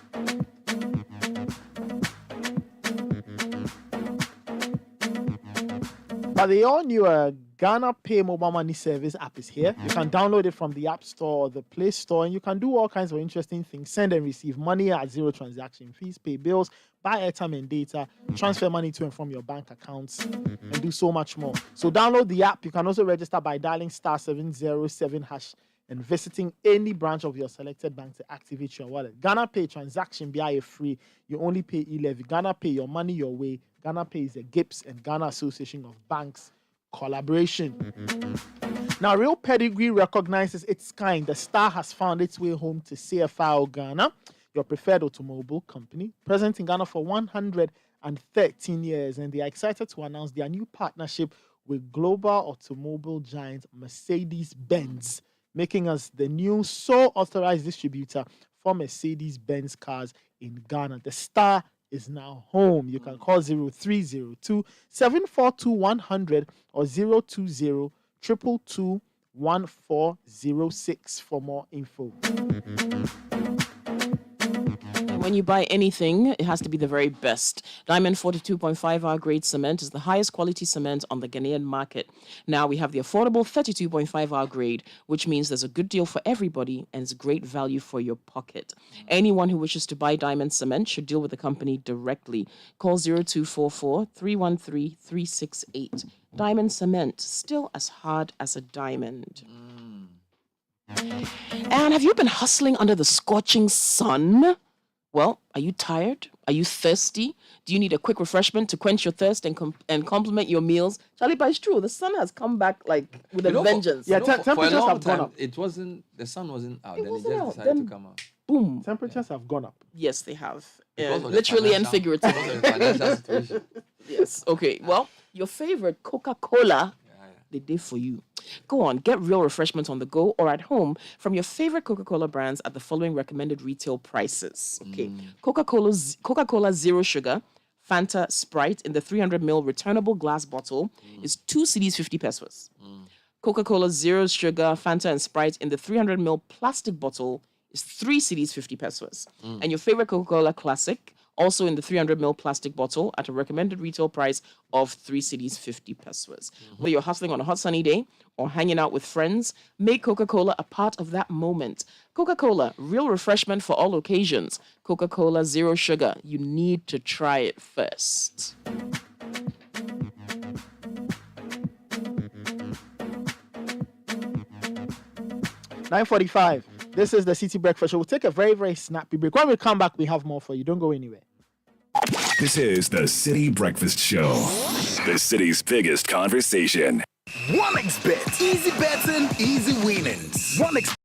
But they all knew a Ghana Pay mobile money service app is here. You can download it from the App Store or the Play Store, and you can do all kinds of interesting things. Send and receive money at zero transaction fees, pay bills, buy airtime and data, transfer money to and from your bank accounts, and do so much more. So download the app. You can also register by dialing *707# and visiting any branch of your selected bank to activate your wallet. Ghana Pay transaction be free. You only pay e-levy. Ghana Pay, your money your way. Ghana Pay is a GIPS and Ghana Association of Banks collaboration. Now, Real Pedigree recognizes its kind. The Star has found its way home to CFIO Ghana, your preferred automobile company, present in Ghana for 113 years, and they are excited to announce their new partnership with global automobile giant Mercedes-Benz, making us the new sole authorized distributor for Mercedes-Benz cars in Ghana. The Star is now home. You can call 0302 742 100 or 020 222 1406 for more info. When you buy anything, it has to be the very best. Diamond 42.5R grade cement is the highest quality cement on the Ghanaian market. Now we have the affordable 32.5R grade, which means there's a good deal for everybody and it's great value for your pocket. Anyone who wishes to buy Diamond cement should deal with the company directly. Call 0244 313 368. Diamond cement, still as hard as a diamond. And have you been hustling under the scorching sun? Well, are you tired? Are you thirsty? Do you need a quick refreshment to quench your thirst and complement your meals? Charlie, but it's true. The sun has come back like with a vengeance. Temperatures have gone up. It wasn't, the sun wasn't out. Then it wasn't just out. decided Then to come out. Boom. Temperatures have gone up. Yes, they have. Because of the Literally and financial- figuratively. because of the financial situation. Yes. Okay. Well, your favorite Coca-Cola, they did for you. Go on, get real refreshment on the go or at home from your favorite Coca-Cola brands at the following recommended retail prices. Okay. Coca-Cola Zero Sugar, Fanta, Sprite in the 300ml returnable glass bottle is 2 cedis 50 pesos. Coca-Cola Zero Sugar, Fanta and Sprite in the 300ml plastic bottle is 3 cedis 50 pesos. And your favorite Coca-Cola Classic, also in the 300ml plastic bottle at a recommended retail price of 3 cedis 50 pesos. Whether you're hustling on a hot sunny day or hanging out with friends, make Coca-Cola a part of that moment. Coca-Cola, real refreshment for all occasions. Coca-Cola Zero Sugar, you need to try it first. 9:45. This is the Citi Breakfast Show. We'll take a very, very snappy break. When we come back, we have more for you. Don't go anywhere. This is the Citi Breakfast Show, the city's biggest conversation. 1xBet. Easy betting, easy winnings. 1x.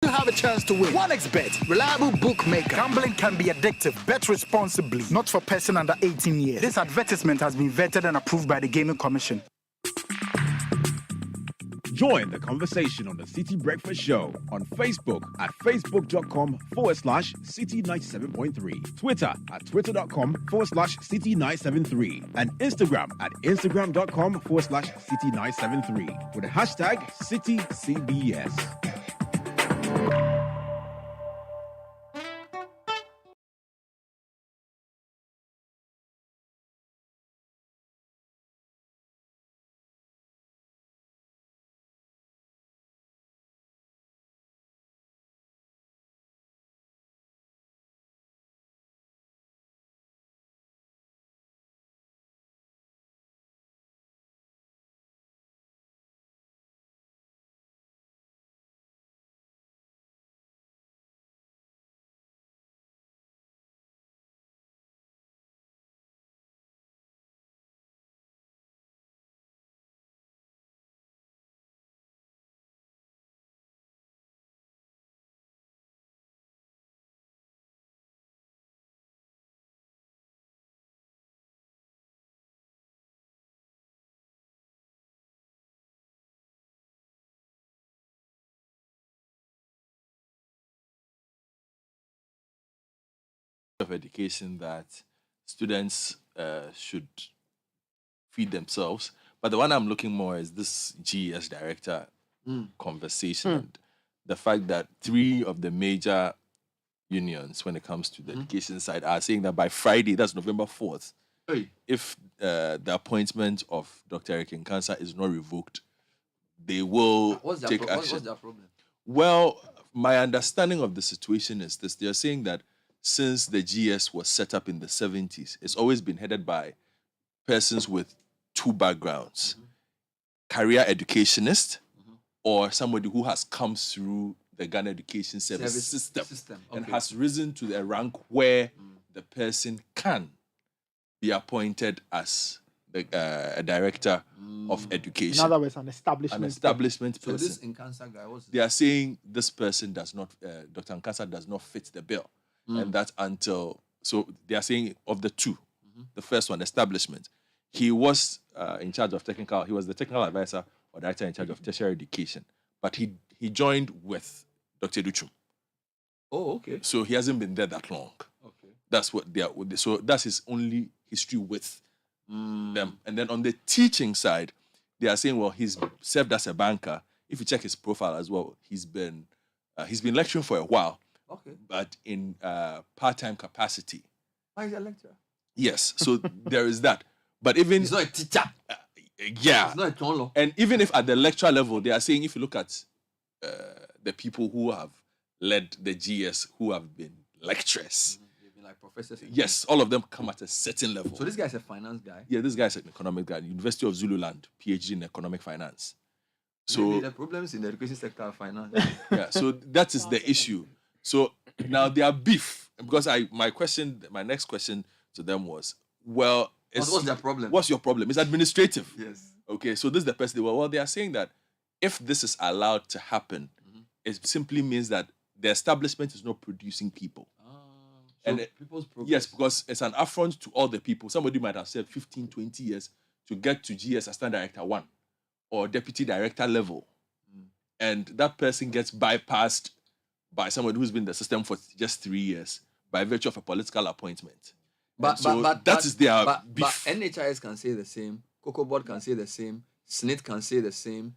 Have a chance to win. 1xBet, reliable bookmaker. Gambling can be addictive. Bet responsibly. Not for person under 18 years. This advertisement has been vetted and approved by the Gaming Commission. Join the conversation on the Citi Breakfast Show on Facebook at facebook.com/Citi97.3, Twitter at twitter.com/Citi973, and Instagram at instagram.com/Citi973 with the hashtag CitiCBS. of education that students should feed themselves. But the one I'm looking more is this GES director conversation. And the fact that 3 of the major unions, when it comes to the education side, are saying that by Friday, that's November 4th, if the appointment of Dr. Eric Nkansa is not revoked, they will take action. What's their problem? Well, my understanding of the situation is this. They're saying that since the GS was set up in the 70s, it's always been headed by persons with 2 backgrounds. Career educationist or somebody who has come through the Ghana Education Service system. And has risen to a rank where the person can be appointed as a director of education. In other words, an establishment. An establishment person. So this Nkansa guy, they are saying this person does not, Dr. Nkansa does not fit the bill. And that until, so they are saying of the 2, the first one, establishment, he was in charge of technical, he was the technical advisor or director in charge of tertiary education. But he joined with Dr. Duchum. Oh, okay. So he hasn't been there that long. Okay. That's what they are, so that's his only history with them. And then on the teaching side, they are saying, well, he's served as a banker. If you check his profile as well, he's been lecturing for a while. Okay. But in part-time capacity. Why is he a lecturer? Yes. So there is that. But even he's not a teacher. Yeah. He's not a tonlo. And even if at the lecturer level, they are saying if you look at the people who have led the GS, who have been lecturers. They've been like professors. Yes, all of them come at a certain level. So this guy is a finance guy? Yeah, this guy is an economic guy. University of Zululand, PhD in economic finance. So maybe the problems in the education sector are finance. Yeah, so that is the issue. So now they are beef. Because my next question to them was, well, what's their problem? What's your problem? It's administrative. Yes. Okay, so this is the person. Well, they are saying that if this is allowed to happen, it simply means that the establishment is not producing people. And people's progress. Yes, because it's an affront to all the people. Somebody might have said 15, 20 years to get to GS Assistant Director 1 or Deputy Director level. And that person gets bypassed by somebody who's been in the system for just 3 years by virtue of a political appointment. But that is their beef. But NHIS can say the same. Cocoa Board can say the same. SNIT can say the same.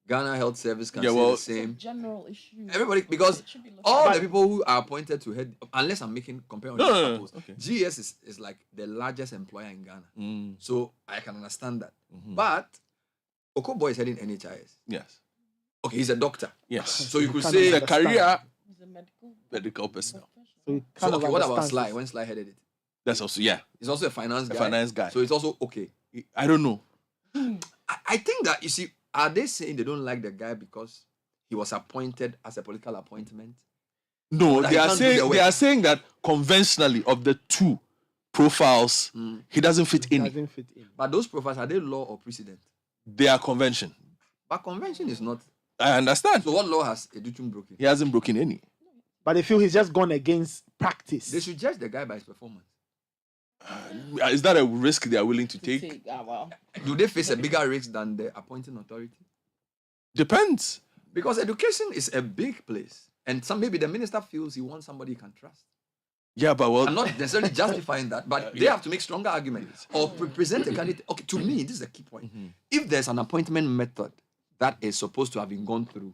Ghana Health Service can say the same. General issue. Everybody, because all the people who are appointed to head, unless I'm comparing no. Okay. GS is like the largest employer in Ghana. So I can understand that. But Okobo is heading NHIS. Yes. Okay, he's a doctor. Yes. So you could say the career medical personnel. So okay, what about Sly? When Sly headed it? That's also, he's also a finance guy. So it's also okay. I don't know. I think that, you see, are they saying they don't like the guy because he was appointed as a political appointment? No, they are saying that conventionally of the 2 profiles, he doesn't fit in. But those profiles, are they law or precedent? They are convention. But convention is not. I understand. So what law has Educhum broken? He hasn't broken any. But they feel he's just gone against practice. They should judge the guy by his performance. Is that a risk they are willing to take? Do they face a bigger risk than the appointing authority? Depends. Because education is a big place. And maybe the minister feels he wants somebody he can trust. Yeah, but I'm not necessarily justifying that, but they have to make stronger arguments or present a candidate. Okay, to me, this is a key point. If there's an appointment method that is supposed to have been gone through,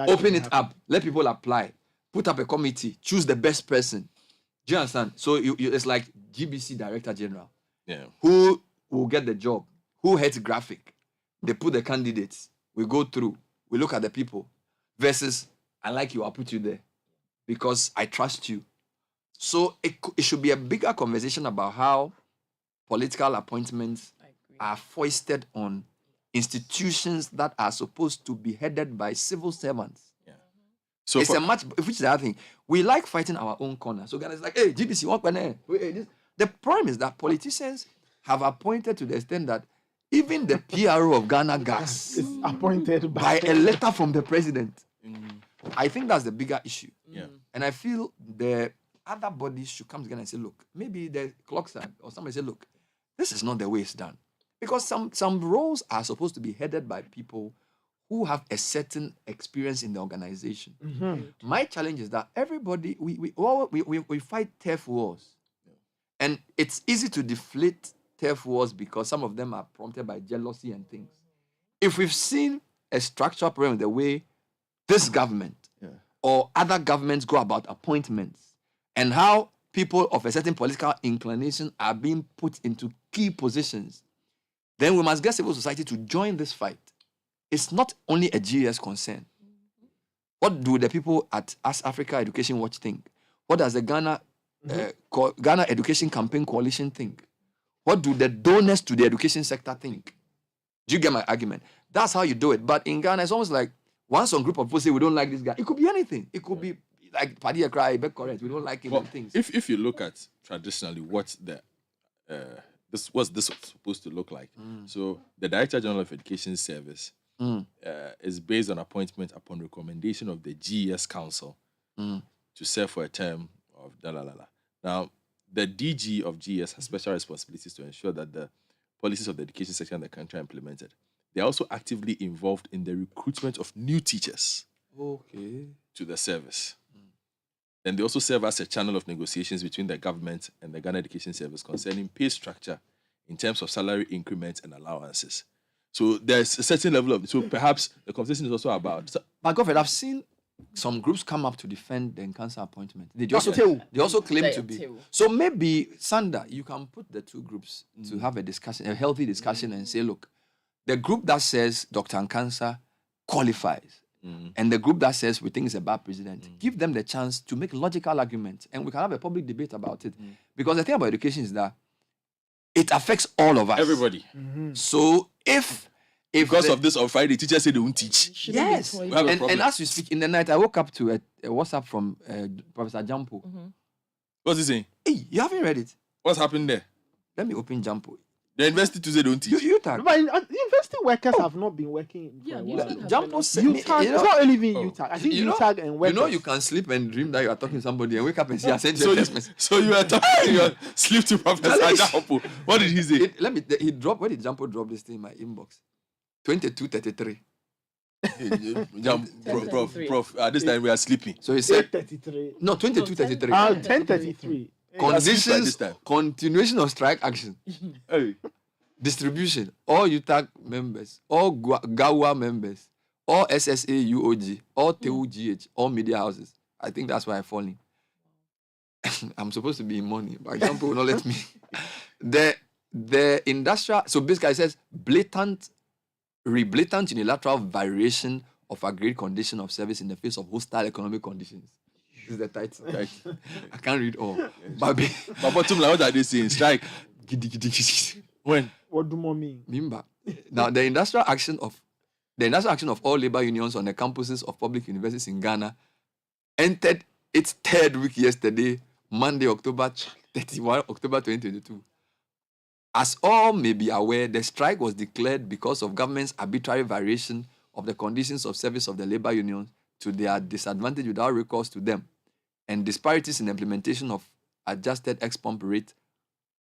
open it up, let people apply, put up a committee, choose the best person. Do you understand? So it's like GBC Director General. Yeah. Who will get the job? Who heads graphic? They put the candidates. We go through. We look at the people. Versus, I like you, I'll put you there. Because I trust you. So it should be a bigger conversation about how political appointments are foisted on institutions that are supposed to be headed by civil servants. So it's which is the other thing. We like fighting our own corner. So Ghana is like, hey, GBC, what when? The problem is that politicians have appointed to the extent that even the PRO of Ghana Gas is appointed by a letter from the president. I think that's the bigger issue. Yeah. And I feel the other bodies should come together and say, look, maybe the clock side or somebody say, look, this is not the way it's done. Because some roles are supposed to be headed by people who have a certain experience in the organization. My challenge is that everybody, we fight turf wars. And it's easy to deflate turf wars because some of them are prompted by jealousy and things. If we've seen a structural problem in the way this government or other governments go about appointments and how people of a certain political inclination are being put into key positions, then we must get civil society to join this fight. It's not only a GES concern. What do the people at Ask Africa Education Watch think? What does the Ghana Education Campaign Coalition think? What do the donors to the education sector think? Do you get my argument? That's how you do it. But in Ghana, it's almost like once some group of people say we don't like this guy, it could be anything. It could be like Paddy Cry, correct. We don't like him and things. If you look at traditionally what this supposed to look like, so the Director General of Education Service is based on appointment upon recommendation of the GES Council to serve for a term of . Now, the DG of GES has special responsibilities to ensure that the policies of the education sector in the country are implemented. They're also actively involved in the recruitment of new teachers to the service. And they also serve as a channel of negotiations between the government and the Ghana Education Service concerning pay structure in terms of salary increments and allowances. So there's a certain level of... So perhaps the conversation is also about... But Godfred, I've seen some groups come up to defend the Nkansa appointment. They also claim to be. So maybe, Sanda, you can put the two groups to have a discussion, a healthy discussion, and say, look, the group that says Dr. Nkansa qualifies, and the group that says we think he's a bad president, give them the chance to make logical arguments, and we can have a public debate about it. Because the thing about education is that it affects all of us. Everybody. So if because of this on Friday, teachers say they won't teach. Yes. We have a problem. And as we speak, in the night, I woke up to a WhatsApp from Professor Jampo. What's he saying? Hey, you haven't read it. What's happened there? Let me open Jampo. The university to say don't teach. You tag. But university workers have not been working for a while. Jampo said, It's not only even UTAG. I think UTAG and workers. You know you can sleep and dream that you are talking to somebody and wake up and say, I sent you a text message. So you are talking, you sleep to Professor Jampo. What did he say? Where did Jampo drop this thing in my inbox? 22:33. Prof, at this time we are sleeping. So he said 33. No, 22:33. 10:33. Conditions, continuation of strike action. Distribution, all UTAG members, all GAWA members, all SSA UOG, all TEU GH, all media houses. I think that's why I fall in. I'm supposed to be in money, but Jampo will not let me. The industrial, so basically it says blatant unilateral variation of agreed condition of service in the face of hostile economic conditions. This is the title. Right? I can't read all. But bottom line, what are they saying? Strike. When? What do more mean? Mimba. Now the industrial action of all labor unions on the campuses of public universities in Ghana entered its third week yesterday, Monday, October 2022. As all may be aware, the strike was declared because of government's arbitrary variation of the conditions of service of the labor unions to their disadvantage without recourse to them, and disparities in the implementation of adjusted ex-pump rate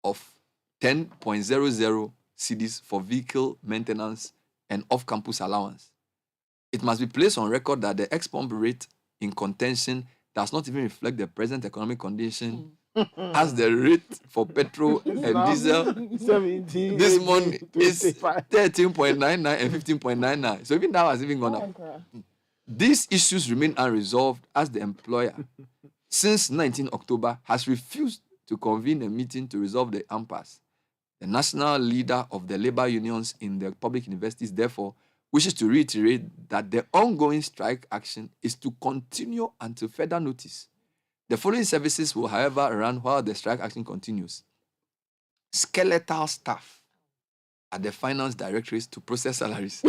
of 10.00 cedis for vehicle maintenance and off-campus allowance. It must be placed on record that the ex-pump rate in contention does not even reflect the present economic condition, as the rate for petrol and diesel this morning is 13.99 and 15.99. So even now has even gone up. These issues remain unresolved as the employer, since 19 October, has refused to convene a meeting to resolve the impasse. The national leader of the labor unions in the public universities, therefore, wishes to reiterate that the ongoing strike action is to continue until further notice. The following services will, however, run while the strike action continues. Skeletal staff at the finance directorates to process salaries.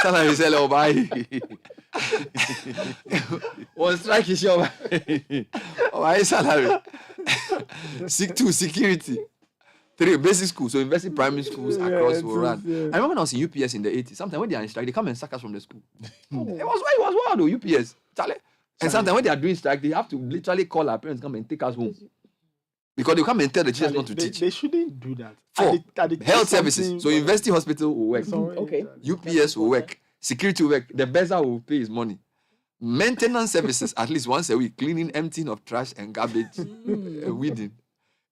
Salaries, hello, bye. One strike is your salary. 2, security. 3, basic schools. So investing primary schools across will run. I remember when I was in UPS in the 80s, sometimes when they are in strike, they come and sack us from the school. It was wild though, UPS. Charlie. And sometimes when they are doing strike, they have to literally call our parents, come and take us home. Because they come and tell the teachers not to teach. They shouldn't do that. 4, health services. So university hospital will work. Okay. UPS will work. Security work, the beggar will pay his money. Maintenance services, at least once a week, cleaning, emptying of trash and garbage, weeding.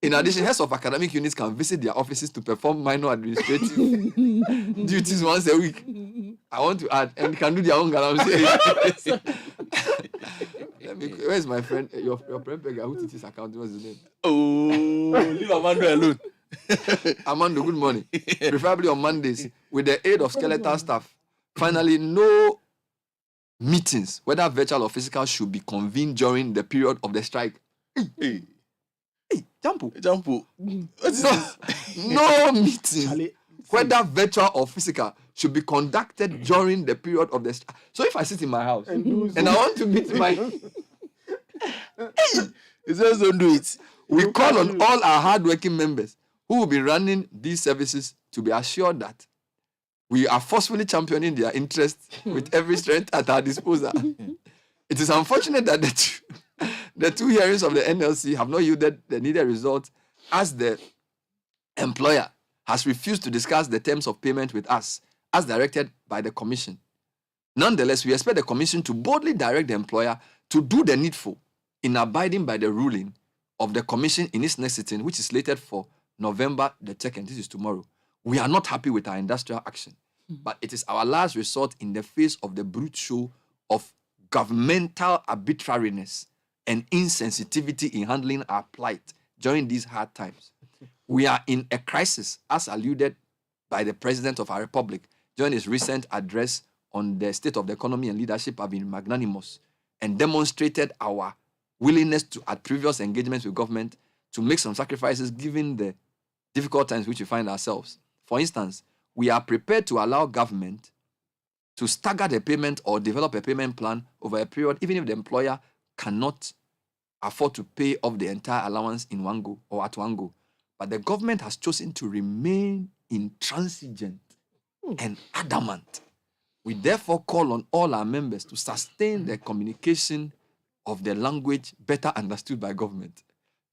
In addition, heads of academic units can visit their offices to perform minor administrative duties once a week. I want to add, and can do their own galamsey. Where's my friend, your friend Pega, who teaches accounting? What's his name? Oh, leave Amando alone. Amando, good morning. Preferably on Mondays, with the aid of skeletal staff. Finally, no meetings, whether virtual or physical, should be convened during the period of the strike. Hey, Jampo. No meetings, whether virtual or physical, should be conducted during the period of the strike. So if I sit in my house and I want to meet my... It says don't do it. We call on all our hardworking members who will be running these services to be assured that we are forcefully championing their interests with every strength at our disposal. It is unfortunate that the two hearings of the NLC have not yielded the needed result, as the employer has refused to discuss the terms of payment with us, as directed by the Commission. Nonetheless, we expect the Commission to boldly direct the employer to do the needful in abiding by the ruling of the Commission in its next sitting, which is slated for November the 2nd. This is tomorrow. We are not happy with our industrial action, but it is our last resort in the face of the brute show of governmental arbitrariness and insensitivity in handling our plight during these hard times. We are in a crisis, as alluded by the President of our Republic during his recent address on the state of the economy and leadership. Have been magnanimous and demonstrated our willingness to, at previous engagements with government, to make some sacrifices given the difficult times which we find ourselves. For instance, we are prepared to allow government to stagger the payment or develop a payment plan over a period, even if the employer cannot afford to pay off the entire allowance in one go or at one go. But the government has chosen to remain intransigent and adamant. We therefore call on all our members to sustain the communication of the language better understood by government.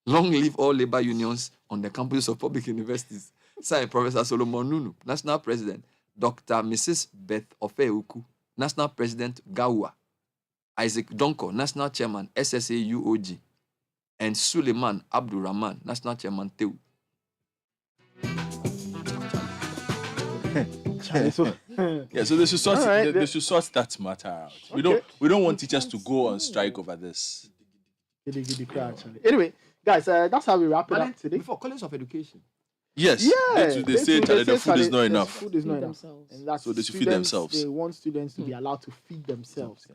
Long live all labor unions on the campuses of public universities. Signed, Professor Solomon Nunu, National President. Dr. Mrs. Beth Ofeuku, National President Gawa. Isaac Donko, National Chairman SSA UOG. And Suleiman Abdul Rahman, National Chairman TEU. Yeah, so they should sort they should sort that matter out. Okay. We don't want teachers to go on strike over this. Anyway, guys, that's how we wrap it up today. Before College of Education. Yes, they say that the food is not enough. Food is not enough. And that's So they should feed themselves. They want students to be allowed to feed themselves.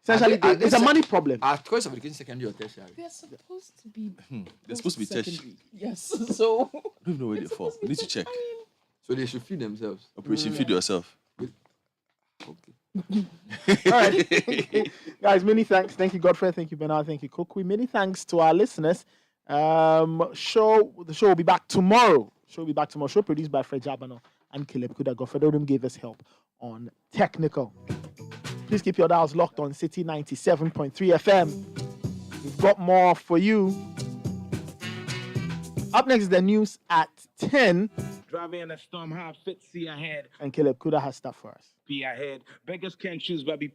Essentially, it's a money problem. At College of Education, secondary or tertiary? They're supposed to be. They're supposed to be touched. secondary. Yes. So. I don't even know where they're for. We need to check. So they should feed themselves. Operation Feed Yourself. Okay. All right. Guys, many thanks. Thank you, Godfred. Thank you, Bernard. Thank you, Kokui. Many thanks to our listeners. The show will be back tomorrow. Show produced by Fred Jabano and Caleb Kuda. Godfred Odom gave us help on technical. Please keep your dials locked on Citi 97.3 FM. We've got more for you. Up next is the news at 10. Driving in a storm, how fit, see ahead. And Caleb Kuda has stuff for us. Be ahead. Beggars can't choose, but be